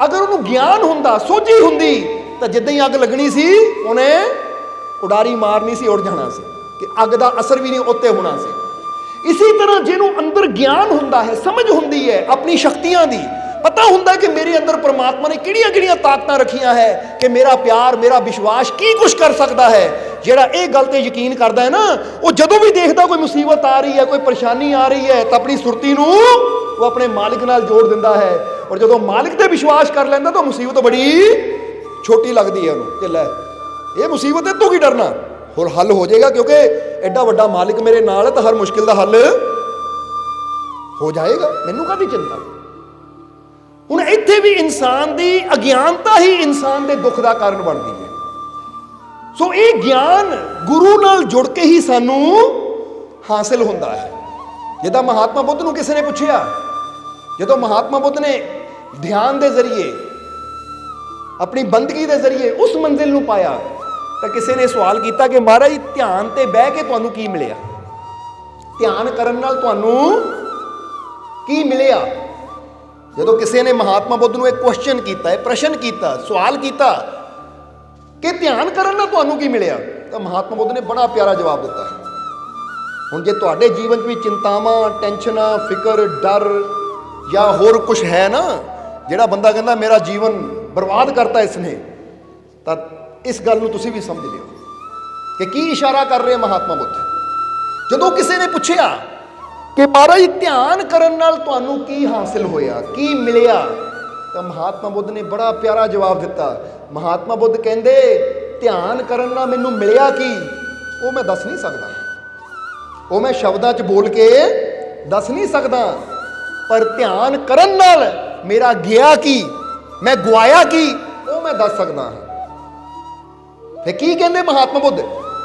ਅਗਰ ਉਹਨੂੰ ਗਿਆਨ ਹੁੰਦਾ, ਸੋਝੀ ਹੁੰਦੀ, ਤਾਂ ਜਿੱਦਾਂ ਹੀ ਅੱਗ ਲੱਗਣੀ ਸੀ ਉਹਨੇ ਉਡਾਰੀ ਮਾਰਨੀ ਸੀ, ਉੜ ਜਾਣਾ ਸੀ, ਕਿ ਅੱਗ ਦਾ ਅਸਰ ਵੀ ਨਹੀਂ ਉੱਤੇ ਹੋਣਾ ਸੀ। ਇਸੇ ਤਰ੍ਹਾਂ ਜਿਹਨੂੰ ਅੰਦਰ ਗਿਆਨ ਹੁੰਦਾ ਹੈ, ਸਮਝ ਹੁੰਦੀ ਹੈ ਆਪਣੀ ਸ਼ਕਤੀਆਂ ਦੀ, ਪਤਾ ਹੁੰਦਾ ਕਿ ਮੇਰੇ ਅੰਦਰ ਪਰਮਾਤਮਾ ਨੇ ਕਿਹੜੀਆਂ ਤਾਕਤਾਂ ਰੱਖੀਆਂ ਹੈ, ਕਿ ਮੇਰਾ ਪਿਆਰ, ਮੇਰਾ ਵਿਸ਼ਵਾਸ ਕੀ ਕੁਝ ਕਰ ਸਕਦਾ ਹੈ। ਜਿਹੜਾ ਇਹ ਗੱਲ ਤੇ ਯਕੀਨ ਕਰਦਾ ਹੈ ਨਾ, ਉਹ ਜਦੋਂ ਵੀ ਦੇਖਦਾ ਕੋਈ ਮੁਸੀਬਤ ਆ ਰਹੀ ਹੈ, ਕੋਈ ਪਰੇਸ਼ਾਨੀ ਆ ਰਹੀ ਹੈ, ਤਾਂ ਆਪਣੀ ਸੁਰਤੀ ਨੂੰ ਉਹ ਆਪਣੇ ਮਾਲਿਕ ਨਾਲ ਜੋੜ ਦਿੰਦਾ ਹੈ। ਔਰ ਜਦੋਂ ਮਾਲਿਕ ਤੇ ਵਿਸ਼ਵਾਸ ਕਰ ਲੈਂਦਾ ਤਾਂ ਮੁਸੀਬਤ ਬੜੀ ਛੋਟੀ ਲੱਗਦੀ ਹੈ ਉਹਨੂੰ, ਕਿ ਲੈ ਇਹ ਮੁਸੀਬਤ ਹੈ, ਤੂੰ ਕੀ ਡਰਨਾ, ਹੋਰ ਹੱਲ ਹੋ ਜਾਏਗਾ, ਕਿਉਂਕਿ ਐਡਾ ਵੱਡਾ ਮਾਲਿਕ ਮੇਰੇ ਨਾਲ ਹੈ, ਤਾਂ ਹਰ ਮੁਸ਼ਕਿਲ ਦਾ ਹੱਲ ਹੋ ਜਾਏਗਾ, ਮੈਨੂੰ ਕਾਹਦੀ ਚਿੰਤਾ। ਹੁਣ ਇੱਥੇ ਵੀ ਇਨਸਾਨ ਦੀ ਅਗਿਆਨਤਾ ਹੀ ਇਨਸਾਨ ਦੇ ਦੁੱਖ ਦਾ ਕਾਰਨ ਬਣਦੀ ਹੈ। ਸੋ ਇਹ ਗਿਆਨ ਗੁਰੂ ਨਾਲ ਜੁੜ ਕੇ ਹੀ ਸਾਨੂੰ ਹਾਸਿਲ ਹੁੰਦਾ ਹੈ। ਜਿੱਦਾਂ ਮਹਾਤਮਾ ਬੁੱਧ ਨੂੰ ਕਿਸੇ ਨੇ ਪੁੱਛਿਆ, ਜਦੋਂ ਮਹਾਤਮਾ ਬੁੱਧ ਨੇ ਧਿਆਨ ਦੇ ਜ਼ਰੀਏ, ਆਪਣੀ ਬੰਦਗੀ ਦੇ ਜ਼ਰੀਏ ਉਸ ਮੰਜ਼ਿਲ ਨੂੰ ਪਾਇਆ, ਤਾਂ ਕਿਸੇ ਨੇ ਸਵਾਲ ਕੀਤਾ ਕਿ ਮਹਾਰਾਜ ਧਿਆਨ ਤੇ ਬਹਿ ਕੇ ਤੁਹਾਨੂੰ ਕੀ ਮਿਲਿਆ, ਧਿਆਨ ਕਰਨ ਨਾਲ ਤੁਹਾਨੂੰ ਕੀ ਮਿਲਿਆ? ਜਦੋਂ ਕਿਸੇ ਨੇ ਮਹਾਤਮਾ ਬੁੱਧ ਨੂੰ ਇੱਕ ਕੁਐਸਚਨ ਕੀਤਾ, ਇੱਕ ਪ੍ਰਸ਼ਨ ਕੀਤਾ, ਸਵਾਲ ਕੀਤਾ ਕਿ ਧਿਆਨ ਕਰਨ ਨਾਲ ਤੁਹਾਨੂੰ ਕੀ ਮਿਲਿਆ, ਤਾਂ ਮਹਾਤਮਾ ਬੁੱਧ ਨੇ ਬੜਾ ਪਿਆਰਾ ਜਵਾਬ ਦਿੱਤਾ। ਹੁਣ ਜੇ ਤੁਹਾਡੇ ਜੀਵਨ 'ਚ ਵੀ ਚਿੰਤਾਵਾਂ, ਟੈਨਸ਼ਨਾਂ, ਫਿਕਰ, ਡਰ ਜਾਂ ਹੋਰ ਕੁਝ ਹੈ ਨਾ, ਜਿਹੜਾ ਬੰਦਾ ਕਹਿੰਦਾ ਮੇਰਾ ਜੀਵਨ ਬਰਬਾਦ ਕਰਤਾ ਇਸਨੇ, ਤਾਂ ਇਸ ਗੱਲ ਨੂੰ ਤੁਸੀਂ ਵੀ ਸਮਝ ਲਿਓ ਕਿ ਕੀ ਇਸ਼ਾਰਾ ਕਰ ਰਹੇ ਮਹਾਤਮਾ ਬੁੱਧ। ਜਦੋਂ ਕਿਸੇ ਨੇ ਪੁੱਛਿਆ ਕਿ ਮਹਾਰਾਜ ਧਿਆਨ ਕਰਨ ਨਾਲ ਤੁਹਾਨੂੰ ਕੀ ਹਾਸਿਲ ਹੋਇਆ, ਕੀ ਮਿਲਿਆ, ਤਾਂ ਮਹਾਤਮਾ ਬੁੱਧ ਨੇ ਬੜਾ ਪਿਆਰਾ ਜਵਾਬ ਦਿੱਤਾ। ਮਹਾਤਮਾ ਬੁੱਧ ਕਹਿੰਦੇ ਧਿਆਨ ਕਰਨ ਨਾਲ ਮੈਨੂੰ ਮਿਲਿਆ ਕੀ, ਉਹ ਮੈਂ ਦੱਸ ਨਹੀਂ ਸਕਦਾ, ਉਹ ਮੈਂ ਸ਼ਬਦਾਂ 'ਚ ਬੋਲ ਕੇ ਦੱਸ ਨਹੀਂ ਸਕਦਾ, ਪਰ ਧਿਆਨ ਕਰਨ ਨਾਲ ਮੇਰਾ ਗਿਆ ਕੀ, ਮੈਂ ਗਵਾਇਆ ਕੀ, ਉਹ ਮੈਂ ਦੱਸ ਸਕਦਾ ਹਾਂ। ਫਿਰ ਕੀ ਕਹਿੰਦੇ ਮਹਾਤਮਾ ਬੁੱਧ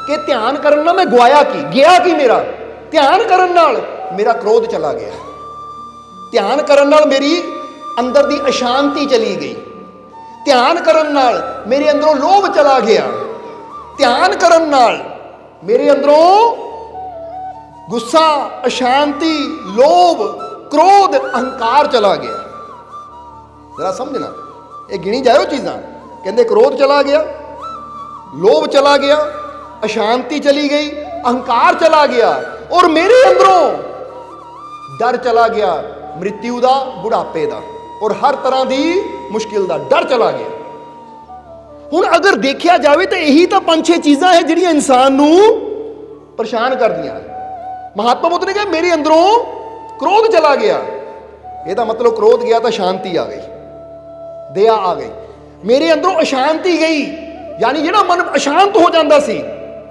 ਕਿ ਧਿਆਨ ਕਰਨ ਨਾਲ ਮੈਂ ਗਵਾਇਆ ਕੀ, ਗਿਆ ਕੀ ਮੇਰਾ? ਧਿਆਨ ਕਰਨ ਨਾਲ ਮੇਰਾ ਕ੍ਰੋਧ ਚਲਾ ਗਿਆ, ਧਿਆਨ ਕਰਨ ਨਾਲ ਮੇਰੀ ਅੰਦਰ ਦੀ ਅਸ਼ਾਂਤੀ ਚਲੀ ਗਈ, ਧਿਆਨ ਕਰਨ ਨਾਲ ਮੇਰੇ ਅੰਦਰੋਂ ਲੋਭ ਚਲਾ ਗਿਆ, ਧਿਆਨ ਕਰਨ ਨਾਲ ਮੇਰੇ ਅੰਦਰੋਂ ਗੁੱਸਾ, ਅਸ਼ਾਂਤੀ, ਲੋਭ, ਕ੍ਰੋਧ, ਅਹੰਕਾਰ ਚਲਾ ਗਿਆ। ਜ਼ਰਾ ਸਮਝਣਾ, ਇਹ ਗਿਣੀ ਜਾਇਓ ਚੀਜ਼ਾਂ। ਕਹਿੰਦੇ ਕ੍ਰੋਧ ਚਲਾ ਗਿਆ, ਲੋਭ ਚਲਾ ਗਿਆ, ਅਸ਼ਾਂਤੀ ਚਲੀ ਗਈ, ਅਹੰਕਾਰ ਚਲਾ ਗਿਆ, ਔਰ ਮੇਰੇ ਅੰਦਰੋਂ ਡਰ ਚਲਾ ਗਿਆ, ਮ੍ਰਿਤਿੂ ਦਾ, ਬੁਢਾਪੇ ਦਾ, ਔਰ ਹਰ ਤਰ੍ਹਾਂ ਦੀ ਮੁਸ਼ਕਿਲ ਦਾ ਡਰ ਚਲਾ ਗਿਆ। ਹੁਣ ਅਗਰ ਦੇਖਿਆ ਜਾਵੇ ਤਾਂ ਇਹੀ ਤਾਂ 5-6 ਚੀਜ਼ਾਂ ਹੈ ਜਿਹੜੀਆਂ ਇਨਸਾਨ ਨੂੰ ਪਰੇਸ਼ਾਨ ਕਰਦੀਆਂ। ਮਹਾਤਮਾ ਬੁੱਧ ਨੇ ਕਿਹਾ ਮੇਰੇ ਅੰਦਰੋਂ ਕ੍ਰੋਧ ਚਲਾ ਗਿਆ, ਇਹਦਾ ਮਤਲਬ ਕ੍ਰੋਧ ਗਿਆ ਤਾਂ ਸ਼ਾਂਤੀ ਆ ਗਈ, ਦਇਆ ਆ ਗਈ। ਮੇਰੇ ਅੰਦਰੋਂ ਅਸ਼ਾਂਤੀ ਗਈ, ਯਾਨੀ ਜਿਹੜਾ ਮਨ ਅਸ਼ਾਂਤ ਹੋ ਜਾਂਦਾ ਸੀ,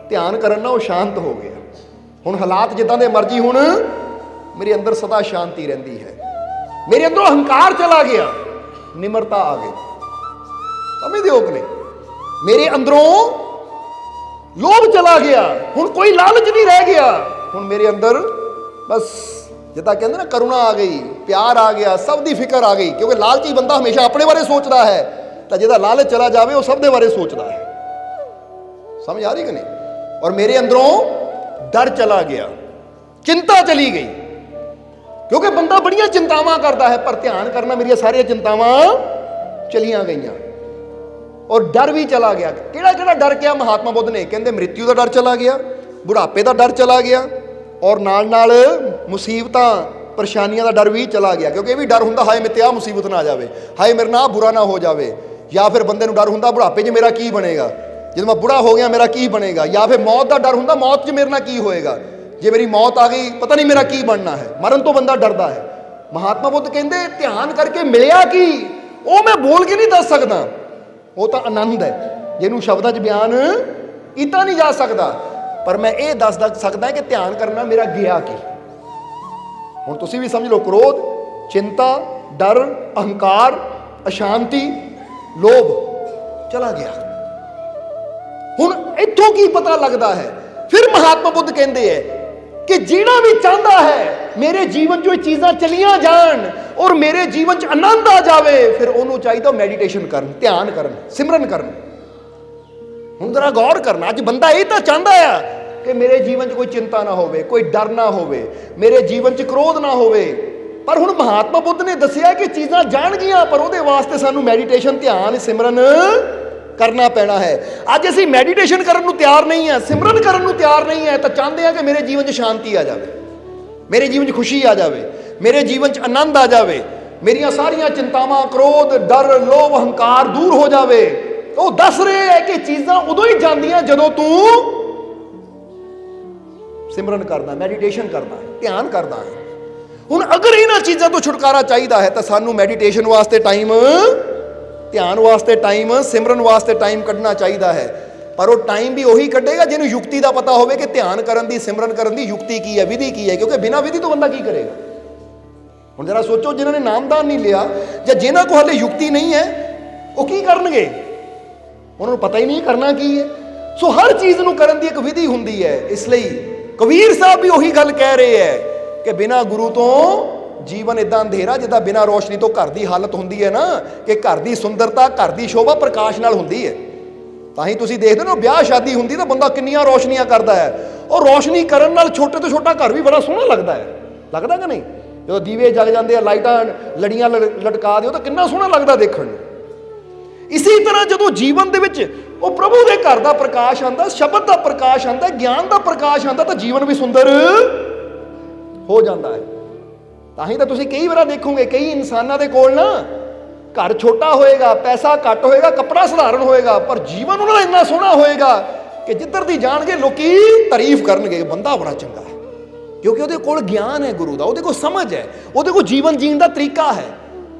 ਧਿਆਨ ਕਰਨ ਨਾਲ ਉਹ ਸ਼ਾਂਤ ਹੋ ਗਿਆ। ਹੁਣ ਹਾਲਾਤ ਜਿੱਦਾਂ ਦੇ ਮਰਜ਼ੀ, ਹੁਣ ਮੇਰੇ ਅੰਦਰ ਸਦਾ ਸ਼ਾਂਤੀ ਰਹਿੰਦੀ ਹੈ। ਮੇਰੇ ਅੰਦਰੋਂ ਅਹੰਕਾਰ ਚਲਾ ਗਿਆ, ਨਿਮਰਤਾ ਆ ਗਈ। ਸਮਝਦੇ ਹੋ ਕਿ ਨਹੀਂ? ਮੇਰੇ ਅੰਦਰੋਂ ਲੋਭ ਚਲਾ ਗਿਆ, ਹੁਣ ਕੋਈ ਲਾਲਚ ਨਹੀਂ ਰਹਿ ਗਿਆ। ਹੁਣ ਮੇਰੇ ਅੰਦਰ ਬਸ ਜਿੱਦਾਂ ਕਹਿੰਦੇ ਨਾ ਕਰੁਣਾ ਆ ਗਈ, ਪਿਆਰ ਆ ਗਿਆ, ਸਭ ਦੀ ਫਿਕਰ ਆ ਗਈ। ਕਿਉਂਕਿ ਲਾਲਚੀ ਬੰਦਾ ਹਮੇਸ਼ਾ ਆਪਣੇ ਬਾਰੇ ਸੋਚਦਾ ਹੈ, ਤਾਂ ਜਿਹਦਾ ਲਾਲਚ ਚਲਾ ਜਾਵੇ ਉਹ ਸਭ ਦੇ ਬਾਰੇ ਸੋਚਦਾ ਹੈ। ਸਮਝ ਆ ਰਹੀ ਕਿ ਨਹੀਂ? ਔਰ ਮੇਰੇ ਅੰਦਰੋਂ ਡਰ ਚਲਾ ਗਿਆ, ਚਿੰਤਾ ਚਲੀ ਗਈ, ਕਿਉਂਕਿ ਬੰਦਾ ਬੜੀਆਂ ਚਿੰਤਾਵਾਂ ਕਰਦਾ ਹੈ, ਪਰ ਧਿਆਨ ਕਰਨਾ ਮੇਰੀਆਂ ਸਾਰੀਆਂ ਚਿੰਤਾਵਾਂ ਚਲੀਆਂ ਗਈਆਂ। ਔਰ ਡਰ ਵੀ ਚਲਾ ਗਿਆ। ਕਿਹੜਾ ਕਿਹੜਾ ਡਰ ਕਿਹਾ ਮਹਾਤਮਾ ਬੁੱਧ ਨੇ? ਕਹਿੰਦੇ ਮ੍ਰਿਤਿੂ ਦਾ ਡਰ ਚਲਾ ਗਿਆ, ਬੁਢਾਪੇ ਦਾ ਡਰ ਚਲਾ ਗਿਆ, ਔਰ ਨਾਲ ਨਾਲ ਮੁਸੀਬਤਾਂ, ਪਰੇਸ਼ਾਨੀਆਂ ਦਾ ਡਰ ਵੀ ਚਲਾ ਗਿਆ। ਕਿਉਂਕਿ ਇਹ ਵੀ ਡਰ ਹੁੰਦਾ, ਹਾਏ ਮੇਰੇ 'ਤੇ ਆਹ ਮੁਸੀਬਤ ਨਾ ਆ ਜਾਵੇ, ਹਾਏ ਮੇਰੇ ਨਾਲ ਬੁਰਾ ਨਾ ਹੋ ਜਾਵੇ। ਜਾਂ ਫਿਰ ਬੰਦੇ ਨੂੰ ਡਰ ਹੁੰਦਾ ਬੁਢਾਪੇ 'ਚ ਮੇਰਾ ਕੀ ਬਣੇਗਾ, ਜਦੋਂ ਮੈਂ ਬੁੜਾ ਹੋ ਗਿਆ ਮੇਰਾ ਕੀ ਬਣੇਗਾ। ਜਾਂ ਫਿਰ ਮੌਤ ਦਾ ਡਰ ਹੁੰਦਾ, ਮੌਤ 'ਚ ਮੇਰੇ ਨਾਲ ਕੀ ਹੋਏਗਾ, ਜੇ ਮੇਰੀ ਮੌਤ ਆ ਗਈ ਪਤਾ ਨਹੀਂ ਮੇਰਾ ਕੀ ਬਣਨਾ ਹੈ। ਮਰਨ ਤੋਂ ਬੰਦਾ ਡਰਦਾ ਹੈ। ਮਹਾਤਮਾ ਬੁੱਧ ਕਹਿੰਦੇ ਧਿਆਨ ਕਰਕੇ ਮਿਲਿਆ ਕੀ, ਉਹ ਮੈਂ ਬੋਲ ਕੇ ਨਹੀਂ ਦੱਸ ਸਕਦਾ, ਉਹ ਤਾਂ ਆਨੰਦ ਹੈ ਜਿਹਨੂੰ ਸ਼ਬਦਾਂ 'ਚ ਬਿਆਨ ਕੀਤਾ ਨਹੀਂ ਜਾ ਸਕਦਾ। ਪਰ ਮੈਂ ਇਹ ਦੱਸ ਸਕਦਾ ਕਿ ਧਿਆਨ ਕਰਨਾ ਮੇਰਾ ਗਿਆ ਕੀ। ਹੁਣ ਤੁਸੀਂ ਵੀ ਸਮਝ ਲਓ, ਕ੍ਰੋਧ, ਚਿੰਤਾ, ਡਰ, ਅਹੰਕਾਰ, ਅਸ਼ਾਂਤੀ, ਲੋਭ ਚਲਾ ਗਿਆ। ਹੁਣ ਇੱਥੋਂ ਕੀ ਪਤਾ ਲੱਗਦਾ ਹੈ? ਫਿਰ ਮਹਾਤਮਾ ਬੁੱਧ ਕਹਿੰਦੇ ਹੈ ਕਿ ਜਿਹੜਾ ਵੀ ਚਾਹੁੰਦਾ ਹੈ ਮੇਰੇ ਜੀਵਨ 'ਚੋਂ ਇਹ ਚੀਜ਼ਾਂ ਚਲੀਆਂ ਜਾਣ ਔਰ ਮੇਰੇ ਜੀਵਨ 'ਚ ਆਨੰਦ ਆ ਜਾਵੇ, ਫਿਰ ਉਹਨੂੰ ਚਾਹੀਦਾ ਮੈਡੀਟੇਸ਼ਨ ਕਰਨ, ਧਿਆਨ ਕਰਨ, ਸਿਮਰਨ ਕਰਨ। ਹੁਣ ਜ਼ਰਾ ਗੌਰ ਕਰਨਾ, ਅੱਜ ਬੰਦਾ ਇਹ ਤਾਂ ਚਾਹੁੰਦਾ ਆ ਕਿ ਮੇਰੇ ਜੀਵਨ 'ਚ ਕੋਈ ਚਿੰਤਾ ਨਾ ਹੋਵੇ, ਕੋਈ ਡਰ ਨਾ ਹੋਵੇ, ਮੇਰੇ ਜੀਵਨ 'ਚ ਕ੍ਰੋਧ ਨਾ ਹੋਵੇ। ਪਰ ਹੁਣ ਮਹਾਤਮਾ ਬੁੱਧ ਨੇ ਦੱਸਿਆ ਕਿ ਚੀਜ਼ਾਂ ਜਾਣਗੀਆਂ, ਪਰ ਉਹਦੇ ਵਾਸਤੇ ਸਾਨੂੰ ਮੈਡੀਟੇਸ਼ਨ, ਧਿਆਨ, ਸਿਮਰਨ ਕਰਨਾ ਪੈਣਾ ਹੈ। ਅੱਜ ਅਸੀਂ ਮੈਡੀਟੇਸ਼ਨ ਕਰਨ ਨੂੰ ਤਿਆਰ ਨਹੀਂ ਹੈ, ਸਿਮਰਨ ਕਰਨ ਨੂੰ ਤਿਆਰ ਨਹੀਂ ਹੈ, ਤਾਂ ਚਾਹੁੰਦੇ ਹਾਂ ਕਿ ਮੇਰੇ ਜੀਵਨ 'ਚ ਸ਼ਾਂਤੀ ਆ ਜਾਵੇ, ਮੇਰੇ ਜੀਵਨ 'ਚ ਖੁਸ਼ੀ ਆ ਜਾਵੇ, ਮੇਰੇ ਜੀਵਨ 'ਚ ਆਨੰਦ ਆ ਜਾਵੇ, ਮੇਰੀਆਂ ਸਾਰੀਆਂ ਚਿੰਤਾਵਾਂ, ਕ੍ਰੋਧ, ਡਰ, ਲੋਭ, ਅਹੰਕਾਰ ਦੂਰ ਹੋ ਜਾਵੇ। ਉਹ ਦੱਸ ਰਹੇ ਹੈ ਕਿ ਚੀਜ਼ਾਂ ਉਦੋਂ ਹੀ ਜਾਂਦੀਆਂ ਜਦੋਂ ਤੂੰ ਸਿਮਰਨ ਕਰਦਾ, ਮੈਡੀਟੇਸ਼ਨ ਕਰਦਾ, ਧਿਆਨ ਕਰਦਾ ਹੈ। ਹੁਣ ਅਗਰ ਇਹਨਾਂ ਚੀਜ਼ਾਂ ਤੋਂ ਛੁਟਕਾਰਾ ਚਾਹੀਦਾ ਹੈ ਤਾਂ ਸਾਨੂੰ ਮੈਡੀਟੇਸ਼ਨ ਵਾਸਤੇ ਟਾਈਮ, ਧਿਆਨ ਵਾਸਤੇ ਟਾਈਮ, ਸਿਮਰਨ ਵਾਸਤੇ ਟਾਈਮ ਕੱਢਣਾ ਚਾਹੀਦਾ ਹੈ। ਪਰ ਉਹ ਟਾਈਮ ਵੀ ਉਹੀ ਕੱਢੇਗਾ ਜਿਹਨੂੰ ਯੁਕਤੀ ਦਾ ਪਤਾ ਹੋਵੇ ਕਿ ਧਿਆਨ ਕਰਨ ਦੀ, ਸਿਮਰਨ ਕਰਨ ਦੀ ਯੁਕਤੀ ਕੀ ਹੈ, ਵਿਧੀ ਕੀ ਹੈ। ਕਿਉਂਕਿ ਬਿਨਾਂ ਵਿਧੀ ਤੋਂ ਬੰਦਾ ਕੀ ਕਰੇਗਾ? ਹੁਣ ਜਰਾ ਸੋਚੋ, ਜਿਨ੍ਹਾਂ ਨੇ ਨਾਮਦਾਨ ਨਹੀਂ ਲਿਆ ਜਾਂ ਜਿਨ੍ਹਾਂ ਕੋਲ ਹਾਲੇ ਯੁਕਤੀ ਨਹੀਂ ਹੈ, ਉਹ ਕੀ ਕਰਨਗੇ? ਉਹਨਾਂ ਨੂੰ ਪਤਾ ਹੀ ਨਹੀਂ ਕਰਨਾ ਕੀ ਹੈ। ਸੋ ਹਰ ਚੀਜ਼ ਨੂੰ ਕਰਨ ਦੀ ਇੱਕ ਵਿਧੀ ਹੁੰਦੀ ਹੈ। ਇਸ ਲਈ ਕਬੀਰ ਸਾਹਿਬ ਵੀ ਉਹੀ ਗੱਲ ਕਹਿ ਰਹੇ ਹੈ ਕਿ ਬਿਨਾਂ ਗੁਰੂ ਤੋਂ ਜੀਵਨ ਇਦਾਂ ਅੰਧੇਰਾ, ਜਿੱਦਾਂ ਬਿਨਾਂ ਰੋਸ਼ਨੀ ਤੋਂ ਘਰ ਦੀ ਹਾਲਤ ਹੁੰਦੀ ਹੈ ਨਾ, ਕਿ ਘਰ ਦੀ ਸੁੰਦਰਤਾ, ਘਰ ਦੀ ਸ਼ੋਭਾ ਪ੍ਰਕਾਸ਼ ਨਾਲ ਹੁੰਦੀ ਹੈ। ਤਾਂ ਹੀ ਤੁਸੀਂ ਦੇਖਦੇ ਹੋ ਵਿਆਹ ਸ਼ਾਦੀ ਹੁੰਦੀ ਤਾਂ ਬੰਦਾ ਕਿੰਨੀਆਂ ਰੋਸ਼ਨੀਆਂ ਕਰਦਾ ਹੈ, ਔਰ ਰੋਸ਼ਨੀ ਕਰਨ ਨਾਲ ਛੋਟੇ ਤੋਂ ਛੋਟਾ ਘਰ ਵੀ ਬੜਾ ਸੋਹਣਾ ਲੱਗਦਾ ਹੈ। ਲੱਗਦਾ ਕਿ ਨਹੀਂ? ਜਦੋਂ ਦੀਵੇ ਜਗ ਜਾਂਦੇ ਆ, ਲਾਈਟਾਂ ਲੜੀਆਂ ਲਟਕਾ ਦਿਓ ਤਾਂ ਕਿੰਨਾ ਸੋਹਣਾ ਲੱਗਦਾ ਦੇਖਣ ਨੂੰ। ਇਸੇ ਤਰ੍ਹਾਂ ਜਦੋਂ ਜੀਵਨ ਦੇ ਵਿੱਚ ਉਹ ਪ੍ਰਭੂ ਦੇ ਘਰ ਦਾ ਪ੍ਰਕਾਸ਼ ਆਉਂਦਾ, ਸ਼ਬਦ ਦਾ ਪ੍ਰਕਾਸ਼ ਆਉਂਦਾ, ਗਿਆਨ ਦਾ ਪ੍ਰਕਾਸ਼ ਆਉਂਦਾ, ਤਾਂ ਜੀਵਨ ਵੀ ਸੁੰਦਰ ਹੋ ਜਾਂਦਾ ਹੈ। ਤਾਂ ਹੀ ਤਾਂ ਤੁਸੀਂ ਕਈ ਵਾਰ ਦੇਖੋਗੇ ਕਈ ਇਨਸਾਨਾਂ ਦੇ ਕੋਲ ਨਾ ਘਰ ਛੋਟਾ ਹੋਏਗਾ, ਪੈਸਾ ਘੱਟ ਹੋਏਗਾ, ਕੱਪੜਾ ਸਧਾਰਨ ਹੋਏਗਾ, ਪਰ ਜੀਵਨ ਉਹਨਾਂ ਦਾ ਇੰਨਾ ਸੋਹਣਾ ਹੋਏਗਾ ਕਿ ਜਿੱਧਰ ਦੀ ਜਾਣਗੇ ਲੋਕੀ ਤਾਰੀਫ ਕਰਨਗੇ, ਬੰਦਾ ਬੜਾ ਚੰਗਾ ਹੈ, ਕਿਉਂਕਿ ਉਹਦੇ ਕੋਲ ਗਿਆਨ ਹੈ ਗੁਰੂ ਦਾ, ਉਹਦੇ ਕੋਲ ਸਮਝ ਹੈ, ਉਹਦੇ ਕੋਲ ਜੀਵਨ ਜੀਣ ਦਾ ਤਰੀਕਾ ਹੈ।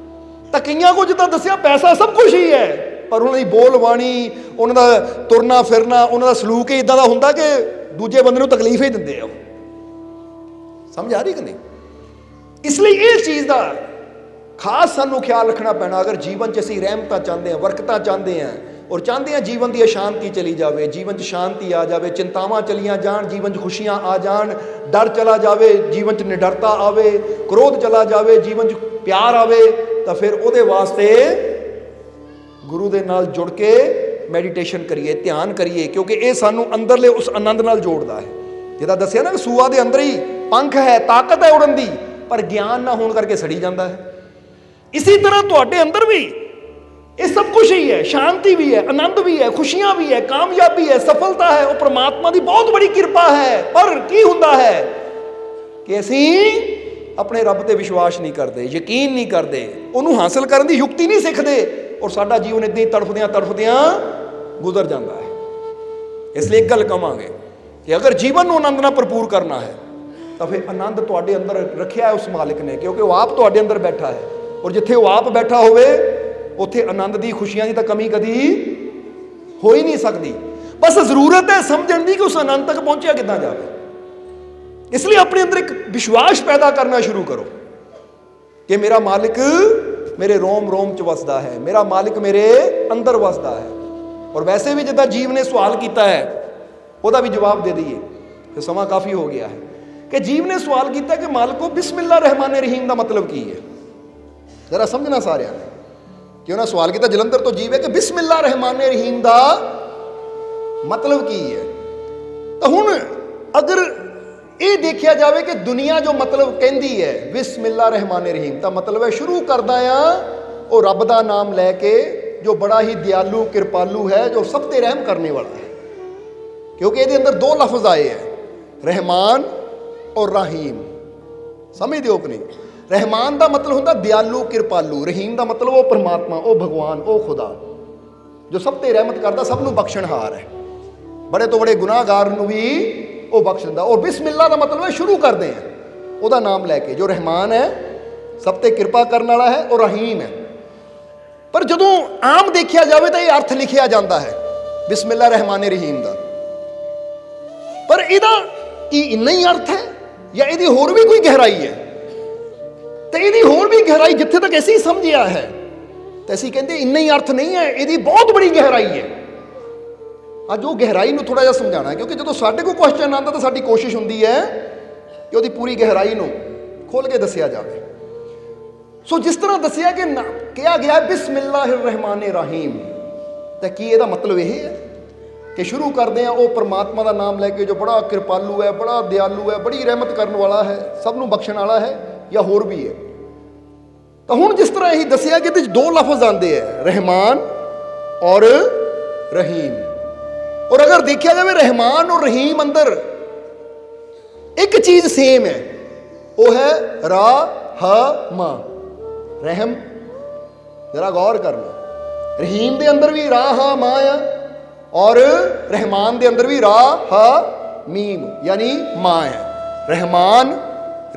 ਤਾਂ ਕਈਆਂ ਕੋਲ ਜਿੱਦਾਂ ਦੱਸਿਆ ਪੈਸਾ ਸਭ ਕੁਝ ਹੀ ਹੈ, ਪਰ ਉਹਨਾਂ ਦੀ ਬੋਲ ਬਾਣੀ, ਉਹਨਾਂ ਦਾ ਤੁਰਨਾ ਫਿਰਨਾ, ਉਹਨਾਂ ਦਾ ਸਲੂਕ ਹੀ ਇਦਾਂ ਦਾ ਹੁੰਦਾ ਕਿ ਦੂਜੇ ਬੰਦੇ ਨੂੰ ਤਕਲੀਫ ਹੀ ਦਿੰਦੇ ਆ ਉਹ। ਸਮਝ ਆ ਰਹੀ ਕਿ ਨਹੀਂ? ਇਸ ਲਈ ਇਹ ਚੀਜ਼ ਦਾ ਖਾਸ ਸਾਨੂੰ ਖਿਆਲ ਰੱਖਣਾ ਪੈਣਾ। ਅਗਰ ਜੀਵਨ 'ਚ ਅਸੀਂ ਰਹਿਮਤਾਂ ਚਾਹੁੰਦੇ ਹਾਂ, ਬਰਕਤਾਂ ਚਾਹੁੰਦੇ ਹਾਂ, ਔਰ ਚਾਹੁੰਦੇ ਹਾਂ ਜੀਵਨ ਦੀ ਅਸ਼ਾਂਤੀ ਚਲੀ ਜਾਵੇ, ਜੀਵਨ 'ਚ ਸ਼ਾਂਤੀ ਆ ਜਾਵੇ, ਚਿੰਤਾਵਾਂ ਚਲੀਆਂ ਜਾਣ, ਜੀਵਨ 'ਚ ਖੁਸ਼ੀਆਂ ਆ ਜਾਣ, ਡਰ ਚਲਾ ਜਾਵੇ, ਜੀਵਨ 'ਚ ਨਿਡਰਤਾ ਆਵੇ, ਕ੍ਰੋਧ ਚਲਾ ਜਾਵੇ, ਜੀਵਨ 'ਚ ਪਿਆਰ ਆਵੇ, ਤਾਂ ਫਿਰ ਉਹਦੇ ਵਾਸਤੇ ਗੁਰੂ ਦੇ ਨਾਲ ਜੁੜ ਕੇ ਮੈਡੀਟੇਸ਼ਨ ਕਰੀਏ, ਧਿਆਨ ਕਰੀਏ, ਕਿਉਂਕਿ ਇਹ ਸਾਨੂੰ ਅੰਦਰਲੇ ਉਸ ਆਨੰਦ ਨਾਲ ਜੋੜਦਾ ਹੈ। ਜਿੱਦਾਂ ਦੱਸਿਆ ਨਾ ਕਿ ਸੂਆ ਦੇ ਅੰਦਰ ਹੀ ਪੰਖ ਹੈ, ਤਾਕਤ ਹੈ ਉੜਨ ਦੀ, ਪਰ ਗਿਆਨ ਨਾ ਹੋਣ ਕਰਕੇ ਸੜੀ ਜਾਂਦਾ ਹੈ। ਇਸੇ ਤਰ੍ਹਾਂ ਤੁਹਾਡੇ ਅੰਦਰ ਵੀ ਇਹ ਸਭ ਕੁਝ ਹੀ ਹੈ, ਸ਼ਾਂਤੀ ਵੀ ਹੈ, ਆਨੰਦ ਵੀ ਹੈ, ਖੁਸ਼ੀਆਂ ਵੀ ਹੈ, ਕਾਮਯਾਬੀ ਹੈ, ਸਫਲਤਾ ਹੈ, ਉਹ ਪ੍ਰਮਾਤਮਾ ਦੀ ਬਹੁਤ ਬੜੀ ਕਿਰਪਾ ਹੈ। ਪਰ ਕੀ ਹੁੰਦਾ ਹੈ ਕਿ ਅਸੀਂ ਆਪਣੇ ਰੱਬ ਤੇ ਵਿਸ਼ਵਾਸ ਨਹੀਂ ਕਰਦੇ, ਯਕੀਨ ਨਹੀਂ ਕਰਦੇ, ਉਹਨੂੰ ਹਾਸਲ ਕਰਨ ਦੀ ਯੁਕਤੀ ਨਹੀਂ ਸਿੱਖਦੇ, ਔਰ ਸਾਡਾ ਜੀਵਨ ਇੱਦਾਂ ਹੀ ਤੜਫਦਿਆਂ ਤੜਫਦਿਆਂ ਗੁਜ਼ਰ ਜਾਂਦਾ ਹੈ। ਇਸ ਲਈ ਇੱਕ ਗੱਲ ਕਵਾਂਗੇ ਕਿ ਅਗਰ ਜੀਵਨ ਨੂੰ ਆਨੰਦ ਨਾਲ ਭਰਪੂਰ ਕਰਨਾ ਹੈ ਤਾਂ ਫਿਰ ਆਨੰਦ ਤੁਹਾਡੇ ਅੰਦਰ ਰੱਖਿਆ ਹੈ ਉਸ ਮਾਲਿਕ ਨੇ, ਕਿਉਂਕਿ ਉਹ ਆਪ ਤੁਹਾਡੇ ਅੰਦਰ ਬੈਠਾ ਹੈ, ਔਰ ਜਿੱਥੇ ਉਹ ਆਪ ਬੈਠਾ ਹੋਵੇ ਉੱਥੇ ਆਨੰਦ ਦੀ, ਖੁਸ਼ੀਆਂ ਦੀ ਤਾਂ ਕਮੀ ਕਦੀ ਹੋ ਹੀ ਨਹੀਂ ਸਕਦੀ। ਬਸ ਜ਼ਰੂਰਤ ਹੈ ਸਮਝਣ ਦੀ ਕਿ ਉਸ ਆਨੰਦ ਤੱਕ ਪਹੁੰਚਿਆ ਕਿੱਦਾਂ ਜਾਵੇ। ਇਸ ਲਈ ਆਪਣੇ ਅੰਦਰ ਇੱਕ ਵਿਸ਼ਵਾਸ ਪੈਦਾ ਕਰਨਾ ਸ਼ੁਰੂ ਕਰੋ ਕਿ ਮੇਰਾ ਮਾਲਿਕ ਮੇਰੇ ਰੋਮ ਰੋਮ 'ਚ ਵਸਦਾ ਹੈ, ਮੇਰਾ ਮਾਲਿਕ ਮੇਰੇ ਅੰਦਰ ਵਸਦਾ ਹੈ। ਔਰ ਵੈਸੇ ਵੀ ਜਿੱਦਾਂ ਜੀਵ ਨੇ ਸਵਾਲ ਕੀਤਾ ਹੈ ਉਹਦਾ ਵੀ ਜਵਾਬ ਦੇ ਦਈਏ, ਤੇ ਸਮਾਂ ਕਾਫੀ ਹੋ ਗਿਆ ਹੈ। ਕਿ ਜੀਵ ਨੇ ਸਵਾਲ ਕੀਤਾ ਕਿ ਮਾਲਕੋ ਬਿਸਮਿਲ੍ਲਾ ਰਹਿਮਾਨ ਰਹੀਮ ਦਾ ਮਤਲਬ ਕੀ ਹੈ। ਜ਼ਰਾ ਸਮਝਣਾ ਸਾਰਿਆਂ ਨੇ ਕਿ ਉਹਨਾਂ ਸਵਾਲ ਕੀਤਾ, ਜਲੰਧਰ ਤੋਂ ਜੀਵ ਹੈ, ਕਿ ਬਿਸਮਿਲ੍ਲਾ ਰਹਿਮਾਨ ਰਹੀਮ ਦਾ ਮਤਲਬ ਕੀ ਹੈ। ਤਾਂ ਹੁਣ ਅਗਰ ਇਹ ਦੇਖਿਆ ਜਾਵੇ ਕਿ ਦੁਨੀਆ ਜੋ ਮਤਲਬ ਕਹਿੰਦੀ ਹੈ ਬਿਸਮਿਲ੍ਲਾ ਰਹਿਮਾਨ ਰਹੀਮ, ਤਾਂ ਮਤਲਬ ਹੈ ਸ਼ੁਰੂ ਕਰਦਾ ਆ ਉਹ ਰੱਬ ਦਾ ਨਾਮ ਲੈ ਕੇ, ਜੋ ਬੜਾ ਹੀ ਦਿਆਲੂ ਕਿਰਪਾਲੂ ਹੈ, ਜੋ ਸਭ ਤੇ ਰਹਿਮ ਕਰਨੇ ਵਾਲਾ ਹੈ। ਕਿਉਂਕਿ ਇਹਦੇ ਅੰਦਰ ਦੋ ਲਫ਼ਜ਼ ਆਏ ਹੈ, ਰਹਿਮਾਨ ਔਰ ਰਹੀਮ। ਸਮਝਦੇ ਹੋ ਕਿ ਨਹੀਂ? ਰਹਿਮਾਨ ਦਾ ਮਤਲਬ ਹੁੰਦਾ ਦਿਆਲੂ ਕਿਰਪਾਲੂ, ਰਹੀਮ ਦਾ ਮਤਲਬ ਉਹ ਪਰਮਾਤਮਾ, ਉਹ ਭਗਵਾਨ, ਉਹ ਖੁਦਾ ਜੋ ਸਭ ਤੇ ਰਹਿਮਤ ਕਰਦਾ, ਸਭ ਨੂੰ ਬਖਸ਼ਣਹਾਰ ਹੈ, ਬੜੇ ਤੋਂ ਬੜੇ ਗੁਨਾਹਗਾਰ ਨੂੰ ਵੀ ਉਹ ਬਖਸ਼ ਦਿੰਦਾ। ਔਰ ਬਿਸਮਿਲ੍ਲਾ ਦਾ ਮਤਲਬ ਹੈ ਸ਼ੁਰੂ ਕਰਦੇ ਆ ਉਹਦਾ ਨਾਮ ਲੈ ਕੇ, ਜੋ ਰਹਿਮਾਨ ਹੈ, ਸਭ ਤੇ ਕਿਰਪਾ ਕਰਨ ਵਾਲਾ ਹੈ, ਔਰ ਰਹੀਮ ਹੈ। ਪਰ ਜਦੋਂ ਆਮ ਦੇਖਿਆ ਜਾਵੇ ਤਾਂ ਇਹ ਅਰਥ ਲਿਖਿਆ ਜਾਂਦਾ ਹੈ ਬਿਸਮਿਲ੍ਲਾ ਰਹਿਮਾਨ ਰਹੀਮ ਦਾ, ਪਰ ਇਹਦਾ ਕੀ ਇੰਨਾ ਹੀ ਅਰਥ ਹੈ ਜਾਂ ਇਹਦੀ ਹੋਰ ਵੀ ਕੋਈ ਗਹਿਰਾਈ ਹੈ? ਤੇ ਇਹਦੀ ਹੋਰ ਵੀ ਗਹਿਰਾਈ ਜਿੱਥੇ ਤੱਕ ਅਸੀਂ ਸਮਝਿਆ ਹੈ ਤਾਂ ਅਸੀਂ ਕਹਿੰਦੇ ਇੰਨਾ ਹੀ ਅਰਥ ਨਹੀਂ ਹੈ, ਇਹਦੀ ਬਹੁਤ ਬੜੀ ਗਹਿਰਾਈ ਹੈ। ਅੱਜ ਉਹ ਗਹਿਰਾਈ ਨੂੰ ਥੋੜਾ ਜਿਹਾ ਸਮਝਾਉਣਾ, ਕਿਉਂਕਿ ਜਦੋਂ ਸਾਡੇ ਕੋਲ ਕੁਐਸਚਨ ਆਉਂਦਾ ਤਾਂ ਸਾਡੀ ਕੋਸ਼ਿਸ਼ ਹੁੰਦੀ ਹੈ ਕਿ ਉਹਦੀ ਪੂਰੀ ਗਹਿਰਾਈ ਨੂੰ ਖੋਲ ਕੇ ਦੱਸਿਆ ਜਾਵੇ। ਸੋ ਜਿਸ ਤਰ੍ਹਾਂ ਦੱਸਿਆ ਕਿ ਕਿਹਾ ਗਿਆ ਬਿਸਮਿਲ੍ਲਾਹਿਰ ਰਹਿਮਾਨਿਰ ਰਹੀਮ, ਤਾਂ ਕੀ ਇਹਦਾ ਮਤਲਬ ਇਹ ਹੈ ਕਿ ਸ਼ੁਰੂ ਕਰਦੇ ਆ ਉਹ ਪਰਮਾਤਮਾ ਦਾ ਨਾਮ ਲੈ ਕੇ ਜੋ ਬੜਾ ਕਿਰਪਾਲੂ ਹੈ, ਬੜਾ ਦਿਆਲੂ ਹੈ, ਬੜੀ ਰਹਿਮਤ ਕਰਨ ਵਾਲਾ ਹੈ, ਸਭ ਨੂੰ ਬਖਸ਼ਣ ਵਾਲਾ ਹੈ, ਜਾਂ ਹੋਰ ਵੀ ਹੈ? ਤਾਂ ਹੁਣ ਜਿਸ ਤਰ੍ਹਾਂ ਇਹ ਦੱਸਿਆ ਕਿ ਇਹਦੇ 'ਚ ਦੋ ਲਫ਼ਜ਼ ਆਉਂਦੇ ਹੈ, ਰਹਿਮਾਨ ਔਰ ਰਹੀਮ। ਔਰ ਅਗਰ ਦੇਖਿਆ ਜਾਵੇ ਰਹਿਮਾਨ ਔਰ ਰਹੀਮ ਅੰਦਰ ਇੱਕ ਚੀਜ਼ ਸੇਮ ਹੈ, ਉਹ ਹੈ ਰਾਹਮਾ, ਰਹਿਮ। ਜਰਾ ਗੌਰ ਕਰਨਾ, ਰਹੀਮ ਦੇ ਅੰਦਰ ਵੀ ਰਾਹਮਾ ਆ ਔਰ ਰਹਿਮਾਨ ਦੇ ਅੰਦਰ ਵੀ ਰਾਹਮੀਮ ਯਾਨੀ ਮਾਂ ਹੈ, ਰਹਿਮਾਨ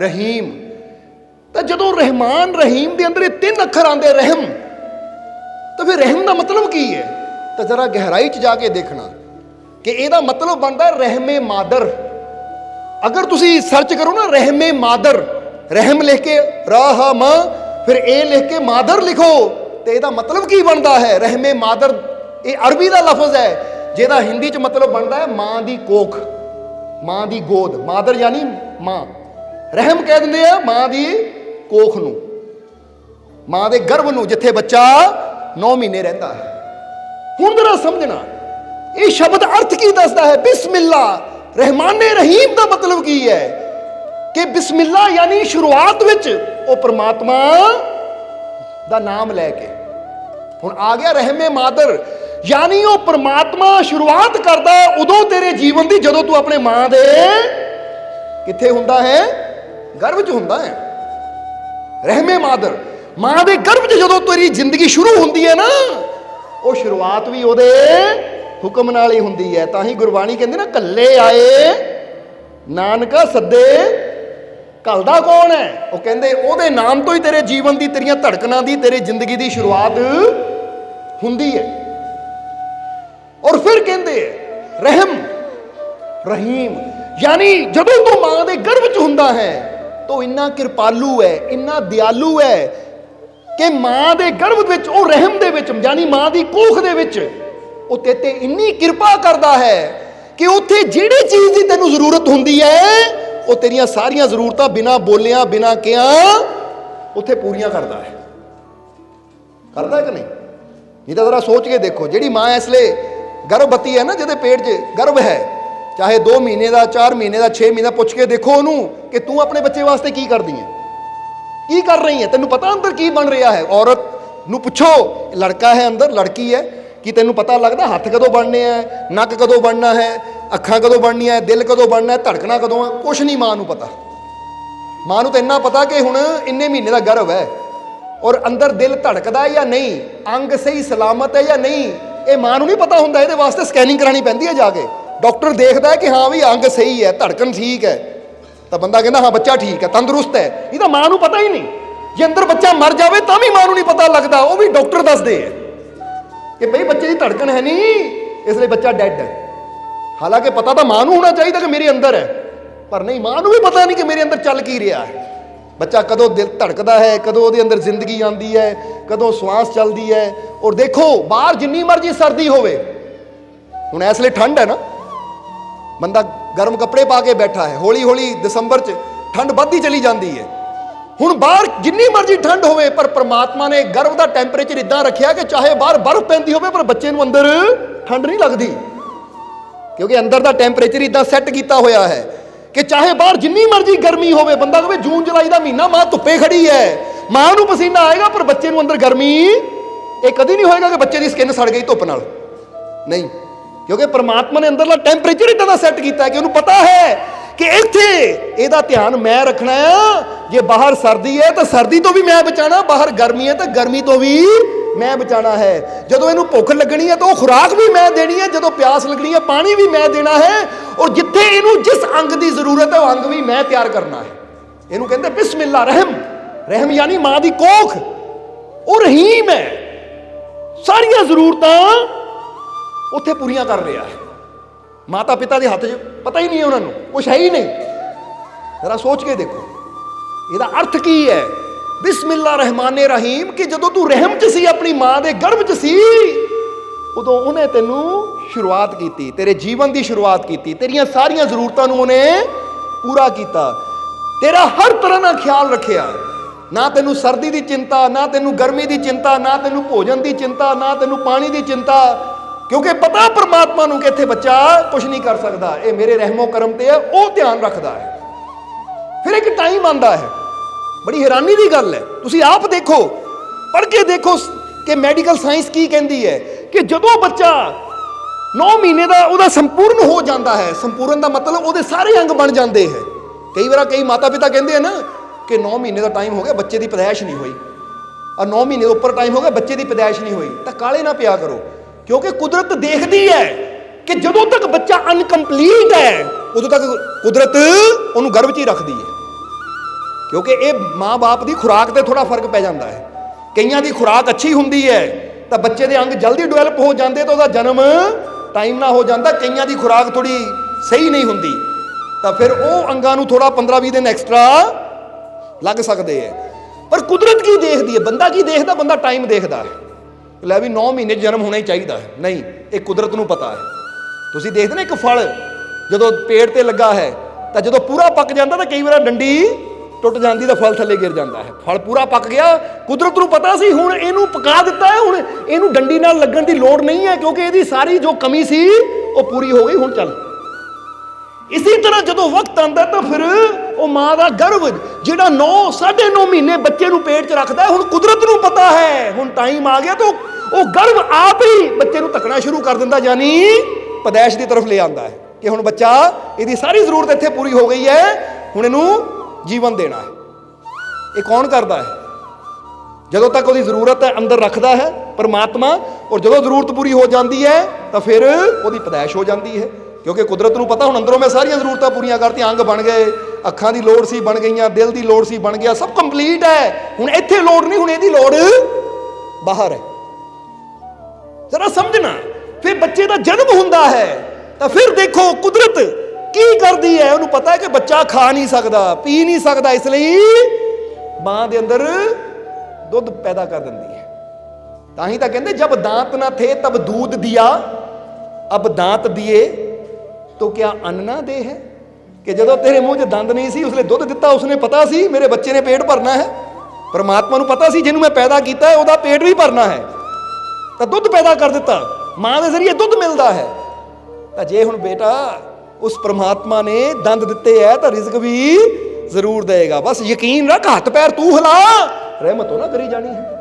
ਰਹੀਮ। ਤਾਂ ਜਦੋਂ ਰਹਿਮਾਨ ਰਹੀਮ ਦੇ ਅੰਦਰ ਇਹ ਤਿੰਨ ਅੱਖਰ ਆਉਂਦੇ ਰਹਿਮ, ਤਾਂ ਫਿਰ ਰਹਿਮ ਦਾ ਮਤਲਬ ਕੀ ਹੈ? ਤਾਂ ਜਰਾ ਗਹਿਰਾਈ 'ਚ ਜਾ ਕੇ ਦੇਖਣਾ ਕਿ ਇਹਦਾ ਮਤਲਬ ਬਣਦਾ ਰਹਿਮੇ ਮਾਦਰ। ਅਗਰ ਤੁਸੀਂ ਸਰਚ ਕਰੋ ਨਾ ਰਹਿਮੇ ਮਾਦਰ, ਰਹਿਮ ਲਿਖ ਕੇ ਰਾਹਮ, ਫਿਰ ਇਹ ਲਿਖ ਕੇ ਮਾਦਰ ਲਿਖੋ, ਤੇ ਇਹਦਾ ਮਤਲਬ ਕੀ ਬਣਦਾ ਹੈ? ਰਹਿਮੇ ਮਾਦਰ ਇਹ ਅਰਬੀ ਦਾ ਲਫ਼ਜ਼ ਹੈ ਜਿਹਦਾ ਹਿੰਦੀ 'ਚ ਮਤਲਬ ਬਣਦਾ ਹੈ ਮਾਂ ਦੀ ਕੋਖ, ਮਾਂ ਦੀ ਗੋਦ। ਮਾਦਰ ਯਾਨੀ ਮਾਂ, ਰਹਿਮ ਕਹਿ ਦਿੰਦੇ ਆ ਮਾਂ ਦੀ ਕੋਖ ਨੂੰ, ਮਾਂ ਦੇ ਗਰਭ ਨੂੰ, ਜਿੱਥੇ ਬੱਚਾ 9 ਮਹੀਨੇ ਰਹਿੰਦਾ ਹੈ। ਹੁਣ ਜਰਾ ਸਮਝਣਾ ਇਹ ਸ਼ਬਦ ਅਰਥ ਕੀ ਦੱਸਦਾ ਹੈ? ਬਿਸਮਿਲ੍ਲਾ ਰਹਿਮਾਨ ਰਹੀਮ ਦਾ ਮਤਲਬ ਕੀ ਹੈ? कि बिस्मिल्ला यानी शुरुआत विच वो परमात्मा दा नाम लैके हुण आ गया रहमे मादर, यानी वो परमात्मा शुरुआत करता है उदों तेरे जीवन की जदों तू अपने मां दे किथे हुंदा है, गर्भ च हुंदा है। रहमे मादर, मां दे गर्भ च जदों तेरी जिंदगी शुरू हुंदी है ना, वो शुरुआत भी ओदे हुक्म नाल ही हुंदी है। तां ही गुरबाणी कहंदी ना, कल्ले आए नानका सद्दे घलदा कौन है? वो कहंदे ओदे नाम तो ही तेरे जीवन की, तेरियां धड़कनां दी, तेरी जिंदगी की शुरुआत हुंदी है। और फिर कहंदे रहम रहीम, यानी जदों तू मां दे गर्भ च हुंदा है तो इन्ना कृपालू है, इन्ना दयालु है कि मां दे गर्भ विच, ओ रहम दे विच, यानी मां दी कोख दे विच ओ तेते इन्नी किरपा करदा है कि उत्थे जिहड़ी चीज़ दी तैनूं जरूरत हुंदी है वो तेरियां सारियां जरूरतां बिना बोलियां बिना किया उत्थे पूरियां करदा है। करदा है कि नहीं? नहीं तो जरा सोच के देखो, जिहड़ी मां इसलिए गर्भवती है ना, जिहदे पेट 'च गर्भ है, चाहे 2 महीने का, 4 महीने का, 6 महीने, पुछ के देखो उन्होंने कि तू अपने बच्चे वास्ते की करदी है, की कर रही है, तेनों पता अंदर की बन रहा है। औरत नूं पुछो, लड़का है अंदर, लड़की है, कि तेनों पता लगता हाथ कदों बनने हैं, नक कदों बनना है, अखां कदों बननिया है, दिल कदों बनना है, धड़कना कदों है, कुछ नहीं मां नूं पता। मां नूं तो इन्ना पता कि हुण इन्ने महीने का गर्भ है और अंदर दिल धड़कदा है या नहीं, अंग सही सलामत है या नहीं, ये मां नूं नहीं पता हुंदा। इहदे वास्ते स्कैनिंग करानी पैंदी है, जाके डॉक्टर देखता है कि हाँ भी अंग सही है, धड़कन ठीक है, तो बंदा कहता हाँ बच्चा ठीक है, तंदुरुस्त है। ये तो मां नूं पता ही नहीं। जे अंदर बच्चा मर जाए तो भी मां नूं नहीं पता लगता, वो भी डॉक्टर दसदे है कि भाई बच्चे की धड़कन है नहीं, इसलिए बच्चा डेड है। हालांकि पता तो मां नूं होना चाहिए कि मेरे अंदर है, पर नहीं, मां नूं भी पता नहीं कि मेरे अंदर चल की रहा है। बच्चा कदों दिल धड़कदा है, कदों उहदे अंदर जिंदगी आती है, कदों श्वास चलती है। और देखो बाहर जिन्नी मर्जी सर्दी होवे, हुण इसलिए ठंड है ना, बंदा गर्म कपड़े पा के बैठा है, हौली हौली दिसंबर च ठंड बढ़ती चली जाती है। हुण बाहर जिन्नी मर्जी ठंड होवे, पर परमात्मा ने गर्भ का टैंपरेचर इदां रखिया कि चाहे बाहर बर्फ पैंदी होवे पर बच्चे नूं अंदर ठंड नहीं लगती, क्योंकि अंदर का टैंपरेचर इदां सैट किया होया है कि चाहे बाहर जिन्नी मर्जी गर्मी होवे, बंदा कहे जून जुलाई का महीना मां धुप्पे खड़ी है, मां नूं पसीना आएगा पर बच्चे नूं अंदर गर्मी, ये कभी नहीं होएगा कि बच्चे की स्किन सड़ गई धुप नाल, नहीं, क्योंकि परमात्मा ने अंदरला टैंपरेचर इतना सैट किया है कि उन्होंने पता है कि इत्थे इहदा ध्यान मैं रखना है। जे बाहर सर्दी है तो सर्दी तो भी मैं बचाना, बाहर गर्मी है तो गर्मी तो भी मैं बचाना है। जदों इहनूं भुख लगनी है तो खुराक भी मैं देनी है, जदों प्यास लगनी है पानी भी मैं देना है, और जिथे इहनूं जिस अंग की जरूरत है वो अंग भी मैं तैयार करना है। इहनूं कहंदे बिस्मिल्लाह रहम, रहम यानी मां दी कोख, और रहीम है, सारियां जरूरतां उत्थे पूरियां कर रहा है। माता पिता के हाथ च पता ही नहीं है, उन्होंने कुछ है ही नहीं। जरा सोच के देखो इसका अर्थ की है बिस्मिल्लाह रहमाने रहीम, कि जदों तू रहम च सी, अपनी मां दे गर्भ च सी, उदों उन्हें तेनू शुरुआत की, तेरे जीवन की शुरुआत की, तेरियां सारियां जरूरतां नूं उन्हें पूरा किया, तेरा हर तरह का ख्याल रखिया। ना तेनू सर्दी की चिंता, ना तेनू गर्मी की चिंता, ना तेनू भोजन की चिंता, ना तेनू पानी की चिंता, क्योंकि पता परमात्मा नूं कि इत्थे बच्चा कुछ नहीं कर सकता, ये मेरे रहमो करम ते है, वो ध्यान रखता है। फिर एक टाइम आता है, बड़ी हैरानी की गल है, तुसीं आप देखो, पढ़ के देखो कि मैडिकल साइंस की कहती है कि जदों बच्चा 9 महीने का उहदा संपूर्ण हो जाता है, संपूर्ण का मतलब उहदे सारे अंग बन जाते हैं। कई बार कई माता पिता कहते हैं ना कि 9 महीने का टाइम हो गया, बच्चे की पैदाइश नहीं हुई, और 9 महीने के उपर टाइम हो गया, बच्चे की पैदाइश नहीं हुई, तो काले ना पिया करो, क्योंकि कुदरत देखती है कि जदों तक बच्चा अनकंप्लीट है उदों तक कुदरत उन्होंने गर्भ च ही रखती है, क्योंकि ये माँ बाप की खुराक से थोड़ा फर्क पै जाता है। कईयां की खुराक अच्छी होंगी है तो बच्चे के अंग जल्दी डिवेलप हो जाते, तो जन्म टाइम ना हो जाता। कईयां की खुराक थोड़ी सही नहीं होंगी तो फिर वो अंगां नूं थोड़ा 15-20 दिन एक्सट्रा लग सकते हैं। पर कुदरत की देखती है, बंदा की देखता, बंदा टाइम देखता है, लै भी 9 महीने जन्म होना ही चाहिए है, नहीं, एक कुदरत नूं पता है। तुसीं देखदे ना एक फल जदों पेड़ ते लगा है तो जदों पूरा पक जाता तो कई बार डंडी टुट जाती तो फल थले गिर जाता है, फल पूरा पक गया, कुदरत नूं पता सी हुण इहनूं पका दिता है, हुण इहनूं डंडी नाल लगण दी लोड़ नहीं है, क्योंकि इहदी सारी जो कमी सी वो पूरी हो गई, हुण चल। इसी तरह जदों वक्त आंदा तो फिर ਉਹ ਮਾਂ ਦਾ ਗਰਭ ਜਿਹੜਾ 9.5 ਮਹੀਨੇ ਬੱਚੇ ਨੂੰ ਪੇਟ 'ਚ ਰੱਖਦਾ ਹੈ, ਹੁਣ ਕੁਦਰਤ ਨੂੰ ਪਤਾ ਹੈ ਹੁਣ ਟਾਈਮ ਆ ਗਿਆ, ਤਾਂ ਉਹ ਗਰਭ ਆਪ ਹੀ ਬੱਚੇ ਨੂੰ ਧੱਕਣਾ ਸ਼ੁਰੂ ਕਰ ਦਿੰਦਾ, ਯਾਨੀ ਪਦੈਸ਼ ਦੀ ਤਰਫ ਲੈ ਆਉਂਦਾ ਹੈ ਕਿ ਹੁਣ ਬੱਚਾ, ਇਹਦੀ ਸਾਰੀ ਜ਼ਰੂਰਤ ਇੱਥੇ ਪੂਰੀ ਹੋ ਗਈ ਹੈ, ਹੁਣ ਇਹਨੂੰ ਜੀਵਨ ਦੇਣਾ ਹੈ। ਇਹ ਕੌਣ ਕਰਦਾ ਹੈ? ਜਦੋਂ ਤੱਕ ਉਹਦੀ ਜ਼ਰੂਰਤ ਹੈ ਅੰਦਰ ਰੱਖਦਾ ਹੈ ਪਰਮਾਤਮਾ, ਔਰ ਜਦੋਂ ਜ਼ਰੂਰਤ ਪੂਰੀ ਹੋ ਜਾਂਦੀ ਹੈ ਤਾਂ ਫਿਰ ਉਹਦੀ ਪਦੈਸ਼ ਹੋ ਜਾਂਦੀ ਹੈ, ਕਿਉਂਕਿ ਕੁਦਰਤ ਨੂੰ ਪਤਾ ਹੁਣ ਅੰਦਰੋਂ ਮੈਂ ਸਾਰੀਆਂ ਜ਼ਰੂਰਤਾਂ ਪੂਰੀਆਂ ਕਰਤੀਆਂ, ਅੰਗ ਬਣ ਗਏ, ਅੱਖਾਂ ਦੀ ਲੋੜ ਸੀ ਬਣ ਗਈਆਂ, ਦਿਲ ਦੀ ਲੋੜ ਸੀ ਬਣ ਗਿਆ, ਸਭ ਕੰਪਲੀਟ ਹੈ, ਹੁਣ ਇੱਥੇ ਲੋੜ ਨਹੀਂ, ਹੁਣ ਇਹਦੀ ਲੋੜ ਬਾਹਰ ਹੈ। ਜ਼ਰਾ ਸਮਝਣਾ। ਫਿਰ ਬੱਚੇ ਦਾ ਜਨਮ ਹੁੰਦਾ ਹੈ ਤਾਂ ਫਿਰ ਦੇਖੋ ਕੁਦਰਤ ਕੀ ਕਰਦੀ ਹੈ, ਉਹਨੂੰ ਪਤਾ ਹੈ ਕਿ ਬੱਚਾ ਖਾ ਨਹੀਂ ਸਕਦਾ, ਪੀ ਨਹੀਂ ਸਕਦਾ, ਇਸ ਲਈ ਮਾਂ ਦੇ ਅੰਦਰ ਦੁੱਧ ਪੈਦਾ ਕਰ ਦਿੰਦੀ ਹੈ। ਤਾਂ ਹੀ ਤਾਂ ਕਹਿੰਦੇ ਜਬ ਦਾंत ना थे तब दूध दिया, अब दांत दिए तो क्या अन्न ना दे है, कि ਜਦੋਂ ਤੇਰੇ ਮੂੰਹ 'ਚ ਦੰਦ ਨਹੀਂ ਸੀ ਉਸਨੇ ਦੁੱਧ ਦਿੱਤਾ, ਉਸਨੇ ਪਤਾ ਸੀ ਮੇਰੇ ਬੱਚੇ ਨੇ ਪੇਟ ਭਰਨਾ ਹੈ, ਪਰਮਾਤਮਾ ਨੂੰ ਪਤਾ ਸੀ ਜਿਹਨੂੰ ਮੈਂ ਪੈਦਾ ਕੀਤਾ ਹੈ ਉਹਦਾ ਪੇਟ ਵੀ ਭਰਨਾ ਹੈ, ਤਾਂ ਦੁੱਧ ਪੈਦਾ ਕਰ ਦਿੱਤਾ, ਮਾਂ ਦੇ ਜ਼ਰੀਏ ਦੁੱਧ ਮਿਲਦਾ ਹੈ। ਤਾਂ ਜੇ ਹੁਣ ਬੇਟਾ ਉਸ ਪਰਮਾਤਮਾ ਨੇ ਦੰਦ ਦਿੱਤੇ ਹੈ ਤਾਂ ਰਿਜ਼ਕ ਵੀ ਜ਼ਰੂਰ ਦੇਗਾ, ਬਸ ਯਕੀਨ ਰੱਖ, ਹੱਥ ਪੈਰ ਤੂੰ ਹਿਲਾ, ਰਹਿਮਤ ਨਾ ਕਰੀ ਜਾਣੀ ਹੈ।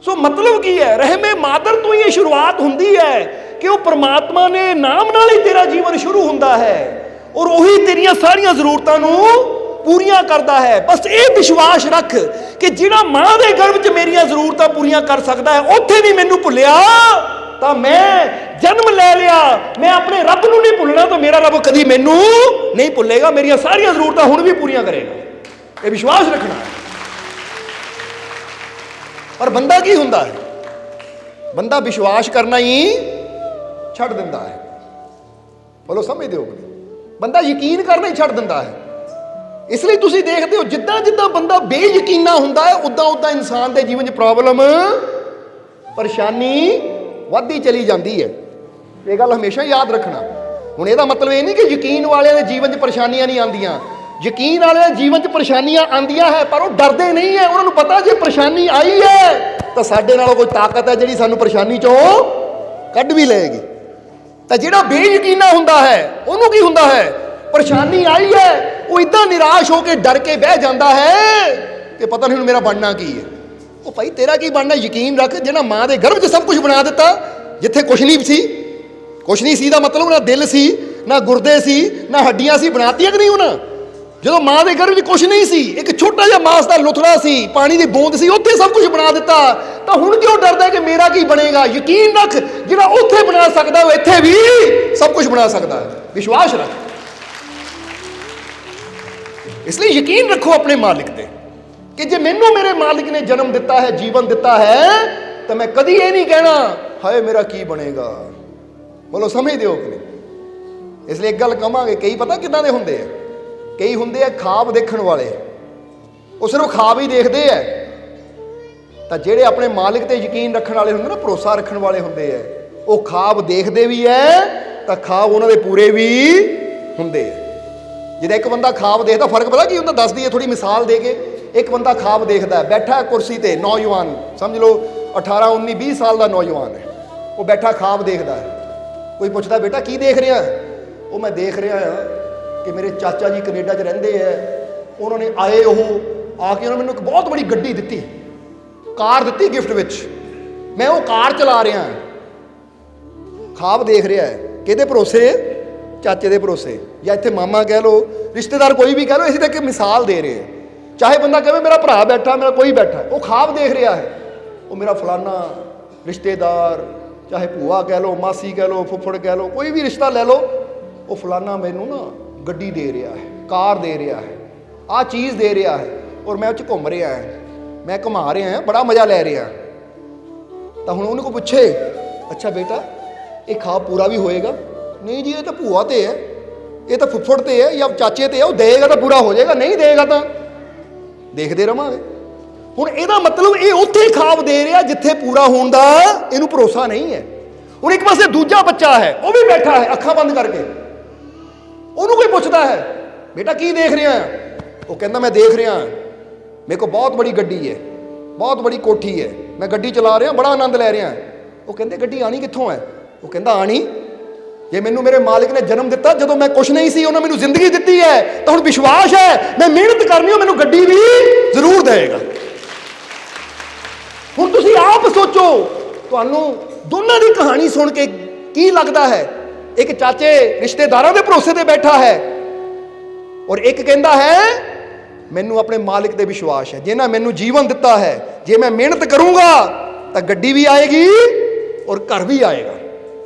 ਸੋ ਮਤਲਬ ਕੀ ਹੈ? ਰਹਿਮੇ ਮਾਦਰ ਤੋਂ ਹੀ ਇਹ ਸ਼ੁਰੂਆਤ ਹੁੰਦੀ ਹੈ ਕਿ ਉਹ ਪਰਮਾਤਮਾ ਨੇ ਨਾਮ ਨਾਲ ਹੀ ਤੇਰਾ ਜੀਵਨ ਸ਼ੁਰੂ ਹੁੰਦਾ ਹੈ, ਔਰ ਉਹੀ ਤੇਰੀਆਂ ਸਾਰੀਆਂ ਜ਼ਰੂਰਤਾਂ ਨੂੰ ਪੂਰੀਆਂ ਕਰਦਾ ਹੈ। ਬਸ ਇਹ ਵਿਸ਼ਵਾਸ ਰੱਖ ਕਿ ਜਿਹੜਾ ਮਾਂ ਦੇ ਗਰਭ 'ਚ ਮੇਰੀਆਂ ਜ਼ਰੂਰਤਾਂ ਪੂਰੀਆਂ ਕਰ ਸਕਦਾ ਹੈ, ਉੱਥੇ ਵੀ ਮੈਨੂੰ ਭੁੱਲਿਆ ਤਾਂ ਮੈਂ ਜਨਮ ਲੈ ਲਿਆ, ਮੈਂ ਆਪਣੇ ਰੱਬ ਨੂੰ ਨਹੀਂ ਭੁੱਲਣਾ ਤਾਂ ਮੇਰਾ ਰੱਬ ਕਦੀ ਮੈਨੂੰ ਨਹੀਂ ਭੁੱਲੇਗਾ, ਮੇਰੀਆਂ ਸਾਰੀਆਂ ਜ਼ਰੂਰਤਾਂ ਹੁਣ ਵੀ ਪੂਰੀਆਂ ਕਰੇਗਾ। ਇਹ ਵਿਸ਼ਵਾਸ ਰੱਖਣਾ। ਪਰ ਬੰਦਾ ਕੀ ਹੁੰਦਾ ਹੈ? ਬੰਦਾ ਵਿਸ਼ਵਾਸ ਕਰਨਾ ਹੀ ਛੱਡ ਦਿੰਦਾ ਹੈ। ਬੋਲੋ ਸਮਝਦੇ ਹੋ? ਬੰਦਾ ਯਕੀਨ ਕਰਨਾ ਹੀ ਛੱਡ ਦਿੰਦਾ ਹੈ। ਇਸ ਲਈ ਤੁਸੀਂ ਦੇਖਦੇ ਹੋ ਜਿੱਦਾਂ ਜਿੱਦਾਂ ਬੰਦਾ ਬੇਯਕੀਨਾ ਹੁੰਦਾ ਹੈ, ਉਦਾਂ ਉਦਾਂ ਇਨਸਾਨ ਦੇ ਜੀਵਨ 'ਚ ਪ੍ਰੋਬਲਮ, ਪਰੇਸ਼ਾਨੀ ਵੱਧਦੀ ਚਲੀ ਜਾਂਦੀ ਹੈ। ਇਹ ਗੱਲ ਹਮੇਸ਼ਾ ਯਾਦ ਰੱਖਣਾ। ਹੁਣ ਇਹਦਾ ਮਤਲਬ ਇਹ ਨਹੀਂ ਕਿ ਯਕੀਨ ਵਾਲਿਆਂ ਦੇ ਜੀਵਨ 'ਚ ਪਰੇਸ਼ਾਨੀਆਂ ਨਹੀਂ ਆਉਂਦੀਆਂ, ਯਕੀਨ ਵਾਲਿਆਂ ਦੇ ਜੀਵਨ 'ਚ ਪਰੇਸ਼ਾਨੀਆਂ ਆਉਂਦੀਆਂ ਹੈ, ਪਰ ਉਹ ਡਰਦੇ ਨਹੀਂ ਹੈ। ਉਹਨਾਂ ਨੂੰ ਪਤਾ ਜੇ ਪਰੇਸ਼ਾਨੀ ਆਈ ਹੈ ਤਾਂ ਸਾਡੇ ਨਾਲੋਂ ਕੋਈ ਤਾਕਤ ਹੈ ਜਿਹੜੀ ਸਾਨੂੰ ਪਰੇਸ਼ਾਨੀ 'ਚੋਂ ਕੱਢ ਵੀ ਲਏਗੀ। ਤਾਂ ਜਿਹੜਾ ਬੇਯਕੀਨਾ ਹੁੰਦਾ ਹੈ ਉਹਨੂੰ ਕੀ ਹੁੰਦਾ ਹੈ? ਪਰੇਸ਼ਾਨੀ ਆਈ ਹੈ, ਉਹ ਇਦਾਂ ਨਿਰਾਸ਼ ਹੋ ਕੇ ਡਰ ਕੇ ਬਹਿ ਜਾਂਦਾ ਹੈ ਕਿ ਪਤਾ ਨਹੀਂ ਹੁਣ ਮੇਰਾ ਬਣਨਾ ਕੀ ਹੈ। ਉਹ ਭਾਈ ਤੇਰਾ ਕੀ ਬਣਨਾ? ਯਕੀਨ ਰੱਖ, ਜਿਹੜਾ ਮਾਂ ਦੇ ਗਰਭ 'ਚ ਸਭ ਕੁਝ ਬਣਾ ਦਿੱਤਾ, ਜਿੱਥੇ ਕੁਛ ਨਹੀਂ ਸੀ, ਕੁਛ ਨਹੀਂ ਸੀ ਦਾ ਮਤਲਬ ਨਾ ਦਿਲ ਸੀ, ਨਾ ਗੁਰਦੇ ਸੀ, ਨਾ ਹੱਡੀਆਂ ਸੀ, ਬਣਾਤੀਆਂ ਕਿ ਨਹੀਂ ਉਹਨਾਂ? ਜਦੋਂ ਮਾਂ ਦੇ ਗਰਭ 'ਚ ਕੁਛ ਨਹੀਂ ਸੀ, ਇੱਕ ਛੋਟਾ ਜਿਹਾ ਮਾਸ ਦਾ ਲੁਥੜਾ ਸੀ, ਪਾਣੀ ਦੀ ਬੂੰਦ ਸੀ, ਉੱਥੇ ਸਭ ਕੁਝ ਬਣਾ ਦਿੱਤਾ, ਤਾਂ ਹੁਣ ਕਿਉਂ ਡਰਦਾ ਕਿ ਮੇਰਾ ਕੀ ਬਣੇਗਾ? ਯਕੀਨ ਰੱਖ, ਜਿਹੜਾ ਉੱਥੇ ਬਣਾ ਸਕਦਾ ਉਹ ਇੱਥੇ ਵੀ ਸਭ ਕੁਝ ਬਣਾ ਸਕਦਾ ਹੈ। ਵਿਸ਼ਵਾਸ ਰੱਖ। ਇਸ ਲਈ ਯਕੀਨ ਰੱਖੋ ਆਪਣੇ ਮਾਲਿਕ ਤੇ ਕਿ ਜੇ ਮੈਨੂੰ ਮੇਰੇ ਮਾਲਿਕ ਨੇ ਜਨਮ ਦਿੱਤਾ ਹੈ, ਜੀਵਨ ਦਿੱਤਾ ਹੈ, ਤਾਂ ਮੈਂ ਕਦੀ ਇਹ ਨਹੀਂ ਕਹਿਣਾ ਹਾਏ ਮੇਰਾ ਕੀ ਬਣੇਗਾ। ਬੋਲੋ ਸਮਝਦੇ ਹੋ ਕਿ ਨਹੀਂ? ਇਸ ਲਈ ਇੱਕ ਗੱਲ ਕਹਾਂਗੇ, ਕਈ ਪਤਾ ਕਿੱਦਾਂ ਦੇ ਹੁੰਦੇ ਆ? ਕਈ ਹੁੰਦੇ ਆ ਖਾਬ ਦੇਖਣ ਵਾਲੇ, ਉਹ ਸਿਰਫ ਖਾਬ ਹੀ ਦੇਖਦੇ ਆ। ਤਾਂ ਜਿਹੜੇ ਆਪਣੇ ਮਾਲਿਕ ਤੇ ਯਕੀਨ ਰੱਖਣ ਵਾਲੇ ਹੁੰਦੇ ਨਾ, ਭਰੋਸਾ ਰੱਖਣ ਵਾਲੇ ਹੁੰਦੇ ਆ, ਉਹ ਖਾਬ ਦੇਖਦੇ ਵੀ ਹੈ ਤਾਂ ਖਾਬ ਉਹਨਾਂ ਦੇ ਪੂਰੇ ਵੀ ਹੁੰਦੇ ਆ। ਜਿਹੜਾ ਇੱਕ ਬੰਦਾ ਖਾਬ ਦੇਖਦਾ, ਫਰਕ ਪਤਾ ਕੀ ਹੁੰਦਾ? ਦੱਸਦੀ ਹੈ ਥੋੜੀ ਮਿਸਾਲ ਦੇ ਕੇ। ਇੱਕ ਬੰਦਾ ਖਾਬ ਦੇਖਦਾ ਹੈ, ਬੈਠਾ ਕੁਰਸੀ ਤੇ, ਨੌਜਵਾਨ ਸਮਝ ਲਓ 18, 19, 20 ਸਾਲ ਦਾ ਨੌਜਵਾਨ ਹੈ, ਉਹ ਬੈਠਾ ਖਾਬ ਦੇਖਦਾ ਹੈ। ਕੋਈ ਪੁੱਛਦਾ ਬੇਟਾ ਕੀ ਦੇਖ ਰਿਹਾ? ਉਹ ਮੈਂ ਦੇਖ ਰਿਹਾ ਹਾਂ ਕਿ ਮੇਰੇ ਚਾਚਾ ਜੀ ਕੈਨੇਡਾ 'ਚ ਰਹਿੰਦੇ ਹੈ, ਉਹਨਾਂ ਨੇ ਆਏ, ਉਹ ਆ ਕੇ ਉਹਨਾਂ ਮੈਨੂੰ ਇੱਕ ਬਹੁਤ ਬੜੀ ਗੱਡੀ ਦਿੱਤੀ, ਕਾਰ ਦਿੱਤੀ ਗਿਫਟ ਵਿੱਚ, ਮੈਂ ਉਹ ਕਾਰ ਚਲਾ ਰਿਹਾ। ਖਾਬ ਦੇਖ ਰਿਹਾ ਹੈ ਕਿਹਦੇ ਭਰੋਸੇ? ਚਾਚੇ ਦੇ ਭਰੋਸੇ, ਜਾਂ ਇੱਥੇ ਮਾਮਾ ਕਹਿ ਲਓ, ਰਿਸ਼ਤੇਦਾਰ ਕੋਈ ਵੀ ਕਹਿ ਲਓ, ਅਸੀਂ ਤਾਂ ਇੱਕ ਮਿਸਾਲ ਦੇ ਰਹੇ ਹਾਂ। ਚਾਹੇ ਬੰਦਾ ਕਹੇ ਮੇਰਾ ਭਰਾ ਬੈਠਾ, ਮੇਰਾ ਕੋਈ ਬੈਠਾ, ਉਹ ਖਾਬ ਦੇਖ ਰਿਹਾ ਹੈ, ਉਹ ਮੇਰਾ ਫਲਾਨਾ ਰਿਸ਼ਤੇਦਾਰ, ਚਾਹੇ ਭੂਆ ਕਹਿ ਲਓ, ਮਾਸੀ ਕਹਿ ਲਓ, ਫੁੱਫੜ ਕਹਿ ਲਓ, ਕੋਈ ਵੀ ਰਿਸ਼ਤਾ ਲੈ ਲਓ, ਉਹ ਫਲਾਨਾ ਮੈਨੂੰ ਨਾ ਗੱਡੀ ਦੇ ਰਿਹਾ ਹੈ, ਕਾਰ ਦੇ ਰਿਹਾ ਹੈ, ਆਹ ਚੀਜ਼ ਦੇ ਰਿਹਾ ਹੈ, ਔਰ ਮੈਂ ਉਹ 'ਚ ਘੁੰਮ ਰਿਹਾ ਹਾਂ, ਮੈਂ ਘੁਮਾ ਰਿਹਾ ਹਾਂ, ਬੜਾ ਮਜ਼ਾ ਲੈ ਰਿਹਾ। ਤਾਂ ਹੁਣ ਉਹਨੂੰ ਕੋਈ ਪੁੱਛੇ ਅੱਛਾ ਬੇਟਾ ਇਹ ਖਾਬ ਪੂਰਾ ਵੀ ਹੋਏਗਾ? ਨਹੀਂ ਜੀ, ਇਹ ਤਾਂ ਭੂਆ ਤੇ ਹੈ, ਇਹ ਤਾਂ ਫੁੱਫੜ ਤੇ ਹੈ ਜਾਂ ਚਾਚੇ ਤੇ ਹੈ, ਉਹ ਦੇਗਾ ਤਾਂ ਪੂਰਾ ਹੋ ਜਾਏਗਾ, ਨਹੀਂ ਦੇਗਾ ਤਾਂ ਦੇਖਦੇ ਰਵਾਂਗੇ। ਹੁਣ ਇਹਦਾ ਮਤਲਬ ਇਹ ਉੱਥੇ ਖਾਬ ਦੇ ਰਿਹਾ ਜਿੱਥੇ ਪੂਰਾ ਹੋਣ ਦਾ ਇਹਨੂੰ ਭਰੋਸਾ ਨਹੀਂ ਹੈ। ਹੁਣ ਇੱਕ ਪਾਸੇ ਦੂਜਾ ਬੱਚਾ ਹੈ, ਉਹ ਵੀ ਬੈਠਾ ਹੈ ਅੱਖਾਂ ਬੰਦ ਕਰਕੇ, ਉਹਨੂੰ ਕੋਈ ਪੁੱਛਦਾ ਹੈ ਬੇਟਾ ਕੀ ਦੇਖ ਰਿਹਾ? ਉਹ ਕਹਿੰਦਾ ਮੈਂ ਦੇਖ ਰਿਹਾ ਮੇਰੇ ਕੋਲ ਬਹੁਤ ਬੜੀ ਗੱਡੀ ਹੈ, ਬਹੁਤ ਬੜੀ ਕੋਠੀ ਹੈ, ਮੈਂ ਗੱਡੀ ਚਲਾ ਰਿਹਾ, ਬੜਾ ਆਨੰਦ ਲੈ ਰਿਹਾ। ਉਹ ਕਹਿੰਦੇ ਗੱਡੀ ਆਣੀ ਕਿੱਥੋਂ ਹੈ? ਉਹ ਕਹਿੰਦਾ ਆਣੀ ਜੇ ਮੈਨੂੰ ਮੇਰੇ ਮਾਲਿਕ ਨੇ ਜਨਮ ਦਿੱਤਾ ਜਦੋਂ ਮੈਂ ਕੁਛ ਨਹੀਂ ਸੀ, ਉਹਨਾਂ ਮੈਨੂੰ ਜ਼ਿੰਦਗੀ ਦਿੱਤੀ ਹੈ, ਤਾਂ ਹੁਣ ਵਿਸ਼ਵਾਸ ਹੈ ਮੈਂ ਮਿਹਨਤ ਕਰਨੀ, ਉਹ ਮੈਨੂੰ ਗੱਡੀ ਵੀ ਜ਼ਰੂਰ ਦੇਵੇਗਾ। ਹੁਣ ਤੁਸੀਂ ਆਪ ਸੋਚੋ, ਤੁਹਾਨੂੰ ਦੋਨਾਂ ਦੀ ਕਹਾਣੀ ਸੁਣ ਕੇ ਕੀ ਲੱਗਦਾ ਹੈ? ਇੱਕ ਚਾਚੇ ਰਿਸ਼ਤੇਦਾਰਾਂ ਦੇ ਭਰੋਸੇ ਤੇ ਬੈਠਾ ਹੈ, ਔਰ ਇੱਕ ਕਹਿੰਦਾ ਹੈ ਮੈਨੂੰ ਆਪਣੇ ਮਾਲਿਕ ਤੇ ਵਿਸ਼ਵਾਸ ਹੈ, ਜਿਹਨਾਂ ਮੈਨੂੰ ਜੀਵਨ ਦਿੱਤਾ ਹੈ, ਜੇ ਮੈਂ ਮਿਹਨਤ ਕਰੂੰਗਾ ਤਾਂ ਗੱਡੀ ਵੀ ਆਏਗੀ ਔਰ ਘਰ ਵੀ ਆਏਗਾ।